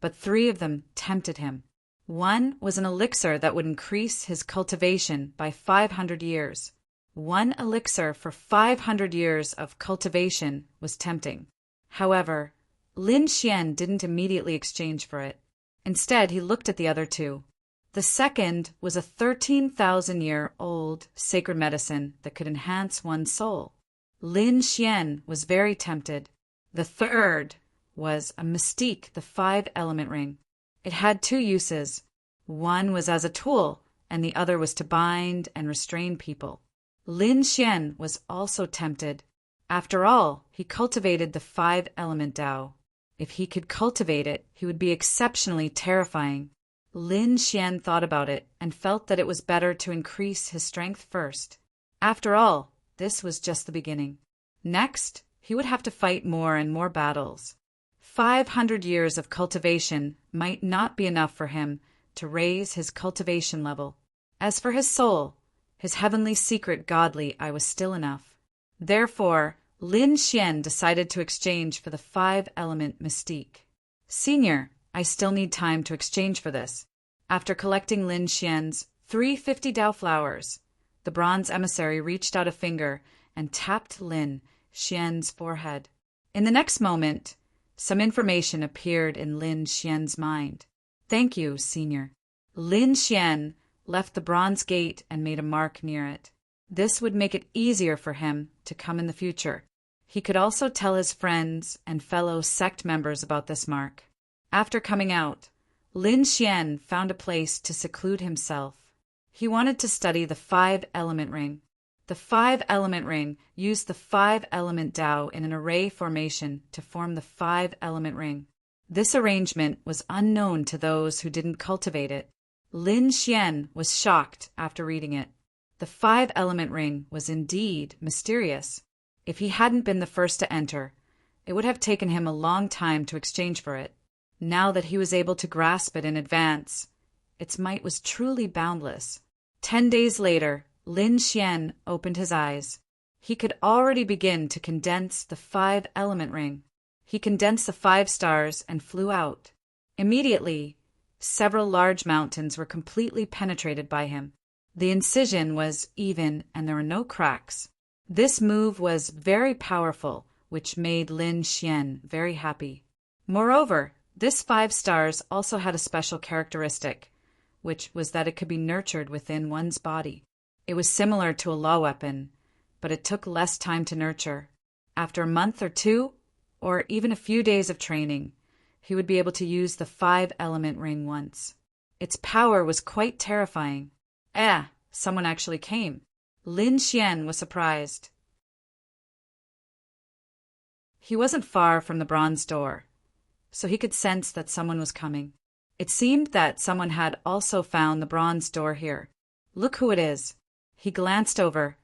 but 3 of them tempted him. One was an elixir that would increase his cultivation by 500 years. 1 elixir for 500 years of cultivation was tempting. However, Lin Xian didn't immediately exchange for it. Instead, he looked at the other 2. The second was a 13,000-year-old sacred medicine that could enhance one's soul. Lin Xian was very tempted. The third was a mystique, the 5-element ring. It had 2 uses. One was as a tool, and the other was to bind and restrain people. Lin Xian was also tempted. After all, he cultivated the 5-element Dao. If he could cultivate it, he would be exceptionally terrifying. Lin Xian thought about it and felt that it was better to increase his strength first. After all, this was just the beginning. Next, he would have to fight more and more battles. 500 years of cultivation might not be enough for him to raise his cultivation level. As for his soul, his heavenly secret godly I was still enough. Therefore, Lin Xian decided to exchange for the 5-element mystique. Senior, I still need time to exchange for this. After collecting Lin Xian's 350 Dao flowers, the bronze emissary reached out a finger and tapped Lin Xian's forehead. In the next moment, some information appeared in Lin Xian's mind. Thank you, Senior. Lin Xian left the bronze gate and made a mark near it. This would make it easier for him to come in the future. He could also tell his friends and fellow sect members about this mark. After coming out, Lin Xian found a place to seclude himself. He wanted to study the 5-element ring. The 5-element ring used the 5-element Dao in an array formation to form the 5-element ring. This arrangement was unknown to those who didn't cultivate it. Lin Xian was shocked after reading it. The 5-element ring was indeed mysterious. If he hadn't been the first to enter, it would have taken him a long time to exchange for it. Now that he was able to grasp it in advance, its might was truly boundless. 10 days later, Lin Xian opened his eyes. He could already begin to condense the 5-element ring. He condensed the 5 stars and flew out. Immediately, several large mountains were completely penetrated by him. The incision was even and there were no cracks. This move was very powerful, which made Lin Xian very happy. Moreover, this 5 stars also had a special characteristic, which was that it could be nurtured within one's body. It was similar to a law weapon, but it took less time to nurture. After a month or 2, or even a few days of training, he would be able to use the 5-element ring once. Its power was quite terrifying. Someone actually came. Lin Xian was surprised. He wasn't far from the bronze door, so he could sense that someone was coming. It seemed that someone had also found the bronze door here. Look who it is. He glanced over,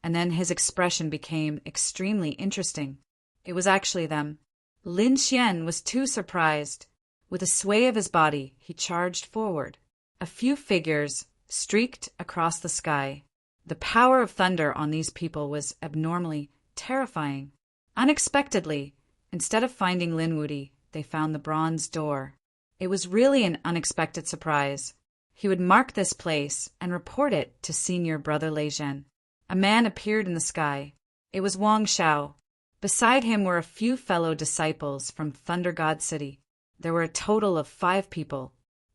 and then his expression became extremely interesting. It was actually them. Lin Xian was too surprised. With a sway of his body, he charged forward. A few figures streaked across the sky. The power of thunder on these people was abnormally terrifying. Unexpectedly, instead of finding Lin Wudi, they found the bronze door. It was really an unexpected surprise. He would mark this place and report it to Senior Brother Lei Zhen. A man appeared in the sky. It was Wang Shao. Beside him were a few fellow disciples from Thunder God City. There were a total of 5 people.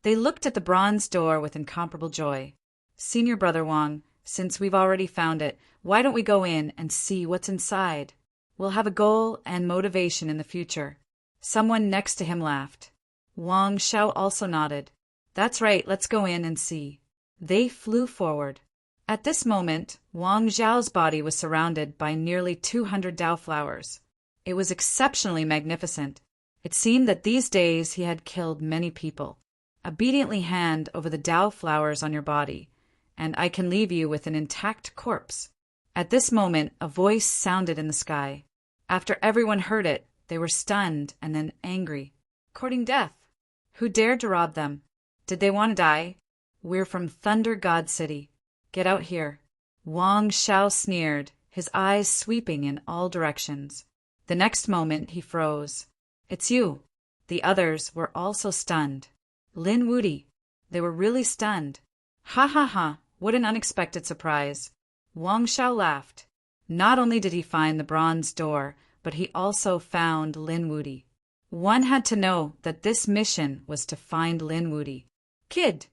They looked at the bronze door with incomparable joy. Senior Brother Wang, since we've already found it, why don't we go in and see what's inside? We'll have a goal and motivation in the future. Someone next to him laughed. Wang Xiao also nodded. That's right, let's go in and see. They flew forward. At this moment, Wang Zhao's body was surrounded by nearly 200 Dao flowers. It was exceptionally magnificent. It seemed that these days he had killed many people. Obediently hand over the Dao flowers on your body, and I can leave you with an intact corpse. At this moment, a voice sounded in the sky. After everyone heard it, they were stunned and then angry. Courting death. Who dared to rob them? Did they want to die? We're from Thunder God City. Get out here. Wang Xiao sneered, his eyes sweeping in all directions. The next moment, he froze. It's you. The others were also stunned. Lin Wudi. They were really stunned. Ha ha ha, what an unexpected surprise. Wang Xiao laughed. Not only did he find the bronze door, but he also found Lin Wudi. One had to know that this mission was to find Lin Wudi. Kid,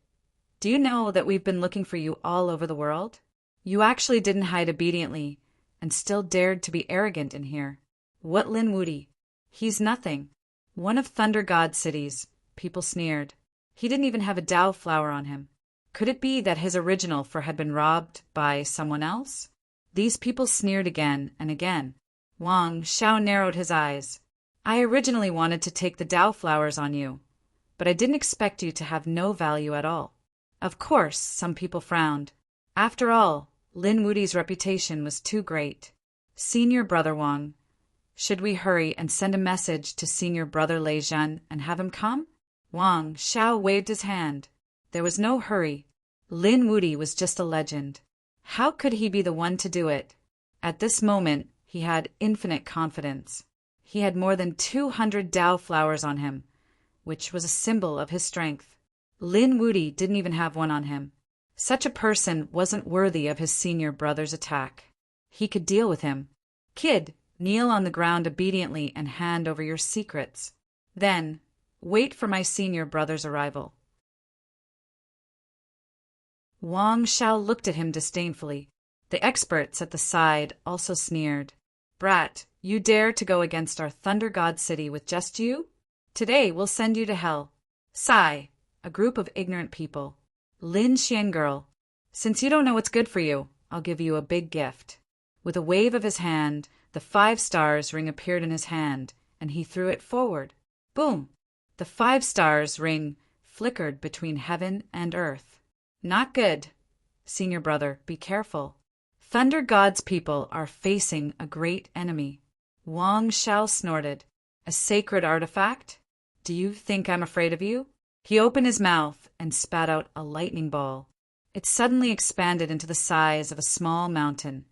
do you know that we've been looking for you all over the world? You actually didn't hide obediently, and still dared to be arrogant in here. What Lin Wudi? He's nothing. One of Thunder God City's. People sneered. He didn't even have a Dao flower on him. Could it be that his original had been robbed by someone else? These people sneered again and again. Wang Xiao narrowed his eyes. I originally wanted to take the Dao flowers on you, but I didn't expect you to have no value at all. Of course, some people frowned. After all, Lin Wudi's reputation was too great. Senior Brother Wang, should we hurry and send a message to Senior Brother Lei Zhan and have him come? Wang Xiao waved his hand. There was no hurry. Lin Wudi was just a legend. How could he be the one to do it? At this moment, he had infinite confidence. He had more than 200 Dao flowers on him, which was a symbol of his strength. Lin Wudi didn't even have one on him. Such a person wasn't worthy of his senior brother's attack. He could deal with him. Kid, kneel on the ground obediently and hand over your secrets. Then, wait for my senior brother's arrival. Wang Xiao looked at him disdainfully. The experts at the side also sneered. Brat, you dare to go against our Thunder God City with just you? Today we'll send you to hell. Sigh, a group of ignorant people. Lin Xian girl, since you don't know what's good for you, I'll give you a big gift. With a wave of his hand, the 5 stars ring appeared in his hand, and he threw it forward. Boom! The 5 stars ring flickered between heaven and earth. Not good. Senior brother, be careful. Thunder God's people are facing a great enemy. Wang Xiao snorted. A sacred artifact? Do you think I'm afraid of you? He opened his mouth and spat out a lightning ball. It suddenly expanded into the size of a small mountain,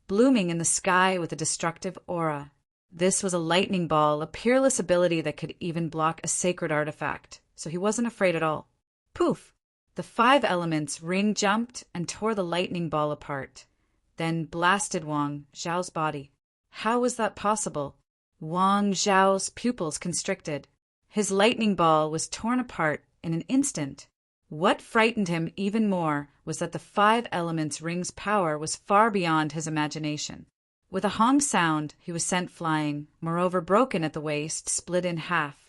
blooming in the sky with a destructive aura. This was a lightning ball, a peerless ability that could even block a sacred artifact, so he wasn't afraid at all. Poof! The 5 elements ring jumped and tore the lightning ball apart, then blasted Wang Zhao's body. How was that possible? Wang Zhao's pupils constricted. His lightning ball was torn apart in an instant. What frightened him even more was that the 5 elements ring's power was far beyond his imagination. With a hong sound, he was sent flying, moreover broken at the waist, split in half.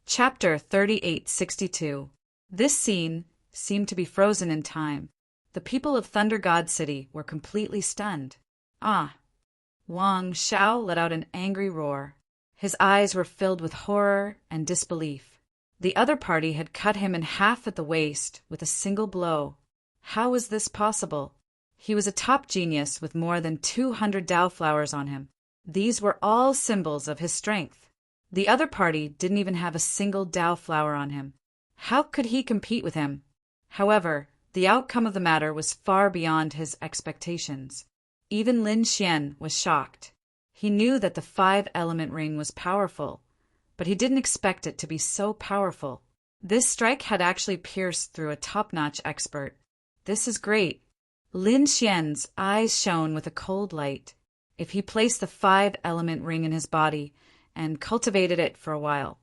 Chapter 3862. This scene seemed to be frozen in time. The people of Thunder God City were completely stunned. Ah! Wang Xiao let out an angry roar. His eyes were filled with horror and disbelief. The other party had cut him in half at the waist with a single blow. How was this possible? He was a top genius with more than 200 Dao flowers on him. These were all symbols of his strength. The other party didn't even have a single Dao flower on him. How could he compete with him? However, the outcome of the matter was far beyond his expectations. Even Lin Xian was shocked. He knew that the 5-element ring was powerful, but he didn't expect it to be so powerful. This strike had actually pierced through a top-notch expert. This is great. Lin Xian's eyes shone with a cold light. If he placed the 5-element ring in his body and cultivated it for a while.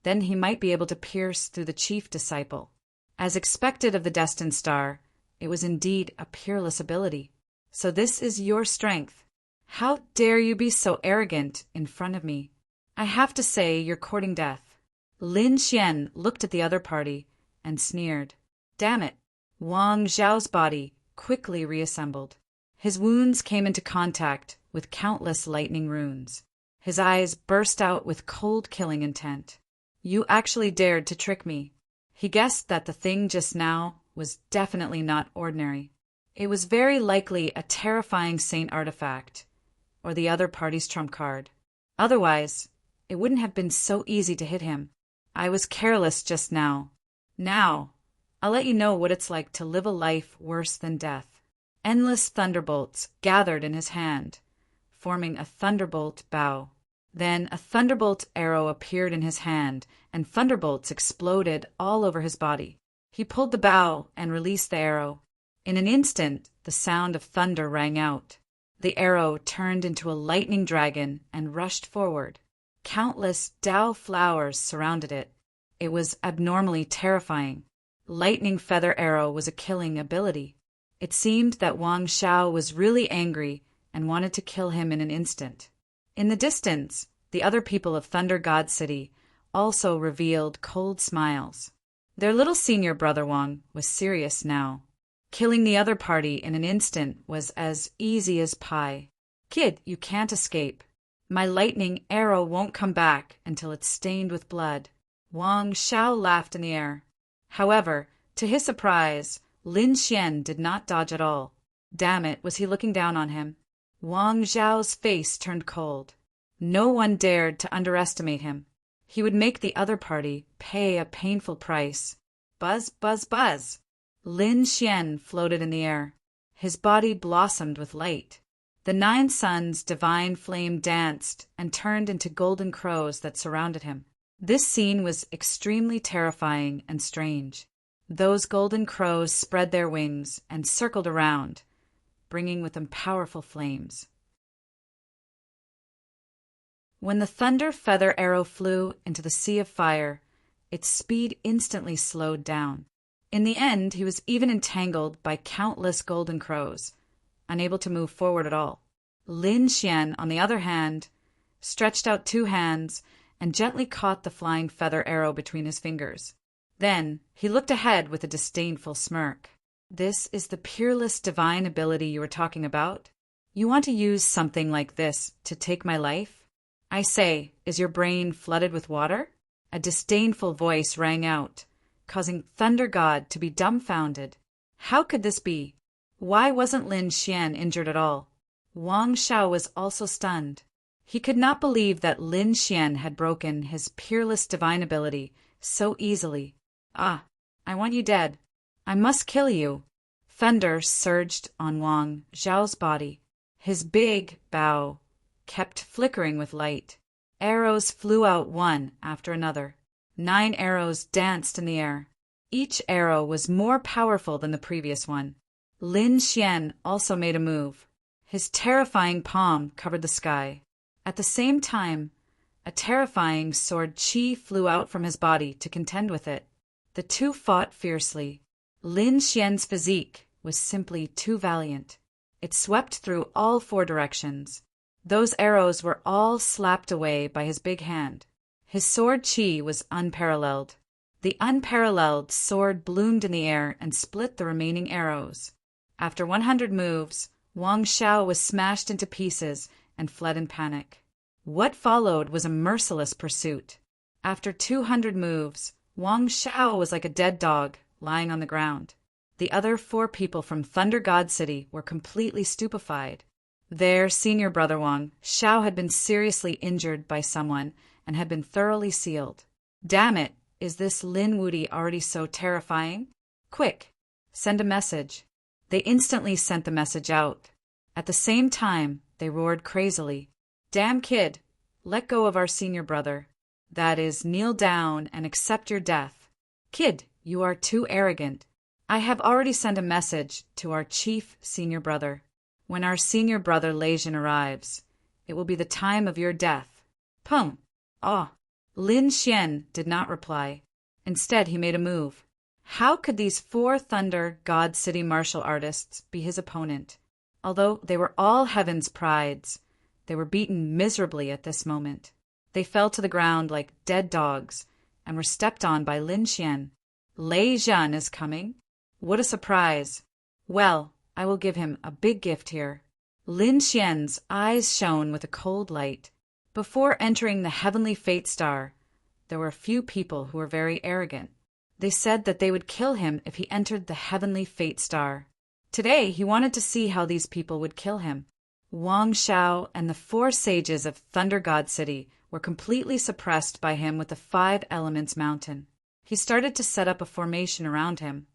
Then he might be able to pierce through the chief disciple. As expected of the destined star, it was indeed a peerless ability. So this is your strength. How dare you be so arrogant in front of me? I have to say you're courting death. Lin Xian looked at the other party and sneered. Damn it! Wang Zhao's body quickly reassembled. His wounds came into contact with countless lightning runes. His eyes burst out with cold killing intent. You actually dared to trick me. He guessed that the thing just now was definitely not ordinary. It was very likely a terrifying saint artifact, or the other party's trump card. Otherwise, it wouldn't have been so easy to hit him. I was careless just now. Now, I'll let you know what it's like to live a life worse than death. Endless thunderbolts gathered in his hand, forming a thunderbolt bow. Then a thunderbolt arrow appeared in his hand, and thunderbolts exploded all over his body. He pulled the bow and released the arrow. In an instant, the sound of thunder rang out. The arrow turned into a lightning dragon and rushed forward. Countless Dao flowers surrounded it. It was abnormally terrifying. Lightning Feather Arrow was a killing ability. It seemed that Wang Zhao was really angry and wanted to kill him in an instant. In the distance, the other people of Thunder God City also revealed cold smiles. Their little senior brother Wang was serious now. Killing the other party in an instant was as easy as pie. Kid, you can't escape. My lightning arrow won't come back until it's stained with blood. Wang Zhao laughed in the air. However, to his surprise, Lin Xian did not dodge at all. Damn it, was he looking down on him? Wang Zhao's face turned cold. No one dared to underestimate him. He would make the other party pay a painful price. Buzz, buzz, buzz. Lin Xian floated in the air. His body blossomed with light. The 9 suns' divine flame danced and turned into golden crows that surrounded him. This scene was extremely terrifying and strange. Those golden crows spread their wings and circled around, bringing with them powerful flames. When the Thunder Feather Arrow flew into the sea of fire, its speed instantly slowed down. In the end, he was even entangled by countless golden crows, unable to move forward at all. Lin Xian, on the other hand, stretched out 2 hands and gently caught the flying feather arrow between his fingers. Then he looked ahead with a disdainful smirk. This is the peerless divine ability you were talking about? You want to use something like this to take my life? I say, is your brain flooded with water? A disdainful voice rang out, causing Thunder God to be dumbfounded. How could this be? Why wasn't Lin Xian injured at all? Wang Zhao was also stunned. He could not believe that Lin Xian had broken his peerless divine ability so easily. Ah, I want you dead. I must kill you. Thunder surged on Wang Zhao's body. His big bow kept flickering with light. Arrows flew out one after another. 9 arrows danced in the air. Each arrow was more powerful than the previous one. Lin Xian also made a move. His terrifying palm covered the sky. At the same time, a terrifying sword qi flew out from his body to contend with it. The two fought fiercely. Lin Xian's physique was simply too valiant. It swept through all 4 directions. Those arrows were all slapped away by his big hand. His sword qi was unparalleled. The unparalleled sword bloomed in the air and split the remaining arrows. After 100 moves, Wang Zhao was smashed into pieces and fled in panic. What followed was a merciless pursuit. After 200 moves, Wang Zhao was like a dead dog lying on the ground. The other 4 people from Thunder God City were completely stupefied. Their senior brother Wang Zhao had been seriously injured by someone and had been thoroughly sealed. Damn it, is this Lin Wudi already so terrifying? Quick, send a message. They instantly sent the message out. At the same time, they roared crazily. Damn kid, let go of our senior brother. That is, kneel down and accept your death. Kid, you are too arrogant. I have already sent a message to our chief senior brother. When our senior brother Leijin arrives, it will be the time of your death. Pum! awe. Lin Xian did not reply. Instead, he made a move. How could these 4 Thunder God City martial artists be his opponent? Although they were all heaven's prides, they were beaten miserably at this moment. They fell to the ground like dead dogs and were stepped on by Lin Xian. Lei Zhan is coming? What a surprise! Well, I will give him a big gift here. Lin Xian's eyes shone with a cold light. Before entering the heavenly fate star, there were a few people who were very arrogant. They said that they would kill him if he entered the heavenly fate star. Today, he wanted to see how these people would kill him. Wang Shao and the 4 sages of Thunder God City were completely suppressed by him with the 5 Elements Mountain. He started to set up a formation around him.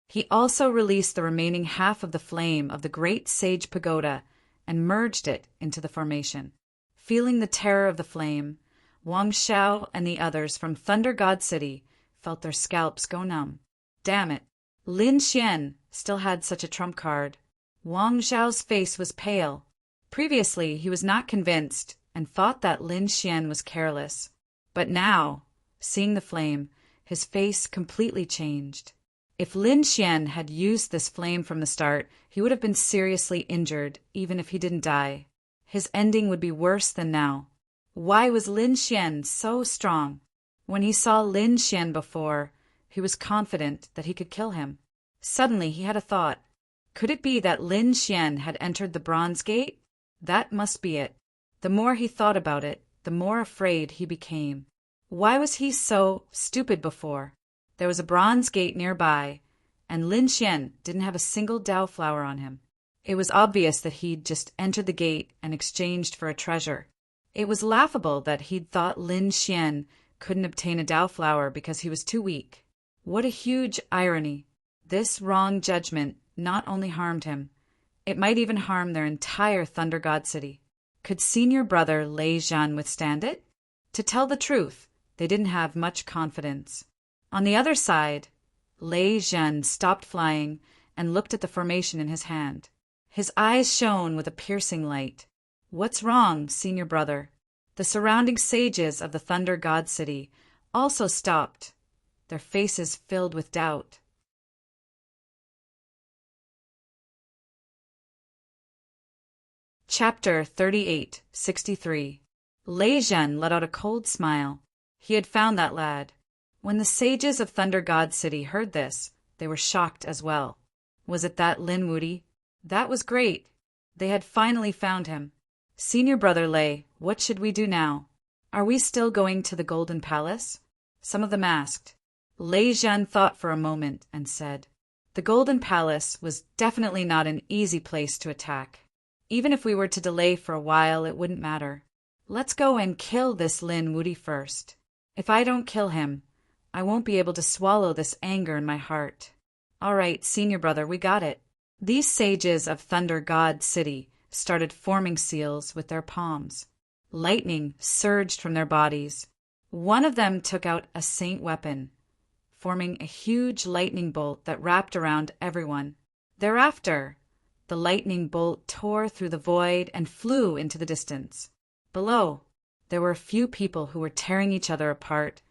He also released the remaining half of the flame of the Great Sage Pagoda and merged it into the formation. Feeling the terror of the flame, Wang Shao and the others from Thunder God City felt their scalps go numb. Damn it! Lin Xian still had such a trump card. Wang Zhao's face was pale. Previously, he was not convinced and thought that Lin Xian was careless. But now, seeing the flame, his face completely changed. If Lin Xian had used this flame from the start, he would have been seriously injured, even if he didn't die. His ending would be worse than now. Why was Lin Xian so strong? When he saw Lin Xian before, he was confident that he could kill him. Suddenly he had a thought. Could it be that Lin Xian had entered the Bronze Gate? That must be it. The more he thought about it, the more afraid he became. Why was he so stupid before? There was a bronze gate nearby, and Lin Xian didn't have a single Dao flower on him. It was obvious that he'd just entered the gate and exchanged for a treasure. It was laughable that he'd thought Lin Xian couldn't obtain a Dao flower because he was too weak. What a huge irony. This wrong judgment not only harmed him, it might even harm their entire Thunder God City. Could senior brother Lei Zhan withstand it? To tell the truth, they didn't have much confidence. On the other side, Lei Zhan stopped flying and looked at the formation in his hand. His eyes shone with a piercing light. What's wrong, senior brother? The surrounding sages of the Thunder God City also stopped, their faces filled with doubt. Chapter 38:63. Lei Zhan let out a cold smile. He had found that lad. When the sages of Thunder God City heard this, they were shocked as well. Was it that Lin Wuti? That was great. They had finally found him. Senior brother Lei, what should we do now? Are we still going to the Golden Palace? Some of them asked. Lei Zhan thought for a moment and said, the Golden Palace was definitely not an easy place to attack. Even if we were to delay for a while, it wouldn't matter. Let's go and kill this Lin Wuti first. If I don't kill him, I won't be able to swallow this anger in my heart. All right, senior brother, we got it. These sages of Thunder God City started forming seals with their palms. Lightning surged from their bodies. One of them took out a saint weapon, forming a huge lightning bolt that wrapped around everyone. Thereafter, the lightning bolt tore through the void and flew into the distance. Below, there were a few people who were tearing each other apart,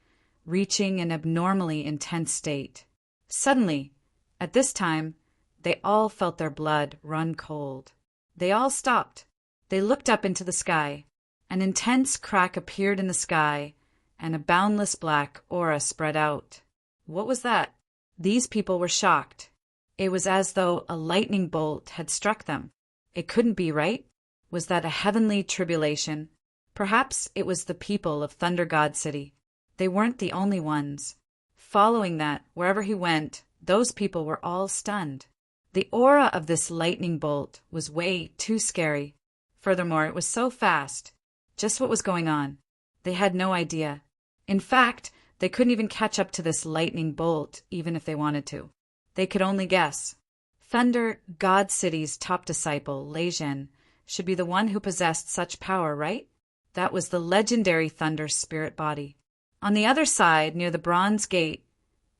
reaching an abnormally intense state. Suddenly, at this time, they all felt their blood run cold. They all stopped. They looked up into the sky. An intense crack appeared in the sky, and a boundless black aura spread out. What was that? These people were shocked. It was as though a lightning bolt had struck them. It couldn't be, right? Was that a heavenly tribulation? Perhaps it was the people of Thunder God City. They weren't the only ones. Following that, wherever he went, those people were all stunned. The aura of this lightning bolt was way too scary. Furthermore, it was so fast. Just what was going on? They had no idea. In fact, they couldn't even catch up to this lightning bolt, even if they wanted to. They could only guess. Thunder God City's top disciple, Lei Zhan, should be the one who possessed such power, right? That was the legendary Thunder spirit body. On the other side, near the Bronze Gate,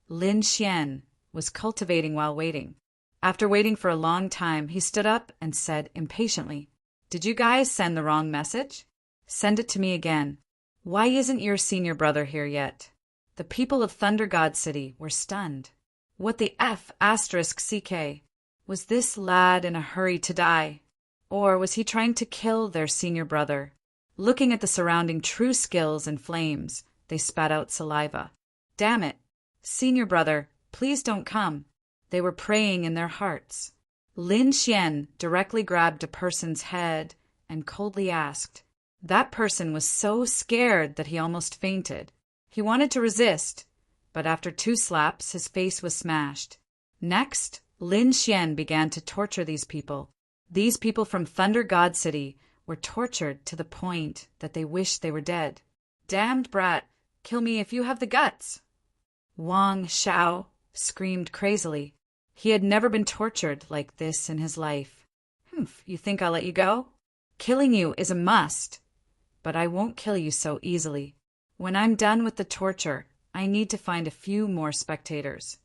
Lin Xian was cultivating while waiting. After waiting for a long time, he stood up and said impatiently, "Did you guys send the wrong message? Send it to me again. Why isn't your senior brother here yet? The people of Thunder God City were stunned. What the F***CK? Was this lad in a hurry to die? Or was he trying to kill their senior brother? Looking at the surrounding true skills and flames, they spat out saliva. Damn it! Senior brother, please don't come. They were praying in their hearts. Lin Xian directly grabbed a person's head and coldly asked. That person was so scared that he almost fainted. He wanted to resist, but after 2 slaps, his face was smashed. Next, Lin Xian began to torture these people. These people from Thunder God City were tortured to the point that they wished they were dead. Damned brat, kill me if you have the guts! Wang Shao screamed crazily. He had never been tortured like this in his life. You think I'll let you go? Killing you is a must, but I won't kill you so easily. When I'm done with the torture, I need to find a few more spectators.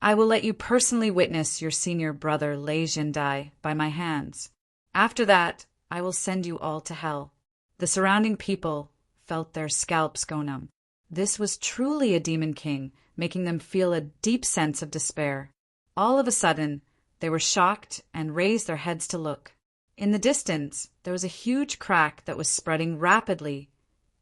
I will let you personally witness your senior brother Lei Jin die by my hands. After that, I will send you all to hell. The surrounding people felt their scalps go numb. This was truly a demon king, making them feel a deep sense of despair. All of a sudden, they were shocked and raised their heads to look. In the distance, there was a huge crack that was spreading rapidly,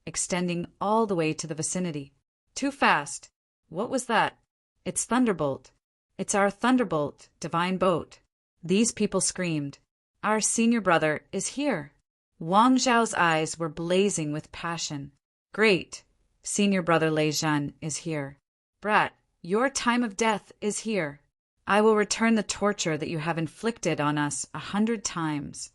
extending all the way to the vicinity. Too fast. What was that? It's Thunderbolt. It's our Thunderbolt, divine boat. These people screamed. Our senior brother is here. Wang Zhao's eyes were blazing with passion. Great. Senior brother Lei Jin is here. Brat, your time of death is here. I will return the torture that you have inflicted on us 100 times.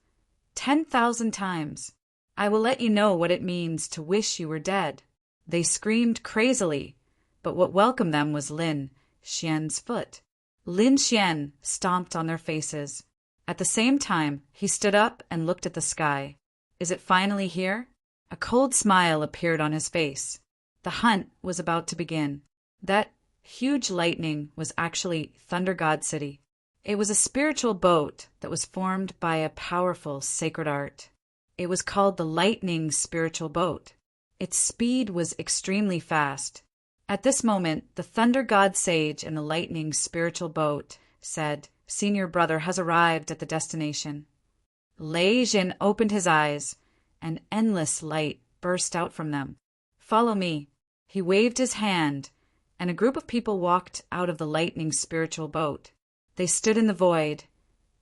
10,000 times. I will let you know what it means to wish you were dead. They screamed crazily, but what welcomed them was Lin Xian's foot. Lin Xian stomped on their faces. At the same time, he stood up and looked at the sky. Is it finally here? A cold smile appeared on his face. The hunt was about to begin. That huge lightning was actually Thunder God City. It was a spiritual boat that was formed by a powerful sacred art. It was called the Lightning Spiritual Boat. Its speed was extremely fast. At this moment, the Thunder God Sage in the Lightning Spiritual Boat said, Senior brother has arrived at the destination. Lei Jin opened his eyes, and endless light burst out from them. Follow me. He waved his hand, and a group of people walked out of the Lightning Spiritual Boat. They stood in the void,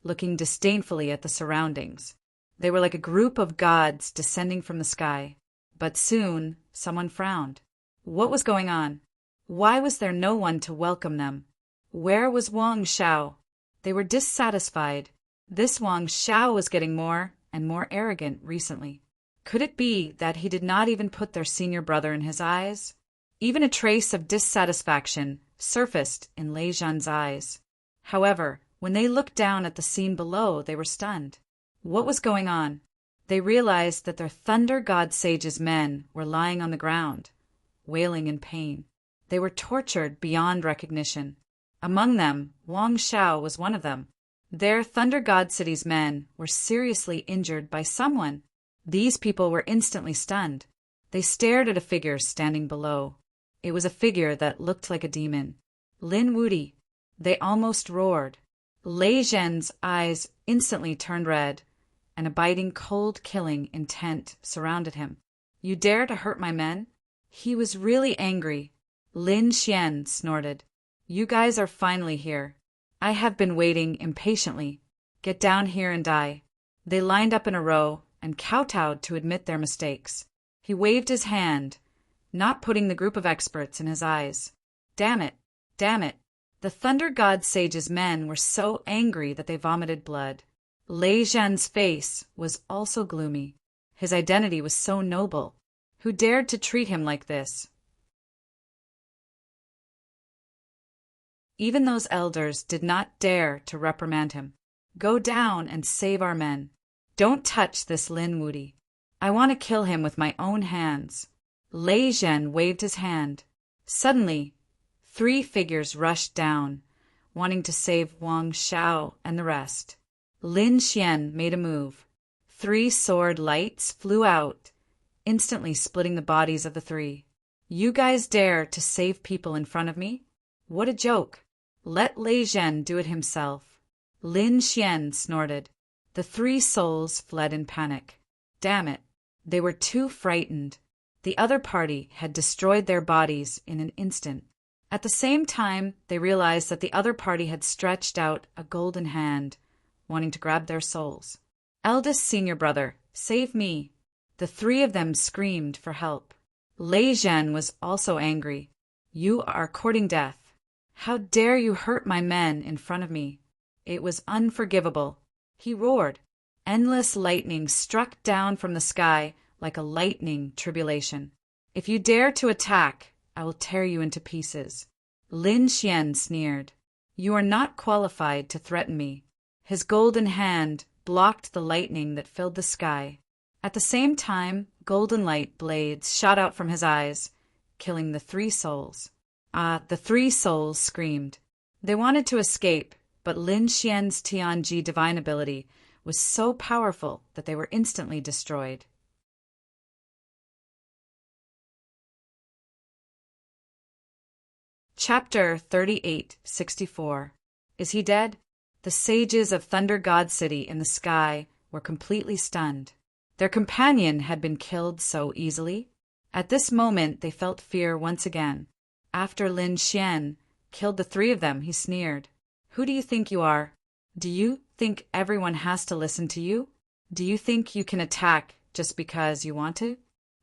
looking disdainfully at the surroundings. They were like a group of gods descending from the sky. But soon, someone frowned. What was going on? Why was there no one to welcome them? Where was Wang Shao? They were dissatisfied. This Wang Shao was getting more and more arrogant recently. Could it be that he did not even put their senior brother in his eyes? Even a trace of dissatisfaction surfaced in Lei Jin's eyes. However, when they looked down at the scene below, they were stunned. What was going on? They realized that their Thunder God Sage's men were lying on the ground, wailing in pain. They were tortured beyond recognition. Among them, Wang Shao was one of them. Their Thunder God City's men were seriously injured by someone. These people were instantly stunned. They stared at a figure standing below. It was a figure that looked like a demon. Lin Wuti. They almost roared. Lei Jin's eyes instantly turned red, and a biting, cold killing intent surrounded him. You dare to hurt my men? He was really angry. Lin Xian snorted. You guys are finally here. I have been waiting impatiently. Get down here and die. They lined up in a row and kowtowed to admit their mistakes. He waved his hand, not putting the group of experts in his eyes. Damn it! Damn it! The Thunder God Sage's men were so angry that they vomited blood. Lei Jin's face was also gloomy. His identity was so noble. Who dared to treat him like this? Even those elders did not dare to reprimand him. Go down and save our men. Don't touch this Lin Wuti. I want to kill him with my own hands. Lei Jin waved his hand. Suddenly, 3 figures rushed down, wanting to save Wang Shao and the rest. Lin Xian made a move. 3 sword lights flew out, instantly splitting the bodies of the 3. You guys dare to save people in front of me? What a joke! Let Lei Zhen do it himself. Lin Xian snorted. The 3 souls fled in panic. Damn it! They were too frightened. The other party had destroyed their bodies in an instant. At the same time, they realized that the other party had stretched out a golden hand, wanting to grab their souls. Eldest senior brother, save me! The 3 of them screamed for help. Lei Zhen was also angry. You are courting death. How dare you hurt my men in front of me? It was unforgivable. He roared. Endless lightning struck down from the sky like a lightning tribulation. If you dare to attack, I will tear you into pieces. Lin Xian sneered. You are not qualified to threaten me. His golden hand blocked the lightning that filled the sky. At the same time, golden light blades shot out from his eyes, killing the 3 souls. The 3 souls screamed. They wanted to escape, but Lin Xian's Tianji divine ability was so powerful that they were instantly destroyed. Chapter 3864. Is he dead? The sages of Thunder God City in the sky were completely stunned. Their companion had been killed so easily. At this moment they felt fear once again. After Lin Xian killed the 3 of them, he sneered. Who do you think you are? Do you think everyone has to listen to you? Do you think you can attack just because you want to?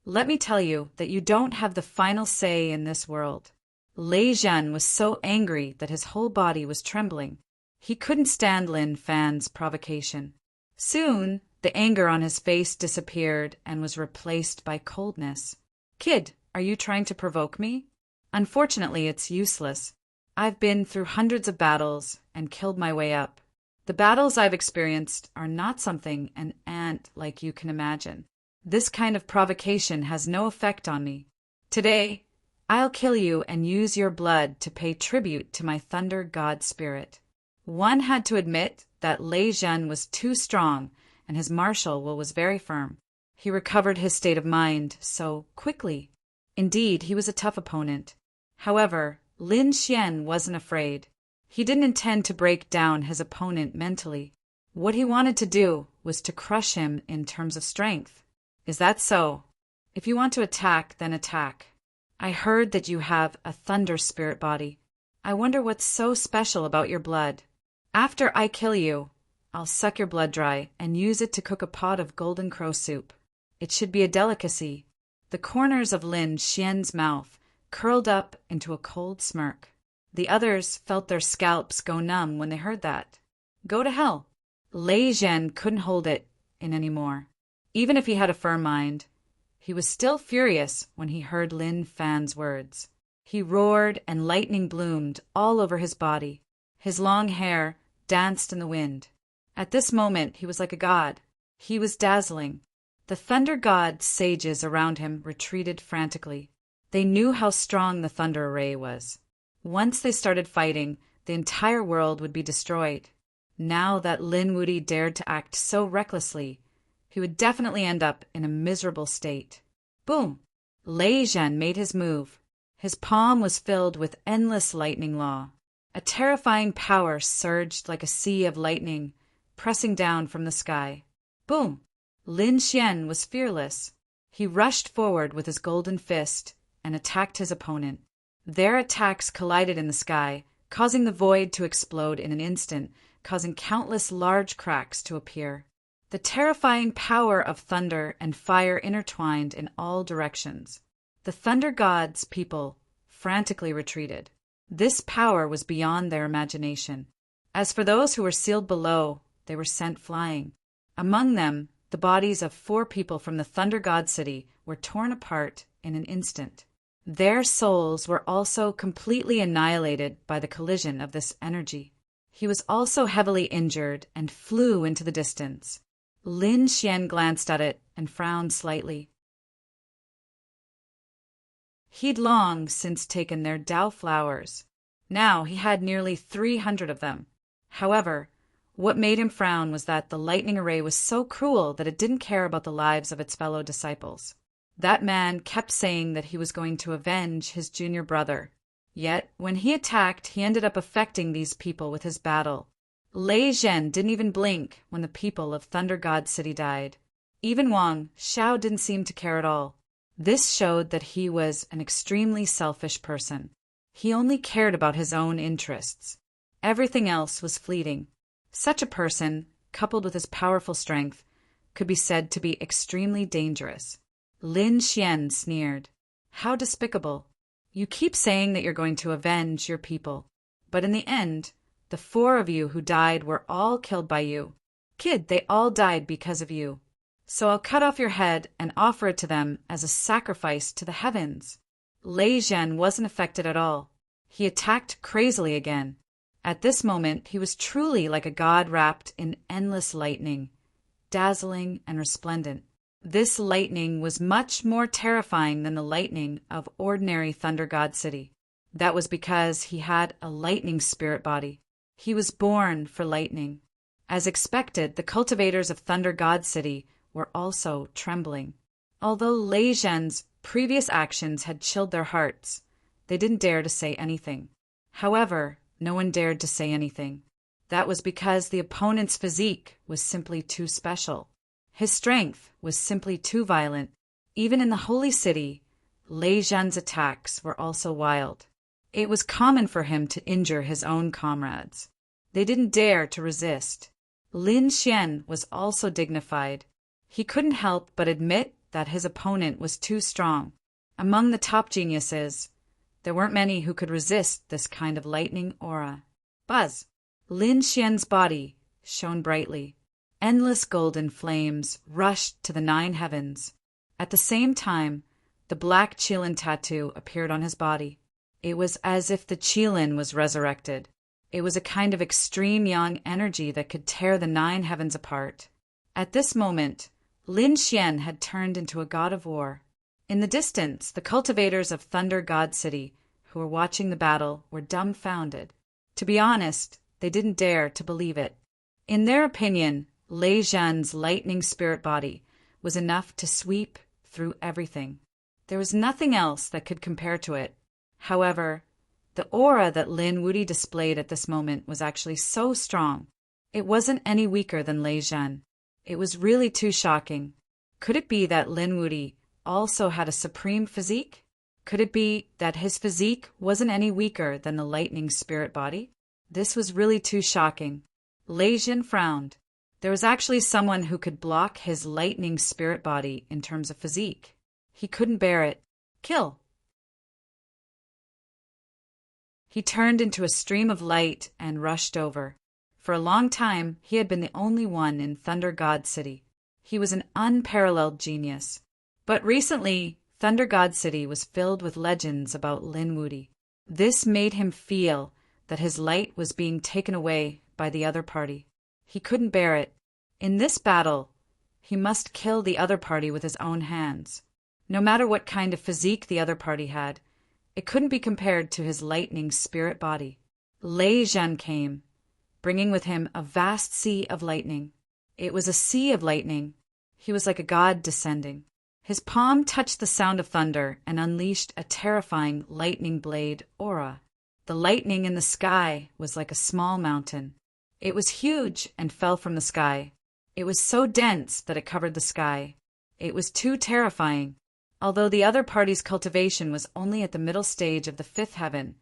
Let me tell you that you don't have the final say in this world. Lei Zhen was so angry that his whole body was trembling. He couldn't stand Lin Fan's provocation. Soon, the anger on his face disappeared and was replaced by coldness. Kid, are you trying to provoke me? Unfortunately, it's useless. I've been through hundreds of battles and killed my way up. The battles I've experienced are not something an ant like you can imagine. This kind of provocation has no effect on me. Today, I'll kill you and use your blood to pay tribute to my thunder god spirit. One had to admit that Lei Zhen was too strong and his martial will was very firm. He recovered his state of mind so quickly. Indeed, he was a tough opponent. However, Lin Xian wasn't afraid. He didn't intend to break down his opponent mentally. What he wanted to do was to crush him in terms of strength. Is that so? If you want to attack, then attack. I heard that you have a thunder spirit body. I wonder what's so special about your blood. After I kill you, I'll suck your blood dry and use it to cook a pot of golden crow soup. It should be a delicacy. The corners of Lin Xian's mouth curled up into a cold smirk. The others felt their scalps go numb when they heard that. Go to hell. Lei Zhen couldn't hold it in anymore. Even if he had a firm mind, he was still furious when he heard Lin Fan's words. He roared and lightning bloomed all over his body. His long hair danced in the wind. At this moment, he was like a god. He was dazzling. The thunder god sages around him retreated frantically. They knew how strong the thunder array was. Once they started fighting, the entire world would be destroyed. Now that Lin Wuyi dared to act so recklessly, he would definitely end up in a miserable state. Boom! Lei Zhen made his move. His palm was filled with endless lightning law. A terrifying power surged like a sea of lightning, pressing down from the sky. Boom! Lin Xian was fearless. He rushed forward with his golden fist and attacked his opponent. Their attacks collided in the sky, causing the void to explode in an instant, causing countless large cracks to appear. The terrifying power of thunder and fire intertwined in all directions. The thunder god's people frantically retreated. This power was beyond their imagination. As for those who were sealed below, they were sent flying. Among them, the bodies of 4 people from the Thunder God City were torn apart in an instant. Their souls were also completely annihilated by the collision of this energy. He was also heavily injured and flew into the distance. Lin Xian glanced at it and frowned slightly. He'd long since taken their Dao flowers. Now he had nearly 300 of them. However, What made him frown was that the lightning array was so cruel that it didn't care about the lives of its fellow disciples. That man kept saying that he was going to avenge his junior brother. Yet, when he attacked, he ended up affecting these people with his battle. Lei Zhen didn't even blink when the people of Thunder God City died. Even Wang Xiao didn't seem to care at all. This showed that he was an extremely selfish person. He only cared about his own interests. Everything else was fleeting. Such a person, coupled with his powerful strength, could be said to be extremely dangerous. Lin Xian sneered. How despicable. You keep saying that you're going to avenge your people, but in the end, the 4 of you who died were all killed by you. Kid, they all died because of you. So I'll cut off your head and offer it to them as a sacrifice to the heavens. Lei Zhen wasn't affected at all. He attacked crazily again. At this moment, he was truly like a god wrapped in endless lightning, dazzling and resplendent. This lightning was much more terrifying than the lightning of ordinary Thunder God City. That was because he had a lightning spirit body. He was born for lightning. As expected, the cultivators of Thunder God City were also trembling. Although Lei Zhen's previous actions had chilled their hearts, they didn't dare to say anything. However, no one dared to say anything. That was because the opponent's physique was simply too special. His strength was simply too violent. Even in the holy city, Lei Zhen's attacks were also wild. It was common for him to injure his own comrades. They didn't dare to resist. Lin Xian was also dignified. He couldn't help but admit that his opponent was too strong. Among the top geniuses, there weren't many who could resist this kind of lightning aura. Buzz! Lin Xian's body shone brightly. Endless golden flames rushed to the 9 heavens. At the same time, the black Qilin tattoo appeared on his body. It was as if the Qilin was resurrected. It was a kind of extreme yang energy that could tear the 9 heavens apart. At this moment, Lin Xian had turned into a god of war. In the distance, the cultivators of Thunder God City, who were watching the battle, were dumbfounded. To be honest, they didn't dare to believe it. In their opinion, Lei Zhen's lightning spirit body was enough to sweep through everything. There was nothing else that could compare to it. However, the aura that Lin Wuti displayed at this moment was actually so strong. It wasn't any weaker than Lei Zhen. It was really too shocking. Could it be that Lin Wuti also had a supreme physique? Could it be that his physique wasn't any weaker than the lightning spirit body? This was really too shocking. Lei Zhen frowned. There was actually someone who could block his lightning spirit body in terms of physique. He couldn't bear it. Kill! He turned into a stream of light and rushed over. For a long time, he had been the only one in Thunder God City. He was an unparalleled genius. But recently, Thunder God City was filled with legends about Lin Wuti. This made him feel that his light was being taken away by the other party. He couldn't bear it. In this battle, he must kill the other party with his own hands. No matter what kind of physique the other party had, it couldn't be compared to his lightning spirit body. Lei Zhen came, bringing with him a vast sea of lightning. It was a sea of lightning. He was like a god descending. His palm touched the sound of thunder and unleashed a terrifying lightning blade aura. The lightning in the sky was like a small mountain. It was huge and fell from the sky. It was so dense that it covered the sky. It was too terrifying. Although the other party's cultivation was only at the middle stage of the 5th heaven,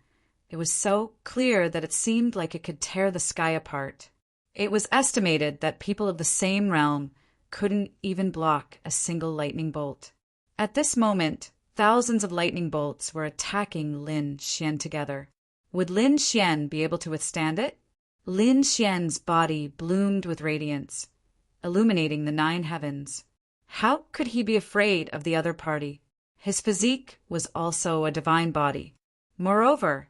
it was so clear that it seemed like it could tear the sky apart. It was estimated that people of the same realm couldn't even block a single lightning bolt. At this moment, thousands of lightning bolts were attacking Lin Xian together. Would Lin Xian be able to withstand it? Lin Xian's body bloomed with radiance, illuminating the 9 heavens. How could he be afraid of the other party? His physique was also a divine body. Moreover,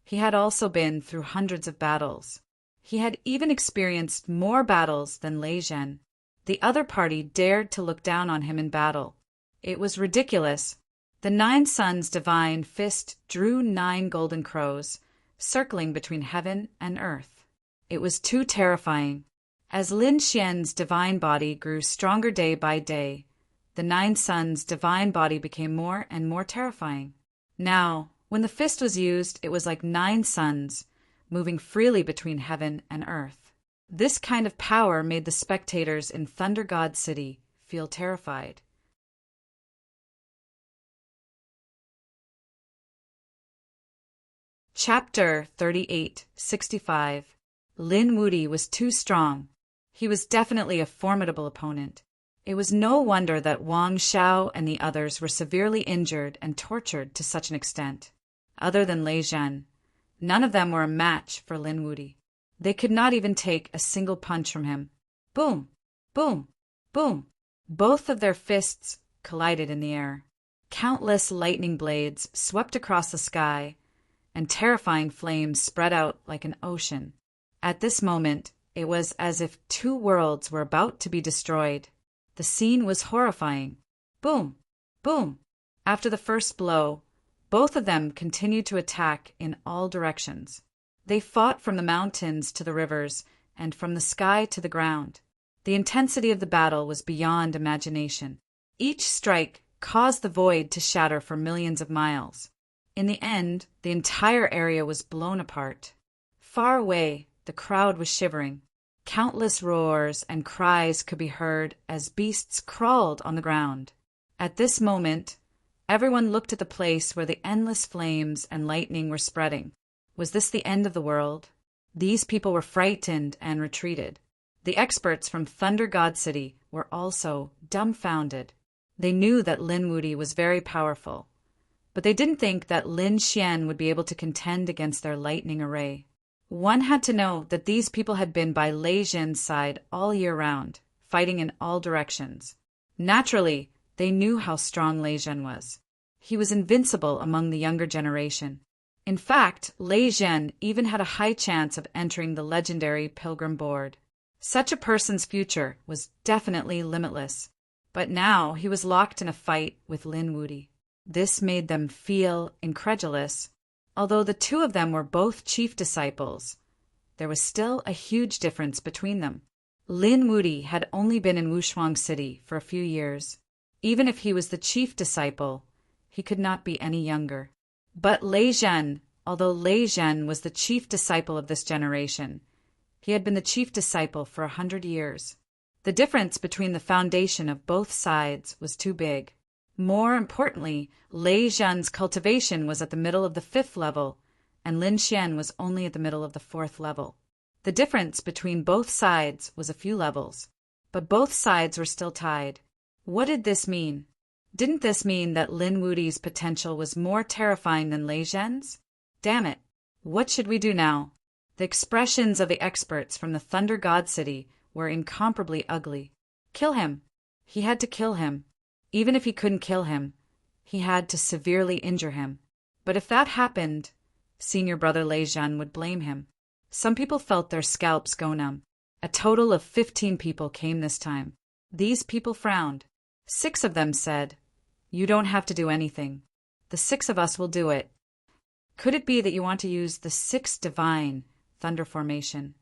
he had also been through hundreds of battles. He had even experienced more battles than Lei Zhen. The other party dared to look down on him in battle. It was ridiculous. The 9 suns' divine fist drew 9 golden crows, circling between heaven and earth. It was too terrifying. As Lin Xian's divine body grew stronger day by day, the Nine Suns' divine body became more and more terrifying. Now, when the fist was used, it was like 9 suns, moving freely between heaven and earth. This kind of power made the spectators in Thunder God City feel terrified. Chapter 38:65. Lin Wuti was too strong. He was definitely a formidable opponent. It was no wonder that Wang Xiao and the others were severely injured and tortured to such an extent. Other than Lei Zhen, none of them were a match for Lin Wuti. They could not even take a single punch from him. Boom! Boom! Boom! Both of their fists collided in the air. Countless lightning blades swept across the sky, and terrifying flames spread out like an ocean. At this moment, it was as if 2 worlds were about to be destroyed. The scene was horrifying. Boom! Boom! After the first blow, both of them continued to attack in all directions. They fought from the mountains to the rivers and from the sky to the ground. The intensity of the battle was beyond imagination. Each strike caused the void to shatter for millions of miles. In the end, the entire area was blown apart. Far away, the crowd was shivering. Countless roars and cries could be heard as beasts crawled on the ground. At this moment, everyone looked at the place where the endless flames and lightning were spreading. Was this the end of the world? These people were frightened and retreated. The experts from Thunder God City were also dumbfounded. They knew that Lin Wuti was very powerful, but they didn't think that Lin Xian would be able to contend against their lightning array. One had to know that these people had been by Lei Zhen's side all year round, fighting in all directions. Naturally, they knew how strong Lei Zhen was. He was invincible among the younger generation. In fact, Lei Zhen even had a high chance of entering the legendary Pilgrim Board. Such a person's future was definitely limitless. But now he was locked in a fight with Lin Wuti. This made them feel incredulous. Although the 2 of them were both chief disciples, there was still a huge difference between them. Lin Wuti had only been in Wushuang City for a few years. Even if he was the chief disciple, he could not be any younger. But Lei Zhen, although Lei Zhen was the chief disciple of this generation, he had been the chief disciple for 100 years. The difference between the foundation of both sides was too big. More importantly, Lei Zhen's cultivation was at the middle of the 5th level, and Lin Xian was only at the middle of the 4th level. The difference between both sides was a few levels, but both sides were still tied. What did this mean? Didn't this mean that Lin Wuti's potential was more terrifying than Lei Zhen's? Damn it! What should we do now? The expressions of the experts from the Thunder God City were incomparably ugly. Kill him! He had to kill him. Even if he couldn't kill him, he had to severely injure him. But if that happened, senior brother Lei Zhen would blame him. Some people felt their scalps go numb. A total of 15 people came this time. These people frowned. 6 of them said, "You don't have to do anything. The 6 of us will do it." Could it be that you want to use the 6 divine thunder formation?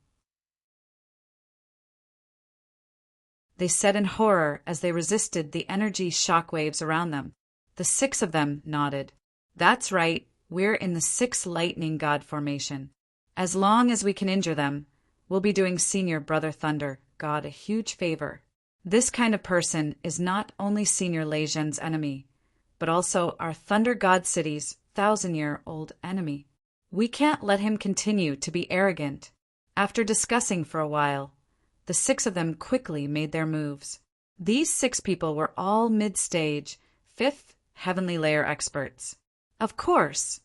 They said in horror as they resisted the energy shockwaves around them. The 6 of them nodded. That's right, we're in the 6 lightning god formation. As long as we can injure them, we'll be doing Senior Brother Thunder God a huge favor. This kind of person is not only Senior Lei Zhen's enemy, but also our Thunder God City's 1,000-year-old enemy. We can't let him continue to be arrogant. After discussing for a while, the 6 of them quickly made their moves. These 6 people were all mid-stage, 5th heavenly layer experts. Of course,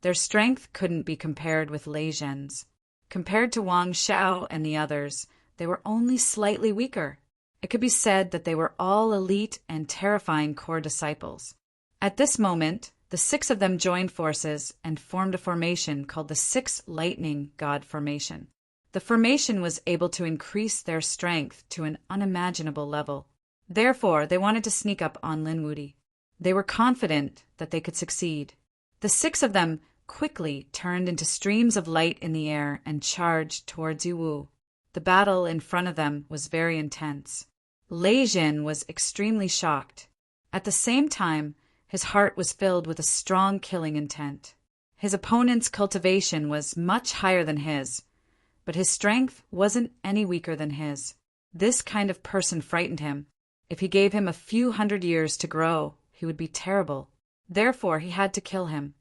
their strength couldn't be compared with Lei Zhen's. Compared to Wang Xiao and the others, they were only slightly weaker. It could be said that they were all elite and terrifying core disciples. At this moment, the 6 of them joined forces and formed a formation called the 6 Lightning God Formation. The formation was able to increase their strength to an unimaginable level. Therefore, they wanted to sneak up on Lin Wuti. They were confident that they could succeed. The 6 of them quickly turned into streams of light in the air and charged towards Yiwu. The battle in front of them was very intense. Lei Jin was extremely shocked. At the same time, his heart was filled with a strong killing intent. His opponent's cultivation was much higher than his, but his strength wasn't any weaker than his. This kind of person frightened him. If he gave him a few hundred years to grow, he would be terrible. Therefore, he had to kill him.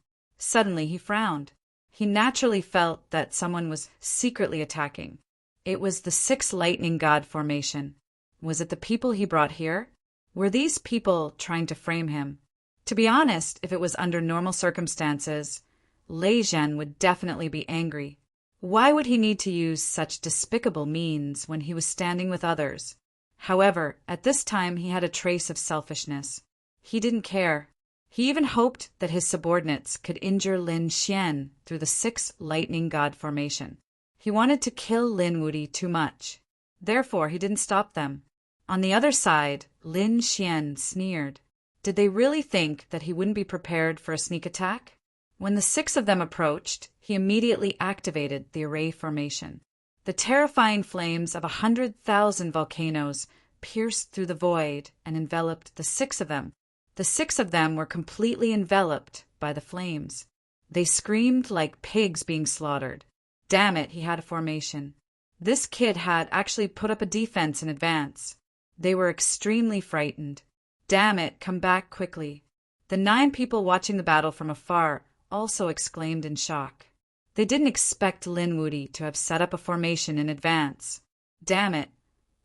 Suddenly, he frowned. He naturally felt that someone was secretly attacking. It was the 6 lightning god formation. Was it the people he brought here? Were these people trying to frame him? To be honest, if it was under normal circumstances, Lei Jin would definitely be angry. Why would he need to use such despicable means when he was standing with others? However, at this time he had a trace of selfishness. He didn't care. He even hoped that his subordinates could injure Lin Xian through the 6 lightning god formation. He wanted to kill Lin Wuti too much. Therefore, he didn't stop them. On the other side, Lin Xian sneered. Did they really think that he wouldn't be prepared for a sneak attack? When the 6 of them approached, he immediately activated the array formation. The terrifying flames of 100,000 volcanoes pierced through the void and enveloped the 6 of them. The 6 of them were completely enveloped by the flames. They screamed like pigs being slaughtered. Damn it, he had a formation. This kid had actually put up a defense in advance. They were extremely frightened. Damn it, come back quickly. The 9 people watching the battle from afar also exclaimed in shock. They didn't expect Lin Wuti to have set up a formation in advance. Damn it.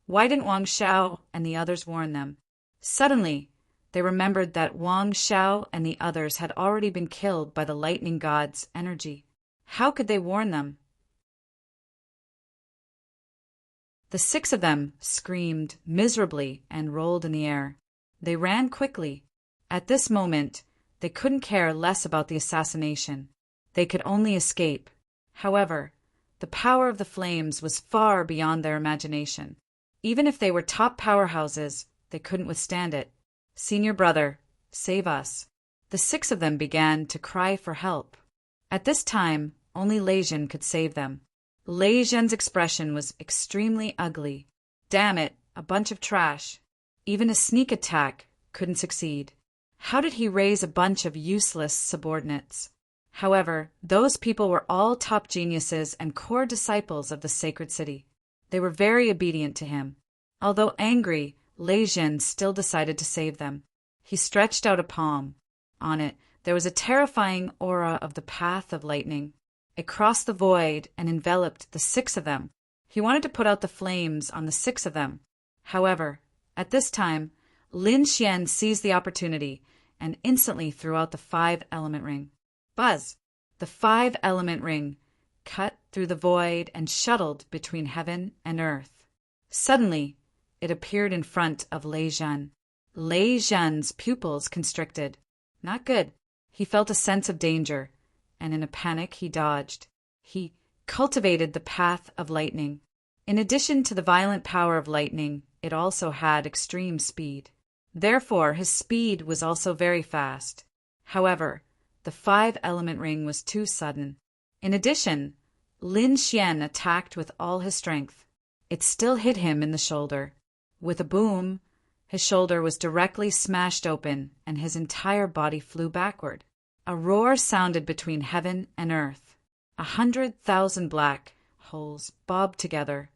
Why didn't Wang Xiao and the others warn them? Suddenly, they remembered that Wang Xiao and the others had already been killed by the lightning god's energy. How could they warn them? The 6 of them screamed miserably and rolled in the air. They ran quickly. At this moment, they couldn't care less about the assassination. They could only escape. However, the power of the flames was far beyond their imagination. Even if they were top powerhouses, they couldn't withstand it. Senior brother, save us. The 6 of them began to cry for help. At this time, only Lei Jin could save them. Lei Jin's expression was extremely ugly. Damn it, a bunch of trash. Even a sneak attack couldn't succeed. How did he raise a bunch of useless subordinates? However, those people were all top geniuses and core disciples of the sacred city. They were very obedient to him. Although angry, Lei Jin still decided to save them. He stretched out a palm. On it, there was a terrifying aura of the path of lightning. It crossed the void and enveloped the 6 of them. He wanted to put out the flames on the 6 of them. However, at this time, Lin Xian seized the opportunity and instantly threw out the 5-element ring. Buzz! The 5-element ring cut through the void and shuttled between heaven and earth. Suddenly, it appeared in front of Lei Jin. Lei Jin's pupils constricted. Not good. He felt a sense of danger, and in a panic he dodged. He cultivated the path of lightning. In addition to the violent power of lightning, it also had extreme speed. Therefore, his speed was also very fast. However, the 5-element ring was too sudden. In addition, Lin Xian attacked with all his strength. It still hit him in the shoulder. With a boom, his shoulder was directly smashed open and his entire body flew backward. A roar sounded between heaven and earth. 100,000 black holes bobbed together.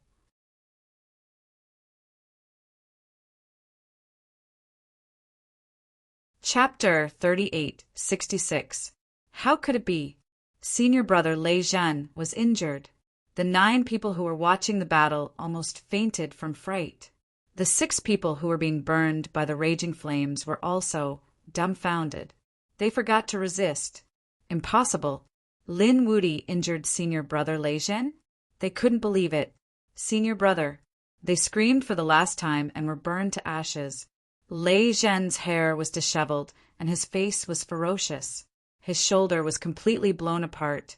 Chapter 38-66. How could it be? Senior brother Lei Jin was injured. The 9 people who were watching the battle almost fainted from fright. The 6 people who were being burned by the raging flames were also dumbfounded. They forgot to resist. Impossible. Lin Wuti injured senior brother Lei Jin? They couldn't believe it. Senior brother. They screamed for the last time and were burned to ashes. Lei Jin's hair was disheveled and his face was ferocious. His shoulder was completely blown apart,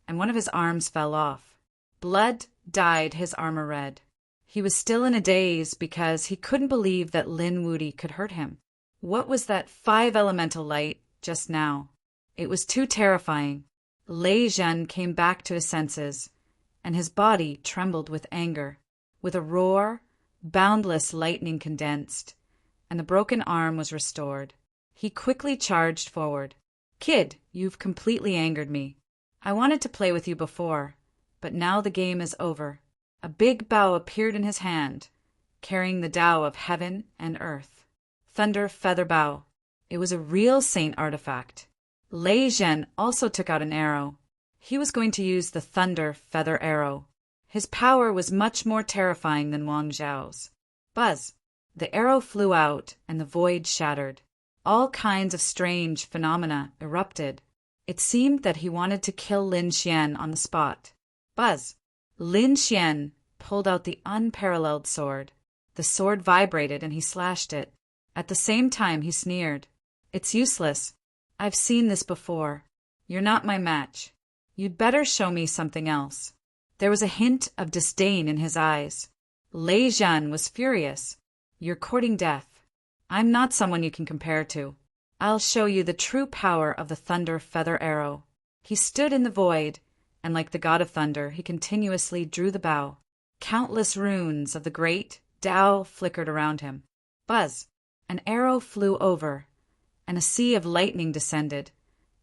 and one of his arms fell off. Blood dyed his armor red. He was still in a daze because he couldn't believe that Lin Wuti could hurt him. What was that 5-elemental light just now? It was too terrifying. Lei Zhen came back to his senses, and his body trembled with anger. With a roar, boundless lightning condensed, and the broken arm was restored. He quickly charged forward. "Kid, you've completely angered me. I wanted to play with you before, but now the game is over." A big bow appeared in his hand, carrying the Tao of heaven and earth. Thunder Feather Bow. It was a real saint artifact. Lei Zhen also took out an arrow. He was going to use the Thunder Feather Arrow. His power was much more terrifying than Wang Zhao's. Buzz! The arrow flew out, and the void shattered. All kinds of strange phenomena erupted. It seemed that he wanted to kill Lin Xian on the spot. Buzz! Lin Xian pulled out the unparalleled sword. The sword vibrated and he slashed it. At the same time he sneered. "It's useless. I've seen this before. You're not my match. You'd better show me something else." There was a hint of disdain in his eyes. Lei Zhen was furious. "You're courting death. I'm not someone you can compare to. I'll show you the true power of the Thunder Feather Arrow." He stood in the void, and like the god of thunder, he continuously drew the bow. Countless runes of the great Tao flickered around him. Buzz! An arrow flew over, and a sea of lightning descended,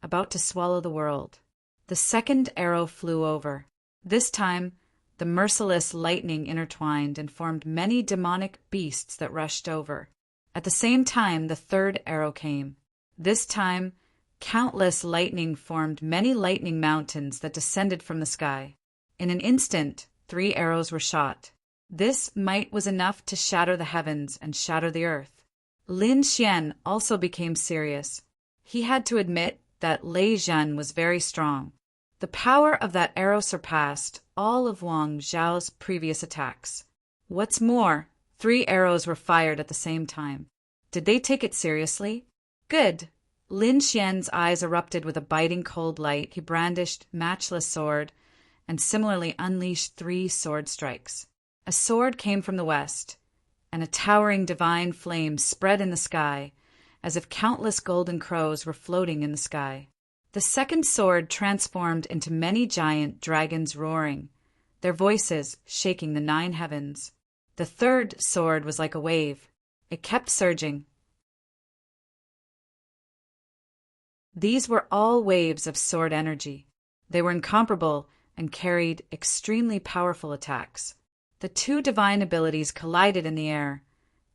about to swallow the world. The second arrow flew over. This time, the merciless lightning intertwined and formed many demonic beasts that rushed over. At the same time, the third arrow came. This time, countless lightning formed many lightning mountains that descended from the sky. In an instant, 3 arrows were shot. This might was enough to shatter the heavens and shatter the earth. Lin Xian also became serious. He had to admit that Lei Zhen was very strong. The power of that arrow surpassed all of Wang Zhao's previous attacks. What's more, 3 arrows were fired at the same time. Did they take it seriously? Good. Lin Xian's eyes erupted with a biting cold light. He brandished matchless sword and similarly unleashed 3 sword strikes. A sword came from the west, and a towering divine flame spread in the sky, as if countless golden crows were floating in the sky. The second sword transformed into many giant dragons roaring, their voices shaking the 9 heavens. The third sword was like a wave. It kept surging. These were all waves of sword energy. They were incomparable and carried extremely powerful attacks. The 2 divine abilities collided in the air,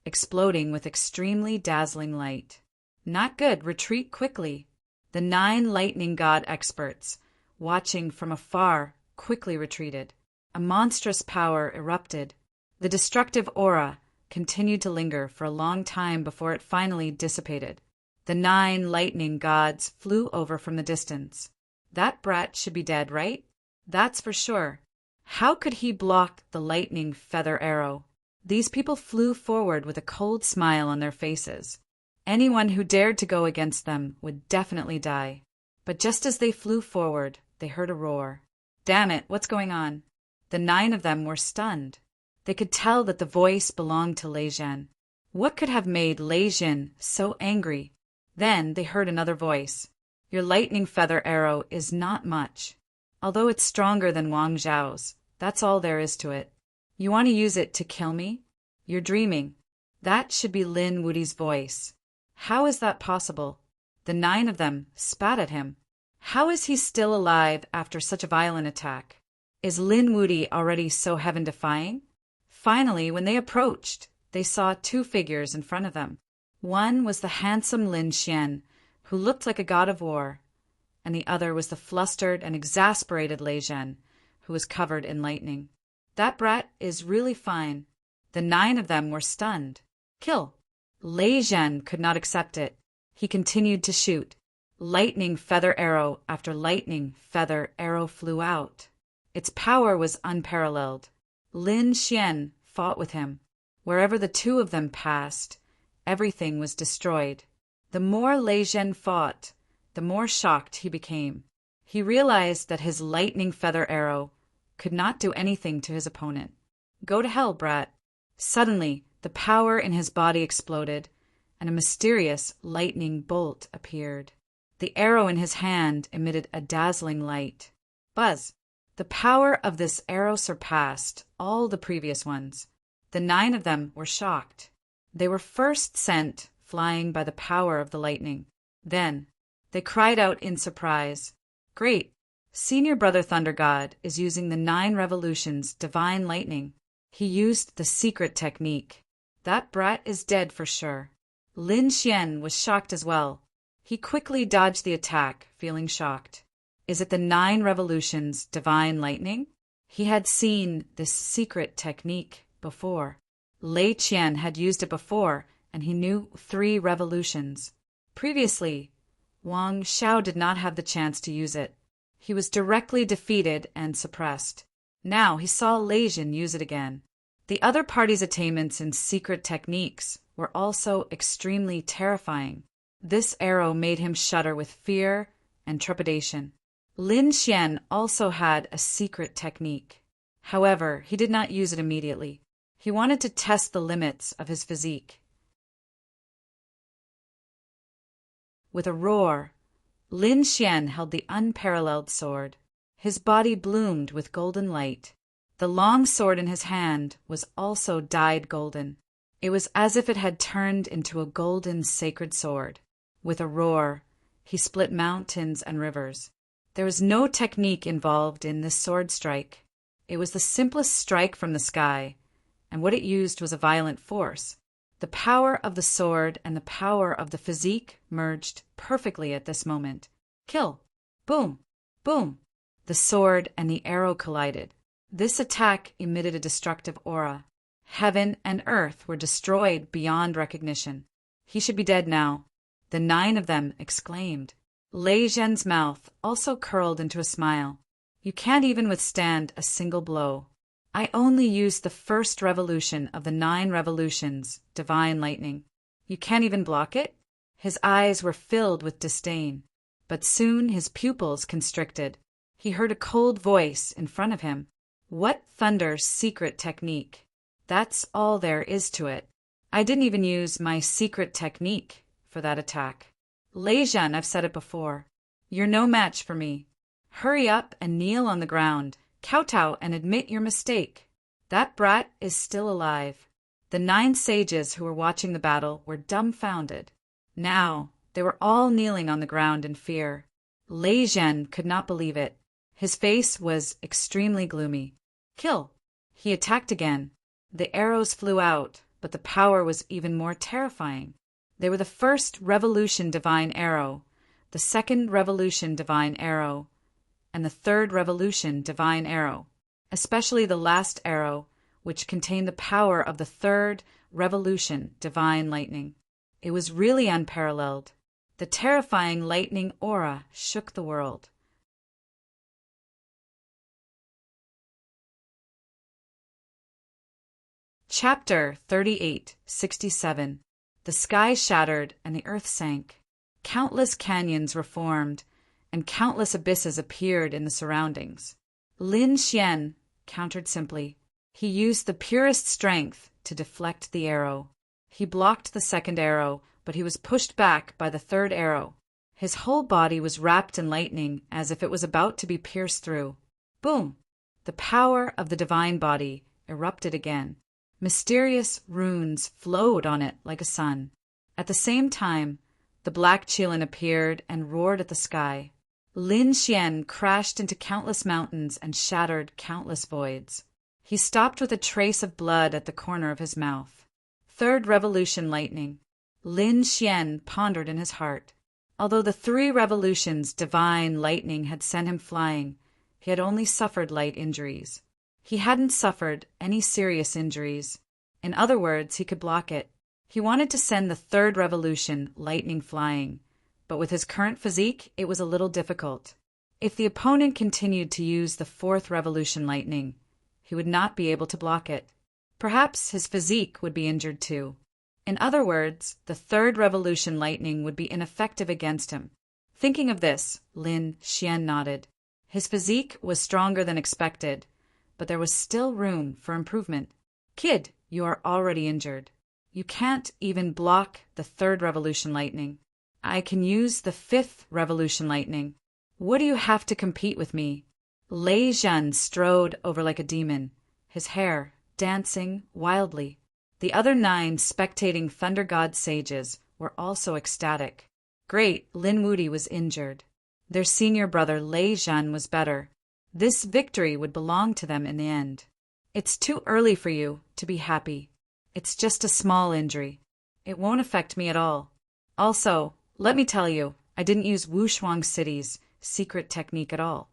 exploding with extremely dazzling light. Not good, retreat quickly. The 9 lightning god experts, watching from afar, quickly retreated. A monstrous power erupted. The destructive aura continued to linger for a long time before it finally dissipated. The 9 lightning gods flew over from the distance. That brat should be dead, right? That's for sure. How could he block the lightning feather arrow? These people flew forward with a cold smile on their faces. Anyone who dared to go against them would definitely die. But just as they flew forward, they heard a roar. Damn it, what's going on? The 9 of them were stunned. They could tell that the voice belonged to Lei Zhen. What could have made Lei Zhen so angry? Then they heard another voice. Your lightning feather arrow is not much. Although it's stronger than Wang Zhao's, that's all there is to it. You want to use it to kill me? You're dreaming. That should be Lin Wudi's voice. How is that possible? The 9 of them spat at him. How is he still alive after such a violent attack? Is Lin Wudi already so heaven-defying? Finally, when they approached, they saw 2 figures in front of them. One was the handsome Lin Xian, who looked like a god of war, and the other was the flustered and exasperated Lei Zhen, who was covered in lightning. That brat is really fine. The 9 of them were stunned. Kill. Lei Zhen could not accept it. He continued to shoot. Lightning feather arrow after lightning feather arrow flew out. Its power was unparalleled. Lin Xian fought with him. Wherever the 2 of them passed, everything was destroyed. The more Lei Zhen fought, the more shocked he became. He realized that his lightning feather arrow could not do anything to his opponent. Go to hell, brat. Suddenly, the power in his body exploded, and a mysterious lightning bolt appeared. The arrow in his hand emitted a dazzling light. Buzz! The power of this arrow surpassed all the previous ones. The 9 of them were shocked. They were first sent flying by the power of the lightning. Then they cried out in surprise, "Great! Senior Brother Thunder God is using the 9 revolutions divine lightning. He used the secret technique. That brat is dead for sure." Lin Xian was shocked as well. He quickly dodged the attack, feeling shocked. Is it the 9 revolutions divine lightning? He had seen this secret technique before. Lei Qian had used it before, and he knew 3 revolutions. Previously, Wang Xiao did not have the chance to use it. He was directly defeated and suppressed. Now he saw Lei Jin use it again. The other party's attainments in secret techniques were also extremely terrifying. This arrow made him shudder with fear and trepidation. Lin Xian also had a secret technique. However, he did not use it immediately. He wanted to test the limits of his physique. With a roar, Lin Xian held the unparalleled sword. His body bloomed with golden light. The long sword in his hand was also dyed golden. It was as if it had turned into a golden sacred sword. With a roar, he split mountains and rivers. There was no technique involved in this sword strike. It was the simplest strike from the sky, and what it used was a violent force. The power of the sword and the power of the physique merged perfectly at this moment. Kill! Boom! Boom! The sword and the arrow collided. This attack emitted a destructive aura. Heaven and earth were destroyed beyond recognition. He should be dead now. The 9 of them exclaimed. Lei Zhen's mouth also curled into a smile. You can't even withstand a single blow. I only used the first revolution of the 9 revolutions, divine lightning. You can't even block it? His eyes were filled with disdain. But soon his pupils constricted. He heard a cold voice in front of him. What Thunder's secret technique? That's all there is to it. I didn't even use my secret technique for that attack. Lei Zhen, I've said it before. You're no match for me. Hurry up and kneel on the ground. Kowtow and admit your mistake. That brat is still alive. The 9 sages who were watching the battle were dumbfounded. Now they were all kneeling on the ground in fear. Lei Zhen could not believe it. His face was extremely gloomy. Kill! He attacked again. The arrows flew out, but the power was even more terrifying. They were the first revolution divine arrow, the second revolution divine arrow, and the third revolution divine arrow, especially the last arrow, which contained the power of the third revolution divine lightning. It was really unparalleled. The terrifying lightning aura shook the world. Chapter 38:67. The sky shattered and the earth sank. Countless canyons were formed, and countless abysses appeared in the surroundings. Lin Xian countered simply. He used the purest strength to deflect the arrow. He blocked the second arrow, but he was pushed back by the third arrow. His whole body was wrapped in lightning as if it was about to be pierced through. Boom! The power of the divine body erupted again. Mysterious runes flowed on it like a sun. At the same time, the black Qilin appeared and roared at the sky. Lin Xian crashed into countless mountains and shattered countless voids. He stopped with a trace of blood at the corner of his mouth. Third revolution lightning. Lin Xian pondered in his heart. Although the 3 revolutions divine lightning had sent him flying, he had only suffered light injuries. He hadn't suffered any serious injuries. In other words, he could block it. He wanted to send the third revolution lightning flying, but with his current physique, it was a little difficult. If the opponent continued to use the 4th revolution lightning, he would not be able to block it. Perhaps his physique would be injured too. In other words, the 3rd revolution lightning would be ineffective against him. Thinking of this, Lin Xian nodded. His physique was stronger than expected, but there was still room for improvement. Kid, you are already injured. You can't even block the 3rd revolution lightning. I can use the 5th revolution lightning. What do you have to compete with me? Lei Zhen strode over like a demon, his hair dancing wildly. The other 9 spectating Thunder God sages were also ecstatic. Great, Lin Wuti was injured. Their senior brother Lei Zhen was better. This victory would belong to them in the end. It's too early for you to be happy. It's just a small injury. It won't affect me at all. Also, let me tell you, I didn't use Wushuang City's secret technique at all.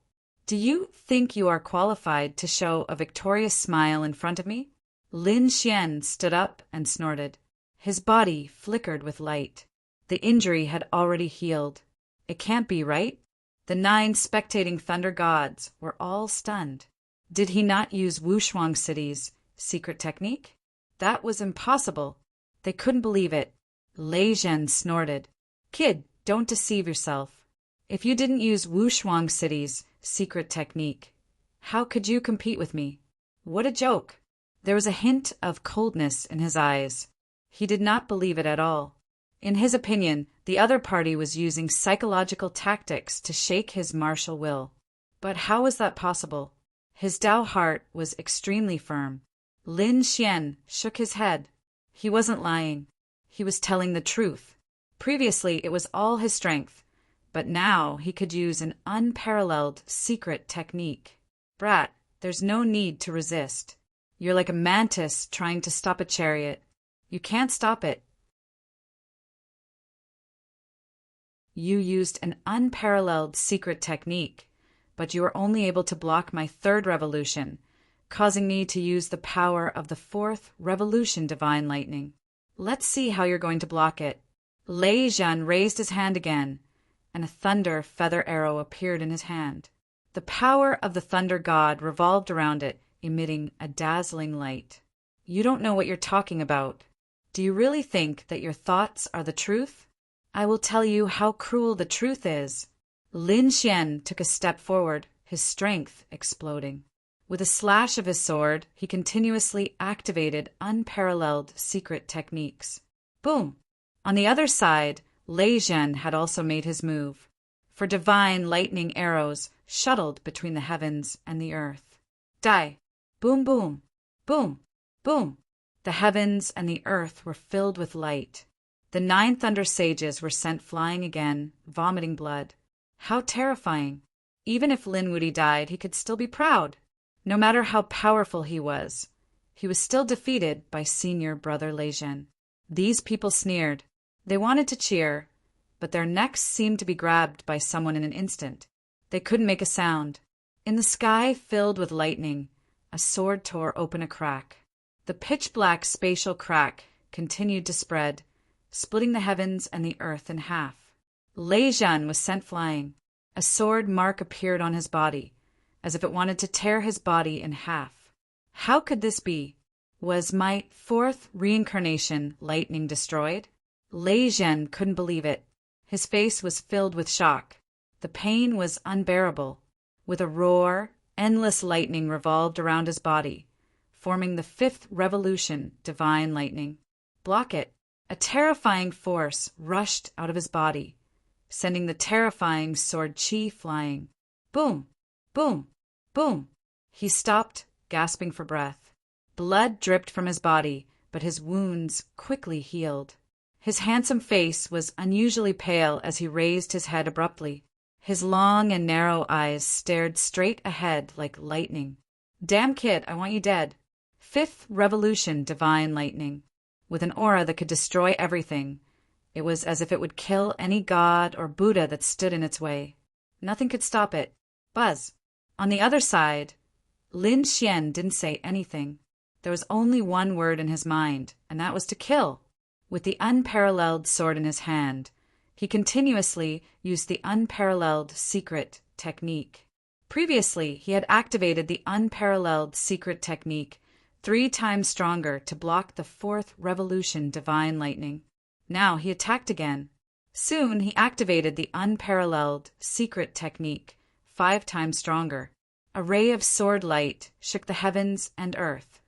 Do you think you are qualified to show a victorious smile in front of me? Lin Xian stood up and snorted. His body flickered with light. The injury had already healed. It can't be, right? The 9 spectating Thunder Gods were all stunned. Did he not use Wushuang City's secret technique? That was impossible. They couldn't believe it. Lei Zhen snorted. Kid, don't deceive yourself. If you didn't use Wushuang City's secret technique, how could you compete with me? What a joke. There was a hint of coldness in his eyes. He did not believe it at all. In his opinion, the other party was using psychological tactics to shake his martial will. But how was that possible? His Tao heart was extremely firm. Lin Xian shook his head. He wasn't lying. He was telling the truth. Previously, it was all his strength, but now he could use an unparalleled secret technique. Brat, there's no need to resist. You're like a mantis trying to stop a chariot. You can't stop it. You used an unparalleled secret technique, but you were only able to block my 3rd revolution, causing me to use the power of the 4th revolution divine lightning. Let's see how you're going to block it. Lei Zhen raised his hand again, and a thunder feather arrow appeared in his hand. The power of the Thunder God revolved around it, emitting a dazzling light. You don't know what you're talking about. Do you really think that your thoughts are the truth? I will tell you how cruel the truth is. Lin Xian took a step forward, his strength exploding. With a slash of his sword, he continuously activated unparalleled secret techniques. Boom! On the other side, Lei Zhen had also made his move. For divine lightning arrows shuttled between the heavens and the earth. Die! Boom, boom! Boom! Boom! The heavens and the earth were filled with light. The 9 Thunder Sages were sent flying again, vomiting blood. How terrifying! Even if Lin Wuti died, he could still be proud. No matter how powerful he was still defeated by senior brother Lei Zhen. These people sneered. They wanted to cheer, but their necks seemed to be grabbed by someone in an instant. They couldn't make a sound. In the sky filled with lightning, a sword tore open a crack. The pitch-black spatial crack continued to spread, splitting the heavens and the earth in half. Lei Zhen was sent flying. A sword mark appeared on his body, as if it wanted to tear his body in half. How could this be? Was my 4th reincarnation lightning destroyed? Lei Zhen couldn't believe it. His face was filled with shock. The pain was unbearable. With a roar, endless lightning revolved around his body, forming the 5th revolution divine lightning. Block it. A terrifying force rushed out of his body, sending the terrifying sword chi flying. Boom! Boom! Boom! He stopped, gasping for breath. Blood dripped from his body, but his wounds quickly healed. His handsome face was unusually pale as he raised his head abruptly. His long and narrow eyes stared straight ahead like lightning. Damn kid, I want you dead. 5th revolution divine lightning. With an aura that could destroy everything. It was as if it would kill any god or Buddha that stood in its way. Nothing could stop it. Buzz. On the other side, Lin Xian didn't say anything. There was only one word in his mind, and that was to kill. With the unparalleled sword in his hand, he continuously used the unparalleled secret technique. Previously, he had activated the unparalleled secret technique 3 times stronger to block the 4th revolution divine lightning. Now he attacked again. Soon he activated the unparalleled secret technique 5 times stronger. A ray of sword light shook the heavens and earth,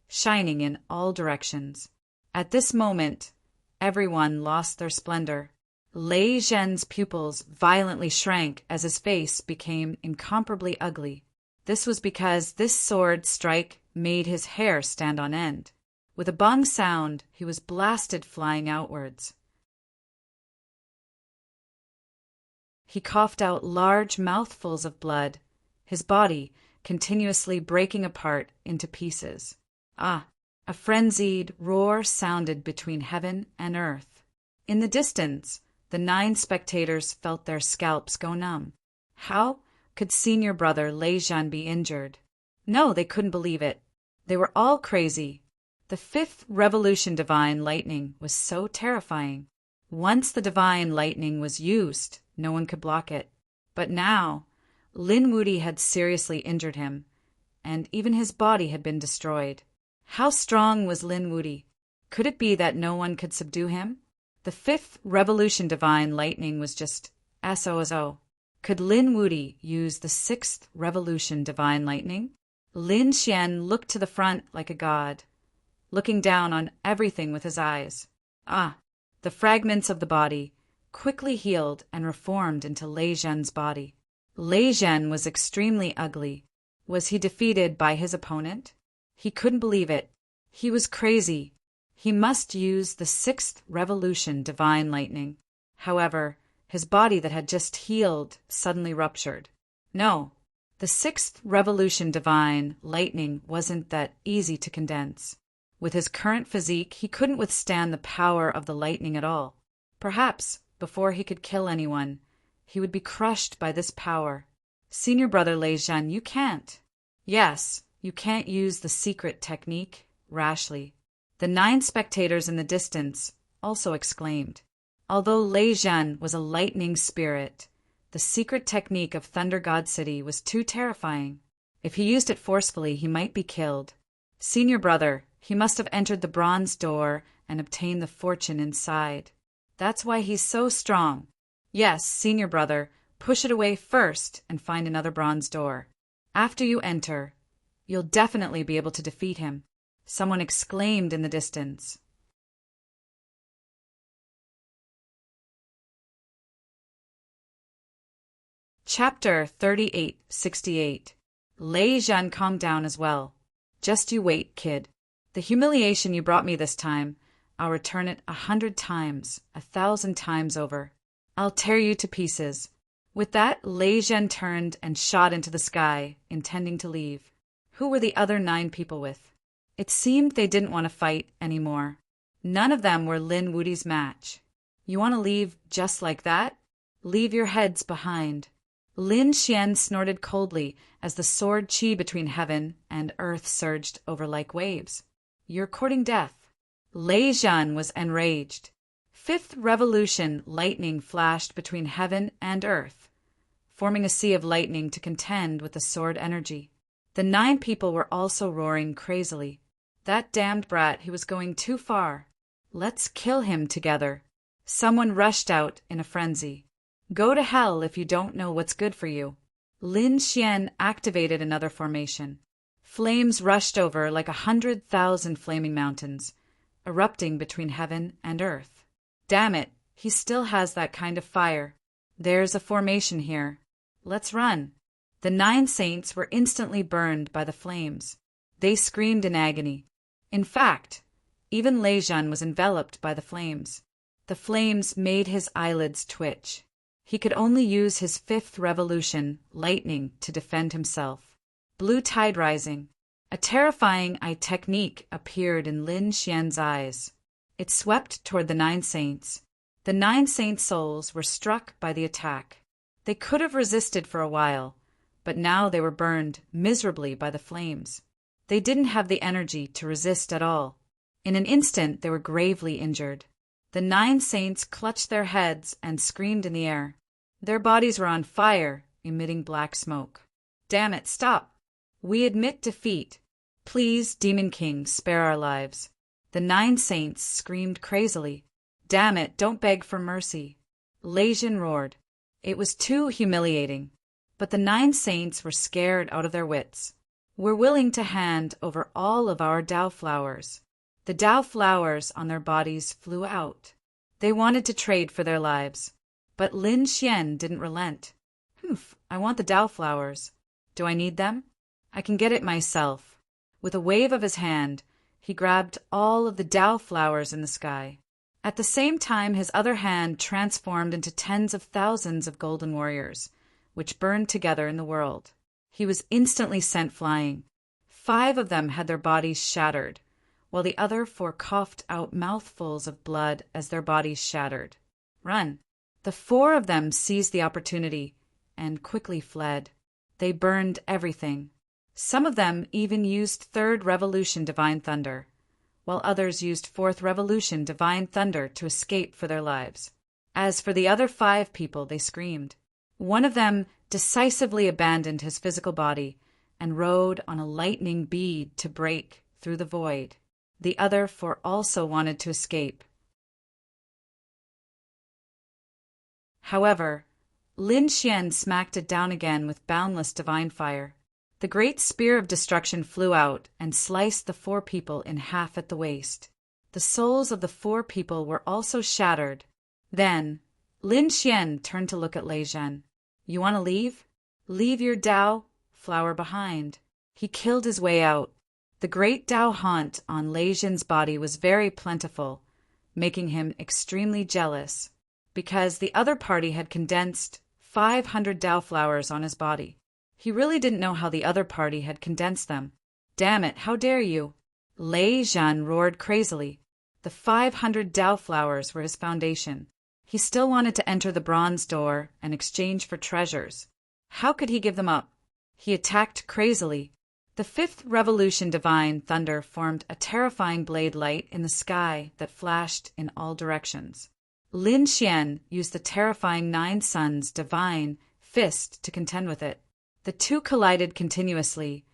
shining in all directions. At this moment, everyone lost their splendor. Lei Zhen's pupils violently shrank as his face became incomparably ugly. This was because this sword strike made his hair stand on end. With a bong sound, he was blasted flying outwards. He coughed out large mouthfuls of blood, his body continuously breaking apart into pieces. Ah! A frenzied roar sounded between heaven and earth. In the distance, the 9 spectators felt their scalps go numb. How could senior brother Lei Zhen be injured? No, they couldn't believe it. They were all crazy. The 5th revolution divine lightning was so terrifying. Once the divine lightning was used, no one could block it. But now, Lin Wuti had seriously injured him, and even his body had been destroyed. How strong was Lin Wuti? Could it be that no one could subdue him? The 5th revolution divine lightning was just SOSO. Could Lin Wuti use the 6th revolution divine lightning? Lin Xian looked to the front like a god, looking down on everything with his eyes. Ah! The fragments of the body quickly healed and reformed into Lei Zhen's body. Lei Zhen was extremely ugly. Was he defeated by his opponent? He couldn't believe it. He was crazy. He must use the 6th revolution divine lightning. However, his body that had just healed suddenly ruptured. No, the 6th revolution divine lightning wasn't that easy to condense. With his current physique, he couldn't withstand the power of the lightning at all. Perhaps, before he could kill anyone, he would be crushed by this power. Senior brother Lei Zhen, you can't. Yes, you can't use the secret technique rashly. The 9 spectators in the distance also exclaimed. Although Lei Zhen was a lightning spirit, the secret technique of Thunder God City was too terrifying. If he used it forcefully, he might be killed. Senior brother, he must have entered the bronze door and obtained the fortune inside. That's why he's so strong. Yes, senior brother, push it away first and find another bronze door. After you enter, you'll definitely be able to defeat him. Someone exclaimed in the distance. Chapter 3868. Lei Zhen calmed down as well. Just you wait, kid. The humiliation you brought me this time, I'll return it 100 times, 1,000 times over. I'll tear you to pieces. With that, Lei Zhen turned and shot into the sky, intending to leave. Who were the other 9 people with? It seemed they didn't want to fight anymore. None of them were Lin Wuti's match. You want to leave just like that? Leave your heads behind. Lin Xian snorted coldly as the sword qi between heaven and earth surged over like waves. You're courting death. Lei Zhen was enraged. 5th revolution lightning flashed between heaven and earth, forming a sea of lightning to contend with the sword energy. The 9 people were also roaring crazily. That damned brat, he was going too far. Let's kill him together. Someone rushed out in a frenzy. Go to hell if you don't know what's good for you. Lin Xian activated another formation. Flames rushed over like 100,000 flaming mountains, erupting between heaven and earth. Damn it, he still has that kind of fire. There's a formation here. Let's run. The 9 saints were instantly burned by the flames. They screamed in agony. In fact, even Lei Zhen was enveloped by the flames. The flames made his eyelids twitch. He could only use his 5th revolution, lightning, to defend himself. Blue tide rising. A terrifying technique appeared in Lin Xian's eyes. It swept toward the 9 saints. The 9 saints' souls were struck by the attack. They could have resisted for a while, but now they were burned miserably by the flames. They didn't have the energy to resist at all. In an instant, they were gravely injured. The 9 saints clutched their heads and screamed in the air. Their bodies were on fire, emitting black smoke. Damn it, stop! We admit defeat. Please, Demon King, spare our lives. The 9 saints screamed crazily. Damn it, don't beg for mercy. Lei Zhen roared. It was too humiliating. But the 9 saints were scared out of their wits. We're willing to hand over all of our Dao flowers. The Dao flowers on their bodies flew out. They wanted to trade for their lives. But Lin Xian didn't relent. Humph, I want the Dao flowers. Do I need them? I can get it myself. With a wave of his hand, he grabbed all of the Dao flowers in the sky. At the same time, his other hand transformed into tens of thousands of golden warriors, which burned together in the world. He was instantly sent flying. 5 of them had their bodies shattered, while the other 4 coughed out mouthfuls of blood as their bodies shattered. Run! The 4 of them seized the opportunity and quickly fled. They burned everything. Some of them even used 3rd Revolution Divine Thunder, while others used 4th Revolution Divine Thunder to escape for their lives. As for the other 5 people, they screamed. One of them decisively abandoned his physical body and rode on a lightning bead to break through the void. The other 4 also wanted to escape. However, Lin Xian smacked it down again with boundless divine fire. The great spear of destruction flew out and sliced the 4 people in half at the waist. The souls of the 4 people were also shattered. Then, Lin Xian turned to look at Lei Zhen. You want to leave? Leave your Dao flower behind. He killed his way out. The great Dao haunt on Lei Zhen's body was very plentiful, making him extremely jealous, because the other party had condensed 500 Dao flowers on his body. He really didn't know how the other party had condensed them. Damn it, how dare you! Lei Zhen roared crazily. The 500 Dao flowers were his foundation. He still wanted to enter the bronze door and exchange for treasures. How could he give them up? He attacked crazily. The 5th Revolution Divine Thunder formed a terrifying blade light in the sky that flashed in all directions. Lin Xian used the terrifying 9 Suns Divine Fist to contend with it. The 2 collided continuously,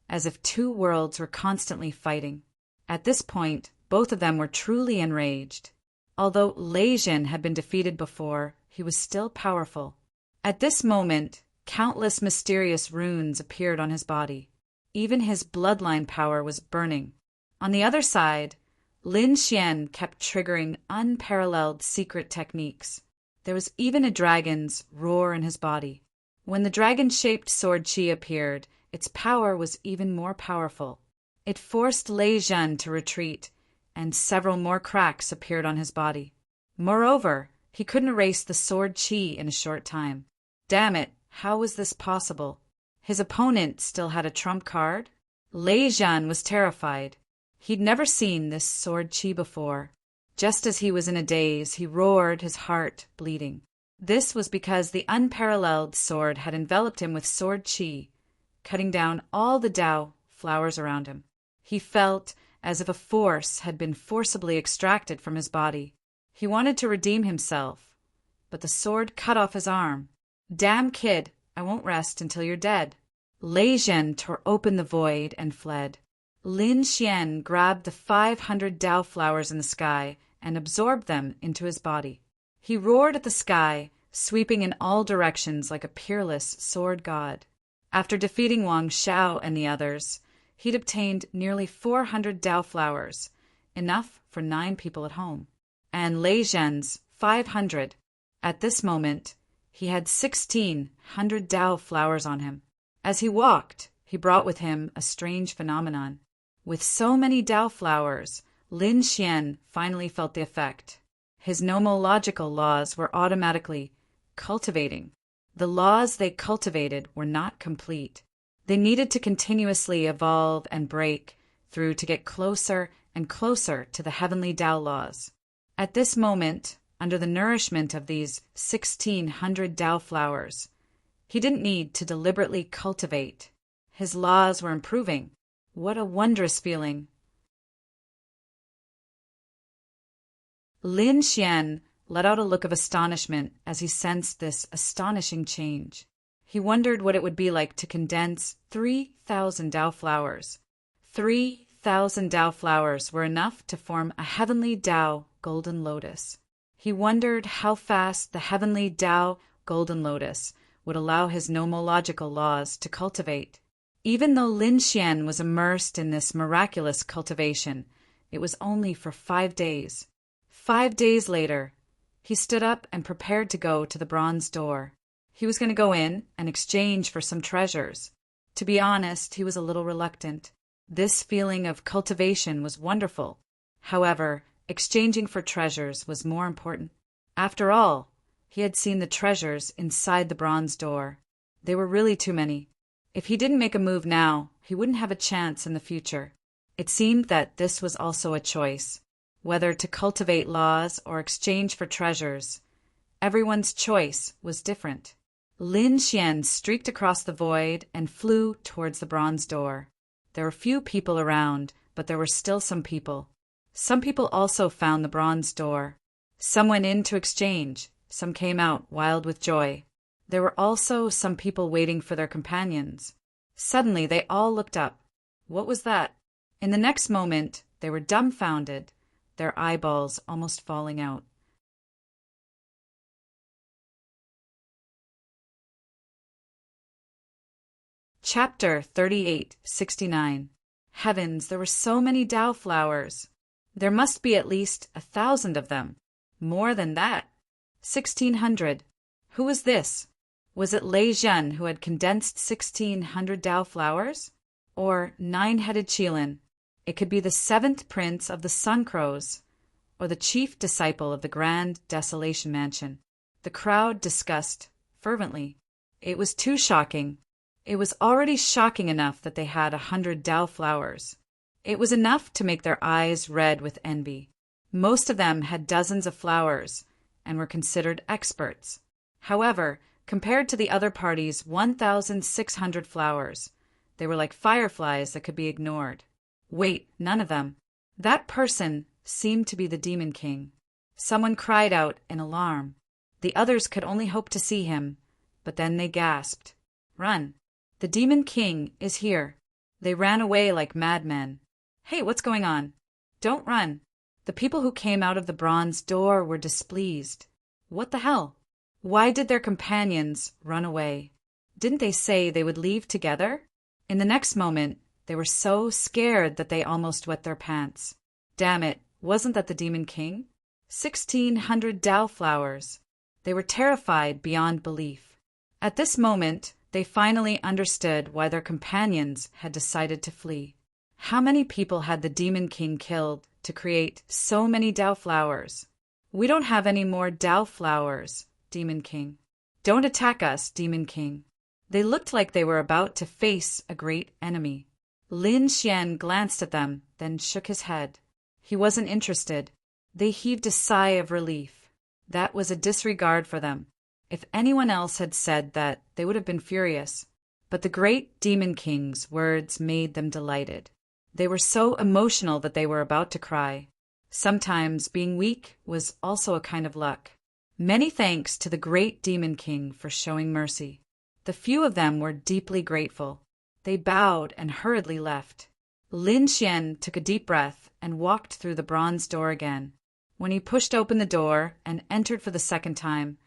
as if 2 worlds were constantly fighting. At this point, both of them were truly enraged. Although Lei Zhen had been defeated before, he was still powerful. At this moment, countless mysterious runes appeared on his body. Even his bloodline power was burning. On the other side, Lin Xian kept triggering unparalleled secret techniques. There was even a dragon's roar in his body. When the dragon-shaped sword Qi appeared, its power was even more powerful. It forced Lei Zhen to retreat, and several more cracks appeared on his body. Moreover, he couldn't erase the sword Qi in a short time. Damn it, how was this possible? His opponent still had a trump card? Lei Zhen was terrified. He'd never seen this sword Qi before. Just as he was in a daze, he roared, his heart bleeding. This was because the unparalleled sword had enveloped him with sword Qi, cutting down all the Dao flowers around him. He felt as if a force had been forcibly extracted from his body. He wanted to redeem himself, but the sword cut off his arm. Damn kid, I won't rest until you're dead. Lei Zhen tore open the void and fled. Lin Xian grabbed the 500 Dao flowers in the sky and absorbed them into his body. He roared at the sky, sweeping in all directions like a peerless sword god. After defeating Wang Xiao and the others, he'd obtained nearly 400 Dao flowers, enough for 9 people at home, and Lei Zhen's 500. At this moment, he had 1,600 Dao flowers on him. As he walked, he brought with him a strange phenomenon. With so many Dao flowers, Lin Xian finally felt the effect. His nomological laws were automatically cultivating. The laws they cultivated were not complete. They needed to continuously evolve and break through to get closer and closer to the heavenly Tao laws. At this moment, under the nourishment of these 1,600 Tao flowers, he didn't need to deliberately cultivate. His laws were improving. What a wondrous feeling! Lin Xian let out a look of astonishment as he sensed this astonishing change. He wondered what it would be like to condense 3,000 Tao flowers. 3,000 Tao flowers were enough to form a heavenly Tao golden lotus. He wondered how fast the heavenly Tao golden lotus would allow his nomological laws to cultivate. Even though Lin Xian was immersed in this miraculous cultivation, it was only for 5 days. 5 days later, He stood up and prepared to go to the bronze door. He was going to go in and exchange for some treasures. To be honest, he was a little reluctant. This feeling of cultivation was wonderful. However, exchanging for treasures was more important. After all, he had seen the treasures inside the bronze door. They were really too many. If he didn't make a move now, he wouldn't have a chance in the future. It seemed that this was also a choice, whether to cultivate laws or exchange for treasures. Everyone's choice was different. Lin Xian streaked across the void and flew towards the bronze door. There were few people around, but there were still some people. Some people also found the bronze door. Some went in to exchange, some came out wild with joy. There were also some people waiting for their companions. Suddenly they all looked up. What was that? In the next moment, they were dumbfounded, their eyeballs almost falling out. Chapter 38:69. Heavens, there were so many Tao flowers. There must be at least 1,000 of them. More than that. 1,600. Who was this? Was it Lei Zhen who had condensed 1,600 Tao flowers? Or nine-headed Qilin? It could be the 7th prince of the Sun Crows, or the chief disciple of the Grand Desolation Mansion. The crowd discussed fervently. It was too shocking. It was already shocking enough that they had 100 Tao flowers. It was enough to make their eyes red with envy. Most of them had dozens of flowers and were considered experts. However, compared to the other party's 1,600 flowers, they were like fireflies that could be ignored. Wait, none of them. That person seemed to be the Demon King. Someone cried out in alarm. The others could only hope to see him, but then they gasped. Run! The Demon King is here. They ran away like madmen. Hey, what's going on? Don't run. The people who came out of the bronze door were displeased. What the hell? Why did their companions run away? Didn't they say they would leave together? In the next moment, they were so scared that they almost wet their pants. Damn it, wasn't that the Demon King? 1,600 Tao flowers. They were terrified beyond belief. At this moment, they finally understood why their companions had decided to flee. How many people had the Demon King killed to create so many Tao flowers? We don't have any more Tao flowers, Demon King. Don't attack us, Demon King. They looked like they were about to face a great enemy. Lin Xian glanced at them, then shook his head. He wasn't interested. They heaved a sigh of relief. That was a disregard for them. If anyone else had said that, they would have been furious. But the great Demon King's words made them delighted. They were so emotional that they were about to cry. Sometimes being weak was also a kind of luck. Many thanks to the great Demon King for showing mercy. The few of them were deeply grateful. They bowed and hurriedly left. Lin Xian took a deep breath and walked through the bronze door again. When he pushed open the door and entered for the second time,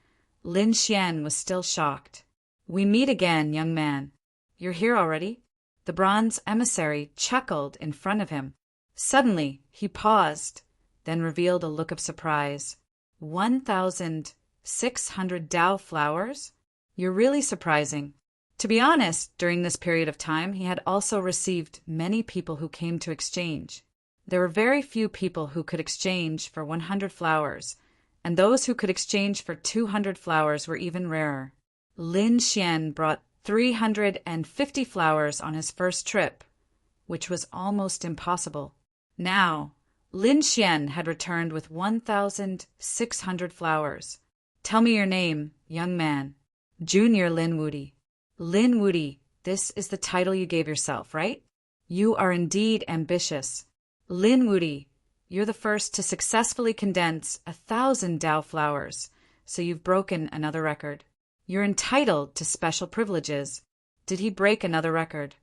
Lin Xian was still shocked. We meet again, young man. You're here already? The bronze emissary chuckled in front of him. Suddenly, he paused, then revealed a look of surprise. 1,600 Tao flowers? You're really surprising. To be honest, during this period of time, he had also received many people who came to exchange. There were very few people who could exchange for 100 flowers, and those who could exchange for 200 flowers were even rarer. Lin Xian brought 350 flowers on his first trip, which was almost impossible. Now, Lin Xian had returned with 1,600 flowers. Tell me your name, young man. Junior Lin Wudi. Lin Wudi, this is the title you gave yourself, right? You are indeed ambitious. Lin Wudi, you're the first to successfully condense 1,000 Tao flowers, so you've broken another record. You're entitled to special privileges. Did he break another record?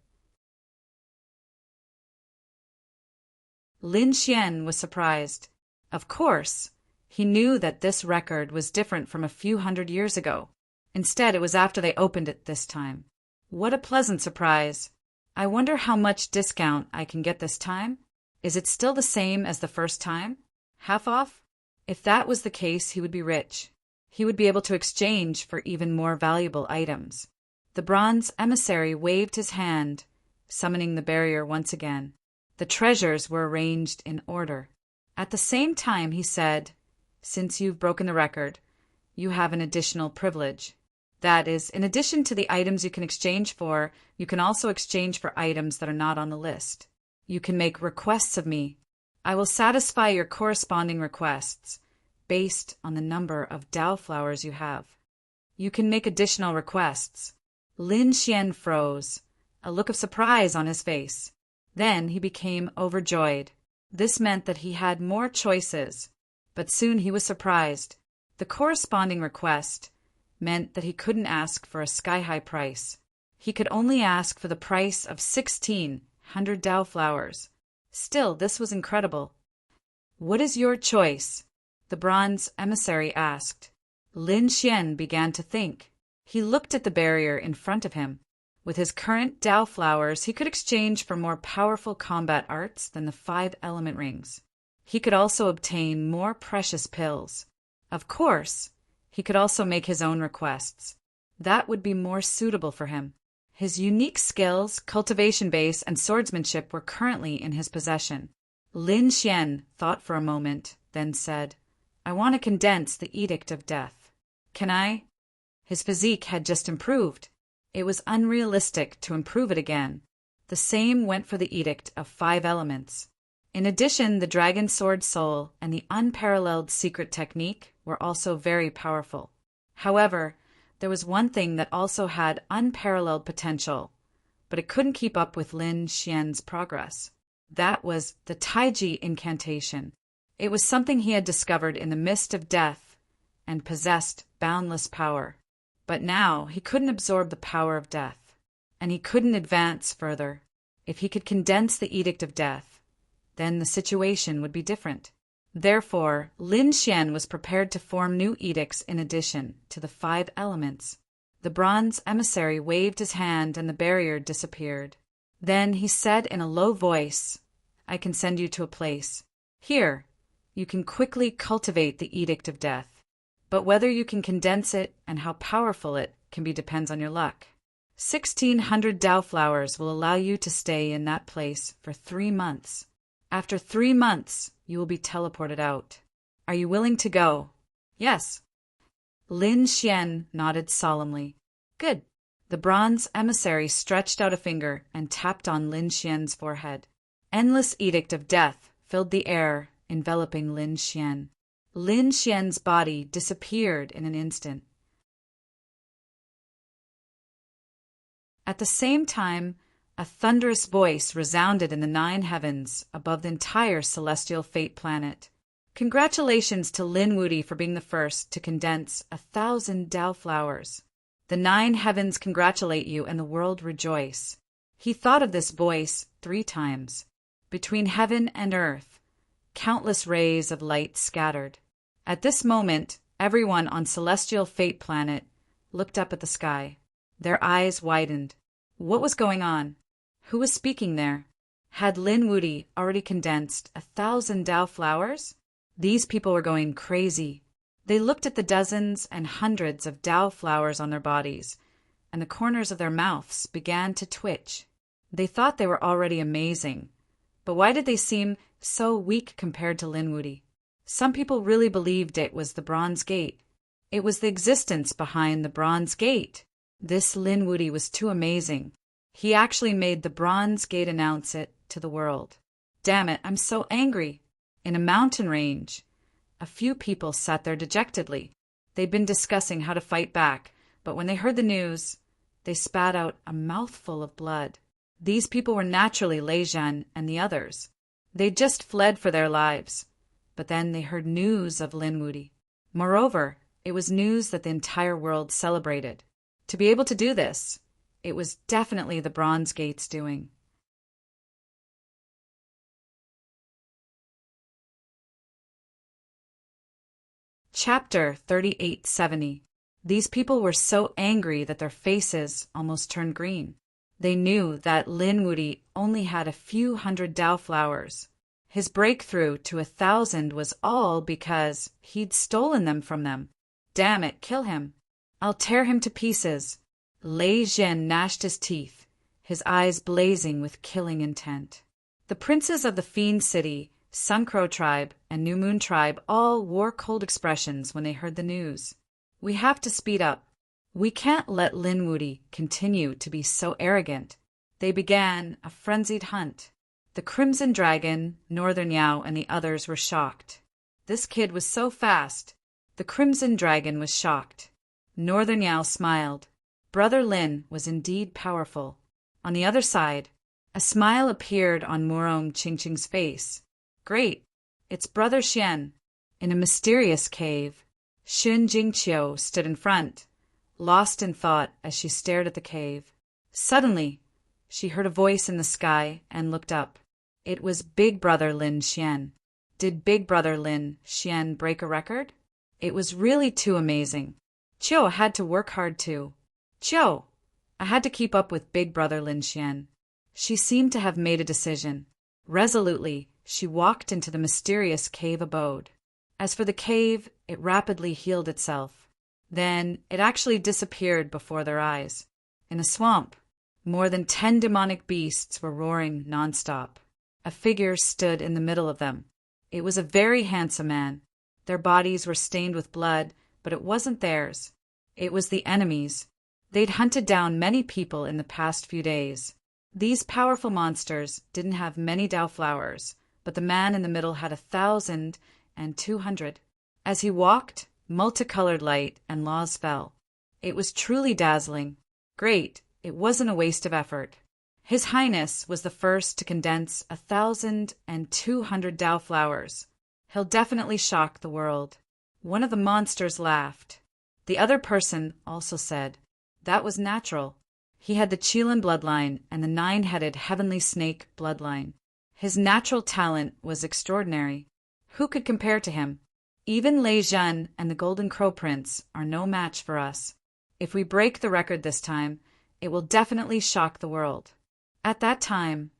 Lin Xian was surprised. Of course, he knew that this record was different from a few hundred years ago. Instead, it was after they opened it this time. What a pleasant surprise. I wonder how much discount I can get this time? Is it still the same as the first time? Half off? If that was the case, he would be rich. He would be able to exchange for even more valuable items. The bronze emissary waved his hand, summoning the barrier once again. The treasures were arranged in order. At the same time, he said, "Since you've broken the record, you have an additional privilege. That is, in addition to the items you can exchange for, you can also exchange for items that are not on the list. You can make requests of me. I will satisfy your corresponding requests based on the number of Dao flowers you have. You can make additional requests." Lin Xian froze, a look of surprise on his face. Then he became overjoyed. This meant that he had more choices, but soon he was surprised. The corresponding request meant that he couldn't ask for a sky-high price. He could only ask for the price of 1,600 Dao flowers. Still, this was incredible. "What is your choice?" the bronze emissary asked. Lin Xian began to think. He looked at the barrier in front of him. With his current Dao flowers, he could exchange for more powerful combat arts than the 5 element rings. He could also obtain more precious pills. Of course, he could also make his own requests. That would be more suitable for him. His unique skills, cultivation base, and swordsmanship were currently in his possession. Lin Xian thought for a moment, then said, "I want to condense the Edict of Death. Can I?" His physique had just improved. It was unrealistic to improve it again. The same went for the Edict of 5 Elements. In addition, the Dragon Sword Soul and the unparalleled secret technique were also very powerful. However, there was one thing that also had unparalleled potential, but it couldn't keep up with Lin Xian's progress. That was the Taiji incantation. It was something he had discovered in the mist of death and possessed boundless power. But now he couldn't absorb the power of death, and he couldn't advance further. If he could condense the Edict of Death, then the situation would be different. Therefore, Lin Xian was prepared to form new edicts in addition to the 5 elements. The bronze emissary waved his hand and the barrier disappeared. Then he said in a low voice, "I can send you to a place. Here, you can quickly cultivate the Edict of Death. But whether you can condense it and how powerful it can be depends on your luck. 1,600 Dao flowers will allow you to stay in that place for 3 months. After 3 months, you will be teleported out. Are you willing to go?" "Yes." Lin Xian nodded solemnly. "Good." The bronze emissary stretched out a finger and tapped on Lin Xian's forehead. Endless Edict of Death filled the air, enveloping Lin Xian. Lin Xian's body disappeared in an instant. At the same time, a thunderous voice resounded in the 9 heavens above the entire celestial fate planet. "Congratulations to Lin Wuti for being the first to condense 1,000 Dao flowers. The 9 heavens congratulate you and the world rejoice." He thought of this voice 3 times. Between heaven and earth, countless rays of light scattered. At this moment, everyone on Celestial Fate Planet looked up at the sky. Their eyes widened. What was going on? Who was speaking there? Had Lin Wuti already condensed 1,000 Dao flowers? These people were going crazy. They looked at the dozens and hundreds of Dao flowers on their bodies, and the corners of their mouths began to twitch. They thought they were already amazing. But why did they seem so weak compared to Lin Wuti? Some people really believed it was the Bronze Gate. It was the existence behind the Bronze Gate. This Lin Wuti was too amazing. He actually made the Bronze Gate announce it to the world. Damn it, I'm so angry. In a mountain range, a few people sat there dejectedly. They'd been discussing how to fight back, but when they heard the news, they spat out a mouthful of blood. These people were naturally Lei Zhan and the others. They'd just fled for their lives. But then they heard news of Lin Wuti. Moreover, it was news that the entire world celebrated. To be able to do this, it was definitely the Bronze Gate's doing. Chapter 3870. These people were so angry that their faces almost turned green. They knew that Lin Wuti only had a few hundred Dao flowers. His breakthrough to 1,000 was all because he'd stolen them from them. Damn it, kill him. I'll tear him to pieces. Lei Zhen gnashed his teeth, his eyes blazing with killing intent. The princes of the Fiend City, Sun Crow Tribe, and New Moon Tribe all wore cold expressions when they heard the news. We have to speed up. We can't let Lin Wuti continue to be so arrogant. They began a frenzied hunt. The Crimson Dragon, Northern Yao, and the others were shocked. This kid was so fast. The Crimson Dragon was shocked. Northern Yao smiled. Brother Lin was indeed powerful. On the other side, a smile appeared on Murong Qingqing's face. Great, it's Brother Xian. In a mysterious cave, Xun Jingqiu stood in front, lost in thought as she stared at the cave. Suddenly, she heard a voice in the sky and looked up. It was Big Brother Lin Xian. Did Big Brother Lin Xian break a record? It was really too amazing. Chiu had to work hard too. Chiu, I had to keep up with Big Brother Lin Xian. She seemed to have made a decision. Resolutely, she walked into the mysterious cave abode. As for the cave, it rapidly healed itself. Then it actually disappeared before their eyes. In a swamp, more than 10 demonic beasts were roaring nonstop. A figure stood in the middle of them. It was a very handsome man. Their bodies were stained with blood, but it wasn't theirs. It was the enemy's. They'd hunted down many people in the past few days. These powerful monsters didn't have many Dao flowers, but the man in the middle had 1,200. As he walked, multicolored light and laws fell. It was truly dazzling. Great, it wasn't a waste of effort. His Highness was the first to condense 1,200 Dao flowers. He'll definitely shock the world. One of the monsters laughed. The other person also said, that was natural. He had the Qilin bloodline and the 9-headed heavenly snake bloodline. His natural talent was extraordinary. Who could compare to him? Even Lei Zhen and the Golden Crow Prince are no match for us. If we break the record this time, it will definitely shock the world. At that time,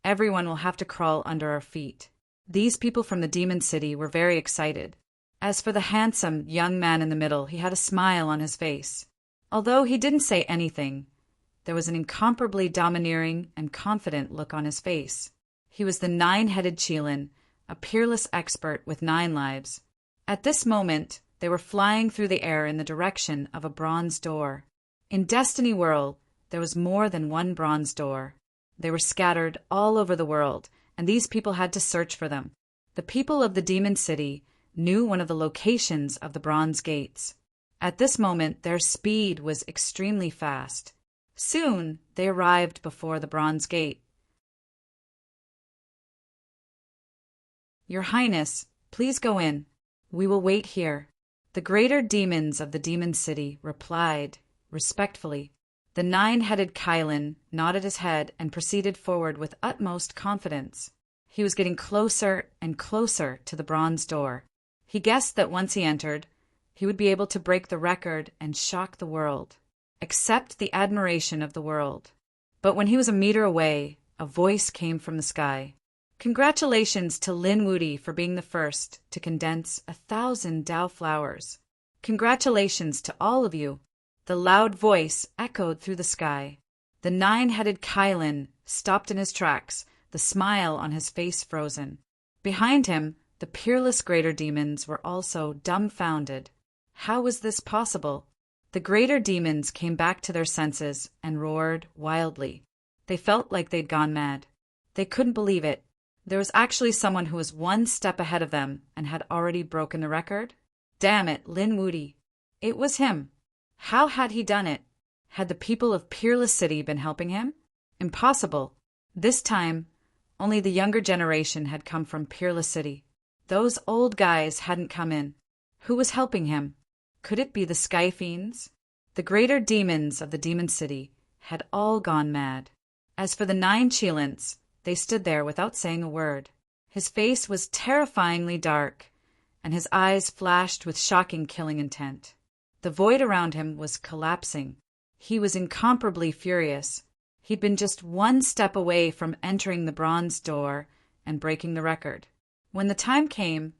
everyone will have to crawl under our feet. These people from the Demon City were very excited. As for the handsome young man in the middle, he had a smile on his face. Although he didn't say anything, there was an incomparably domineering and confident look on his face. He was the 9-headed Qilin, a peerless expert with 9 lives. At this moment, they were flying through the air in the direction of a bronze door. In Destiny World, there was more than one bronze door. They were scattered all over the world, and these people had to search for them. The people of the Demon City knew one of the locations of the bronze gates. At this moment, their speed was extremely fast. Soon, they arrived before the bronze gate. Your Highness, please go in. We will wait here. The greater demons of the Demon City replied respectfully. The 9-headed Qilin nodded his head and proceeded forward with utmost confidence. He was getting closer and closer to the bronze door. He guessed that once he entered, he would be able to break the record and shock the world, accept the admiration of the world. But when he was a meter away, a voice came from the sky. Congratulations to Lin Wuti for being the first to condense 1,000 Dao flowers. Congratulations to all of you. The loud voice echoed through the sky. The 9-headed Qilin stopped in his tracks, the smile on his face frozen. Behind him, the peerless greater demons were also dumbfounded. How was this possible? The greater demons came back to their senses and roared wildly. They felt like they'd gone mad. They couldn't believe it. There was actually someone who was one step ahead of them and had already broken the record. Damn it, Lin Wuti. It was him. How had he done it? Had the people of Peerless City been helping him? Impossible. This time, only the younger generation had come from Peerless City. Those old guys hadn't come in. Who was helping him? Could it be the Sky Fiends? The greater demons of the Demon City had all gone mad. As for the 9 Qilins, they stood there without saying a word. His face was terrifyingly dark, and his eyes flashed with shocking killing intent. The void around him was collapsing. He was incomparably furious. He'd been just one step away from entering the bronze door, and breaking the record. When the time came,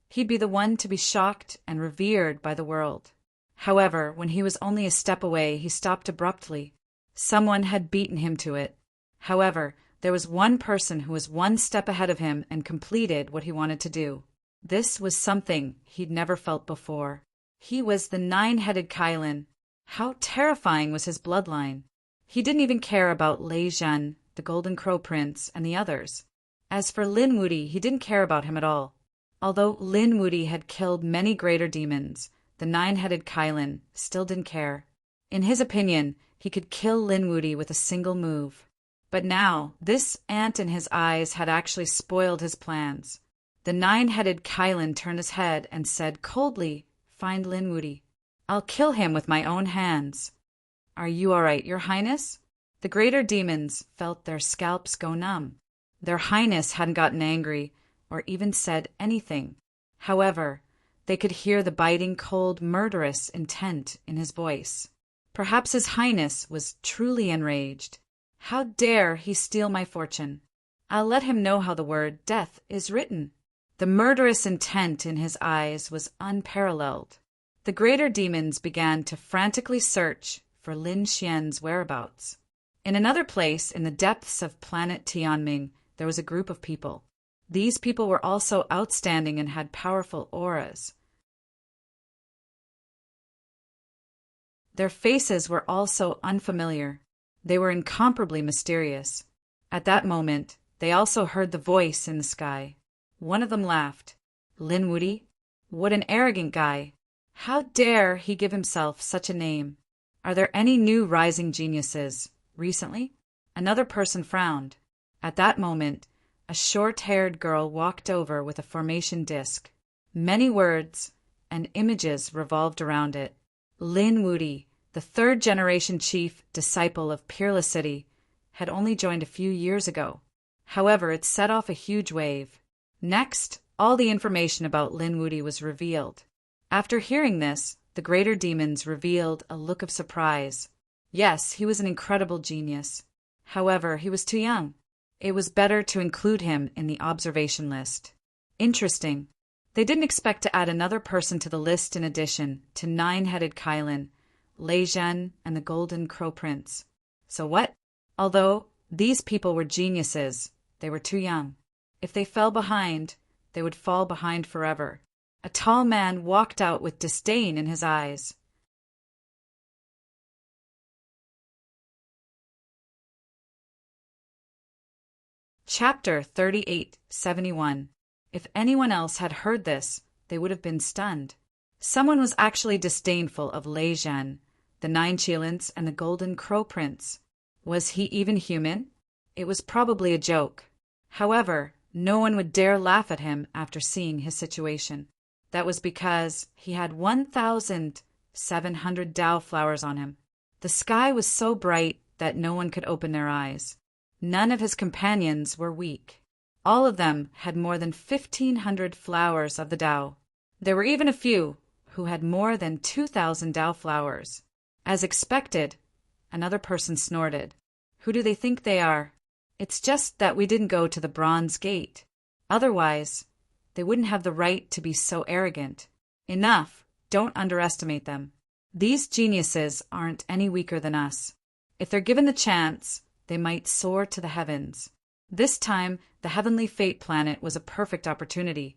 he'd be the one to be shocked and revered by the world. However, when he was only a step away, he stopped abruptly. Someone had beaten him to it. However, there was one person who was one step ahead of him and completed what he wanted to do. This was something he'd never felt before. He was the nine-headed Kylin. How terrifying was his bloodline! He didn't even care about Lei Zhen, the Golden Crow Prince, and the others. As for Lin Wudy, he didn't care about him at all. Although Lin Wudy had killed many greater demons, the nine-headed Kylin still didn't care. In his opinion, he could kill Lin Wudy with a single move. But now, this ant in his eyes had actually spoiled his plans. The nine-headed Kylin turned his head and said coldly, "Find Lin Wudy. I'll kill him with my own hands." "Are you all right, Your Highness?" The greater demons felt their scalps go numb. Their Highness hadn't gotten angry or even said anything. However, they could hear the biting, cold, murderous intent in his voice. Perhaps His Highness was truly enraged. How dare he steal my fortune? I'll let him know how the word death is written. The murderous intent in his eyes was unparalleled. The greater demons began to frantically search for Lin Xian's whereabouts. In another place, in the depths of planet Tianming, there was a group of people. These people were also outstanding and had powerful auras. Their faces were also unfamiliar. They were incomparably mysterious. At that moment, they also heard the voice in the sky. One of them laughed. "Lin Wudy? What an arrogant guy! How dare he give himself such a name? Are there any new rising geniuses recently?" Another person frowned. At that moment, a short-haired girl walked over with a formation disc. Many words and images revolved around it. Lin Wudy, the third-generation chief disciple of Peerless City, had only joined a few years ago. However, it set off a huge wave. Next, all the information about Lin Wudy was revealed. After hearing this, the greater demons revealed a look of surprise. Yes, he was an incredible genius. However, he was too young. It was better to include him in the observation list. Interesting. They didn't expect to add another person to the list in addition to nine-headed Kylin, Lei Zhen, and the Golden Crow Prince. So what? Although these people were geniuses, they were too young. If they fell behind, they would fall behind forever. A tall man walked out with disdain in his eyes. Chapter 3871. If anyone else had heard this, they would have been stunned. Someone was actually disdainful of Lei Zhen, the Nine Qilins, and the Golden Crow Prince. Was he even human? It was probably a joke. However, no one would dare laugh at him after seeing his situation. That was because he had 1,700 Dao flowers on him. The sky was so bright that no one could open their eyes. None of his companions were weak. All of them had more than 1,500 flowers of the Dao. There were even a few who had more than 2,000 Dao flowers. As expected, another person snorted. Who do they think they are? It's just that we didn't go to the Bronze Gate. Otherwise, they wouldn't have the right to be so arrogant. Enough, don't underestimate them. These geniuses aren't any weaker than us. If they're given the chance, they might soar to the heavens. This time, the Heavenly Fate planet was a perfect opportunity,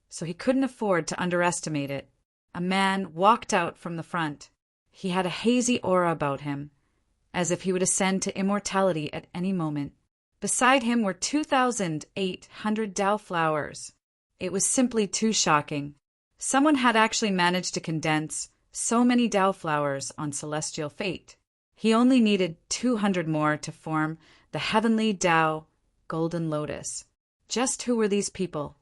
so he couldn't afford to underestimate it. A man walked out from the front. He had a hazy aura about him, as if he would ascend to immortality at any moment. Beside him were 2,800 Dao flowers. It was simply too shocking. Someone had actually managed to condense so many Dao flowers on Celestial Fate. He only needed 200 more to form the Heavenly Dao Golden Lotus. Just who were these people?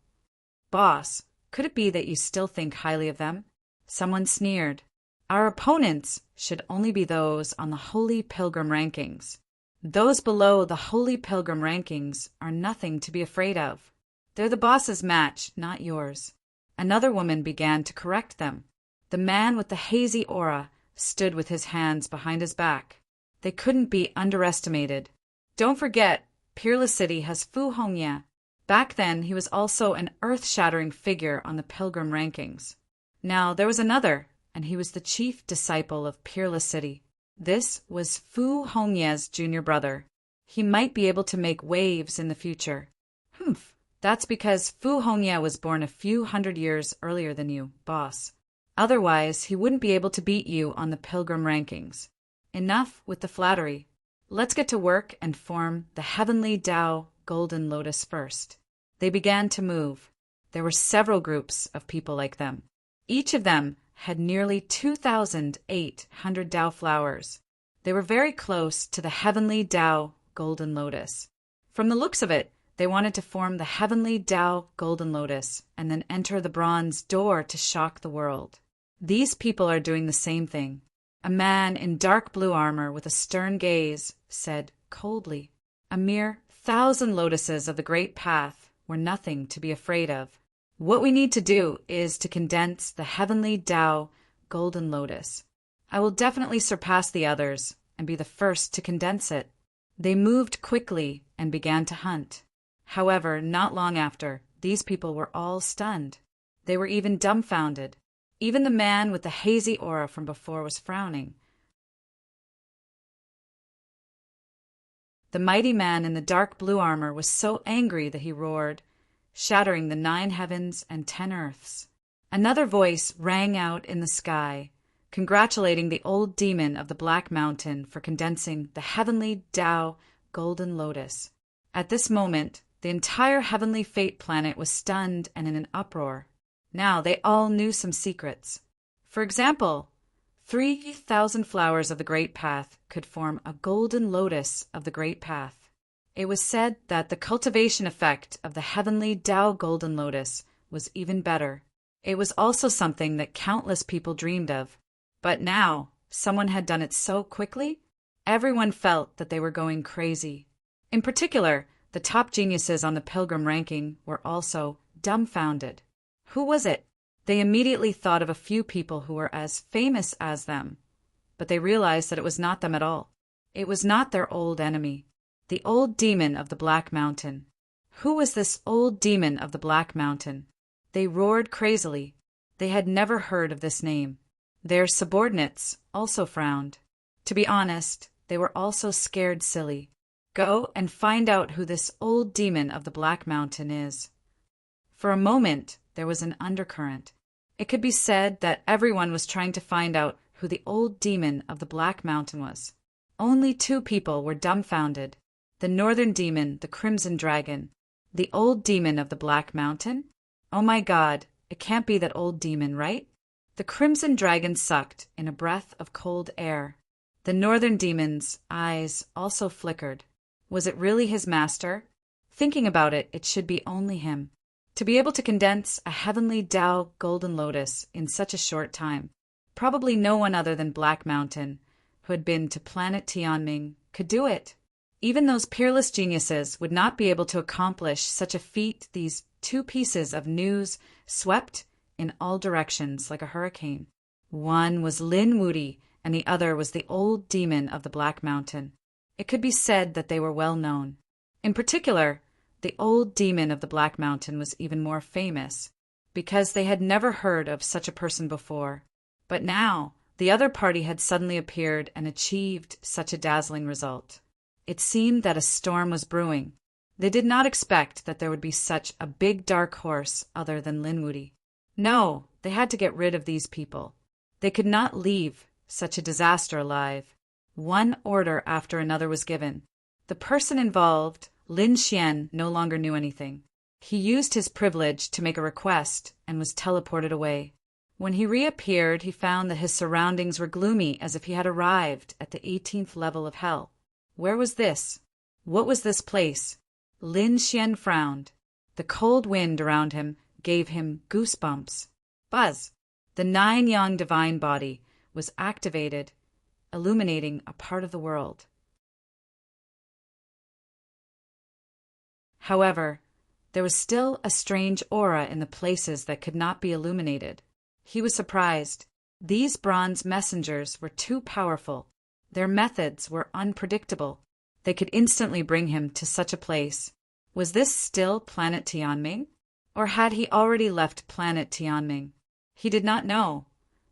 Boss, could it be that you still think highly of them? Someone sneered. Our opponents should only be those on the Holy Pilgrim rankings. Those below the Holy Pilgrim rankings are nothing to be afraid of. They're the boss's match, not yours. Another woman began to correct them. The man with the hazy aura stood with his hands behind his back. They couldn't be underestimated. Don't forget, Peerless City has Fu Hongya, Back then, he was also an earth-shattering figure on the pilgrim rankings. Now, there was another, and he was the chief disciple of Peerless City. This was Fu Hongye's junior brother. He might be able to make waves in the future. Humph, that's because Fu Hongye was born a few hundred years earlier than you, boss. Otherwise, he wouldn't be able to beat you on the pilgrim rankings. Enough with the flattery. Let's get to work and form the Heavenly Tao Golden Lotus first. They began to move. There were several groups of people like them. Each of them had nearly 2,800 Tao flowers. They were very close to the Heavenly Tao Golden Lotus. From the looks of it, they wanted to form the Heavenly Tao Golden Lotus and then enter the bronze door to shock the world. These people are doing the same thing. A man in dark blue armor with a stern gaze said coldly, "A mere 1,000 lotuses of the Great Path were nothing to be afraid of. What we need to do is to condense the Heavenly Tao Golden Lotus. I will definitely surpass the others and be the first to condense it." They moved quickly and began to hunt. However, not long after, these people were all stunned. They were even dumbfounded. Even the man with the hazy aura from before was frowning. The mighty man in the dark blue armor was so angry that he roared, shattering the 9 heavens and 10 earths. Another voice rang out in the sky, congratulating the old demon of the Black Mountain for condensing the Heavenly Tao Golden Lotus. At this moment, the entire Heavenly Fate planet was stunned and in an uproar. Now they all knew some secrets. For example, 3,000 flowers of the Great Path could form a golden lotus of the Great Path. It was said that the cultivation effect of the Heavenly Tao Golden Lotus was even better. It was also something that countless people dreamed of. But now, someone had done it so quickly, everyone felt that they were going crazy. In particular, the top geniuses on the pilgrim ranking were also dumbfounded. Who was it? They immediately thought of a few people who were as famous as them, but they realized that it was not them at all. It was not their old enemy, the old demon of the Black Mountain. Who was this old demon of the Black Mountain? They roared crazily. They had never heard of this name. Their subordinates also frowned. To be honest, they were also scared silly. Go and find out who this old demon of the Black Mountain is. For a moment, there was an undercurrent. It could be said that everyone was trying to find out who the old demon of the Black Mountain was. Only 2 people were dumbfounded. The northern demon, the Crimson Dragon. The old demon of the Black Mountain? Oh my God, it can't be that old demon, right? The Crimson Dragon sucked in a breath of cold air. The northern demon's eyes also flickered. Was it really his master? Thinking about it, it should be only him. To be able to condense a Heavenly Tao Golden Lotus in such a short time, probably no one other than Black Mountain, who had been to planet Tianming, could do it. Even those peerless geniuses would not be able to accomplish such a feat. These 2 pieces of news swept in all directions like a hurricane. One was Lin Wudi, and the other was the old demon of the Black Mountain. It could be said that they were well known. In particular, the old demon of the Black Mountain was even more famous, because they had never heard of such a person before. But now, the other party had suddenly appeared and achieved such a dazzling result. It seemed that a storm was brewing. They did not expect that there would be such a big dark horse other than Lin Wudi. No, they had to get rid of these people. They could not leave such a disaster alive. One order after another was given. The person involved, Lin Xian, no longer knew anything. He used his privilege to make a request and was teleported away. When he reappeared, he found that his surroundings were gloomy, as if he had arrived at the 18th level of hell. Where was this? What was this place? Lin Xian frowned. The cold wind around him gave him goosebumps. Buzz! The 9-yang divine body was activated, illuminating a part of the world. However, there was still a strange aura in the places that could not be illuminated. He was surprised. These bronze messengers were too powerful. Their methods were unpredictable. They could instantly bring him to such a place. Was this still planet Tianming? Or had he already left planet Tianming? He did not know,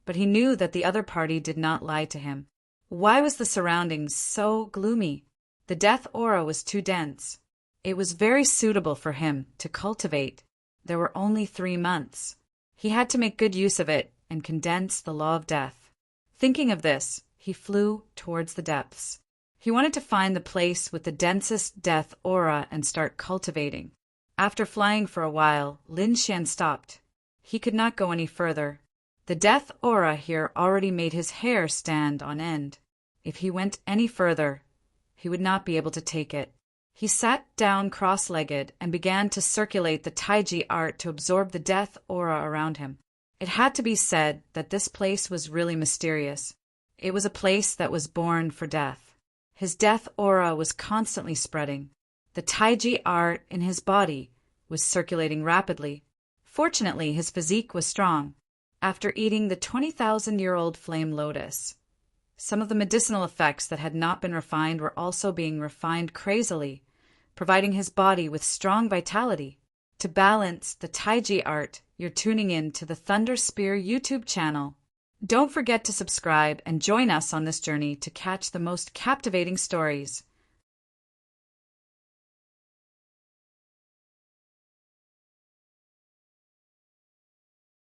but he knew that the other party did not lie to him. Why was the surroundings so gloomy? The death aura was too dense. It was very suitable for him to cultivate. There were only 3 months. He had to make good use of it and condense the law of death. Thinking of this, he flew towards the depths. He wanted to find the place with the densest death aura and start cultivating. After flying for a while, Lin Xian stopped. He could not go any further. The death aura here already made his hair stand on end. If he went any further, he would not be able to take it. He sat down cross-legged and began to circulate the Taiji art to absorb the death aura around him. It had to be said that this place was really mysterious. It was a place that was born for death. His death aura was constantly spreading. The Taiji art in his body was circulating rapidly. Fortunately, his physique was strong. After eating the 20,000-year-old flame lotus, some of the medicinal effects that had not been refined were also being refined crazily, providing his body with strong vitality. To balance the Taiji art, you're tuning in to the Thunder Spear YouTube channel. Don't forget to subscribe and join us on this journey to catch the most captivating stories.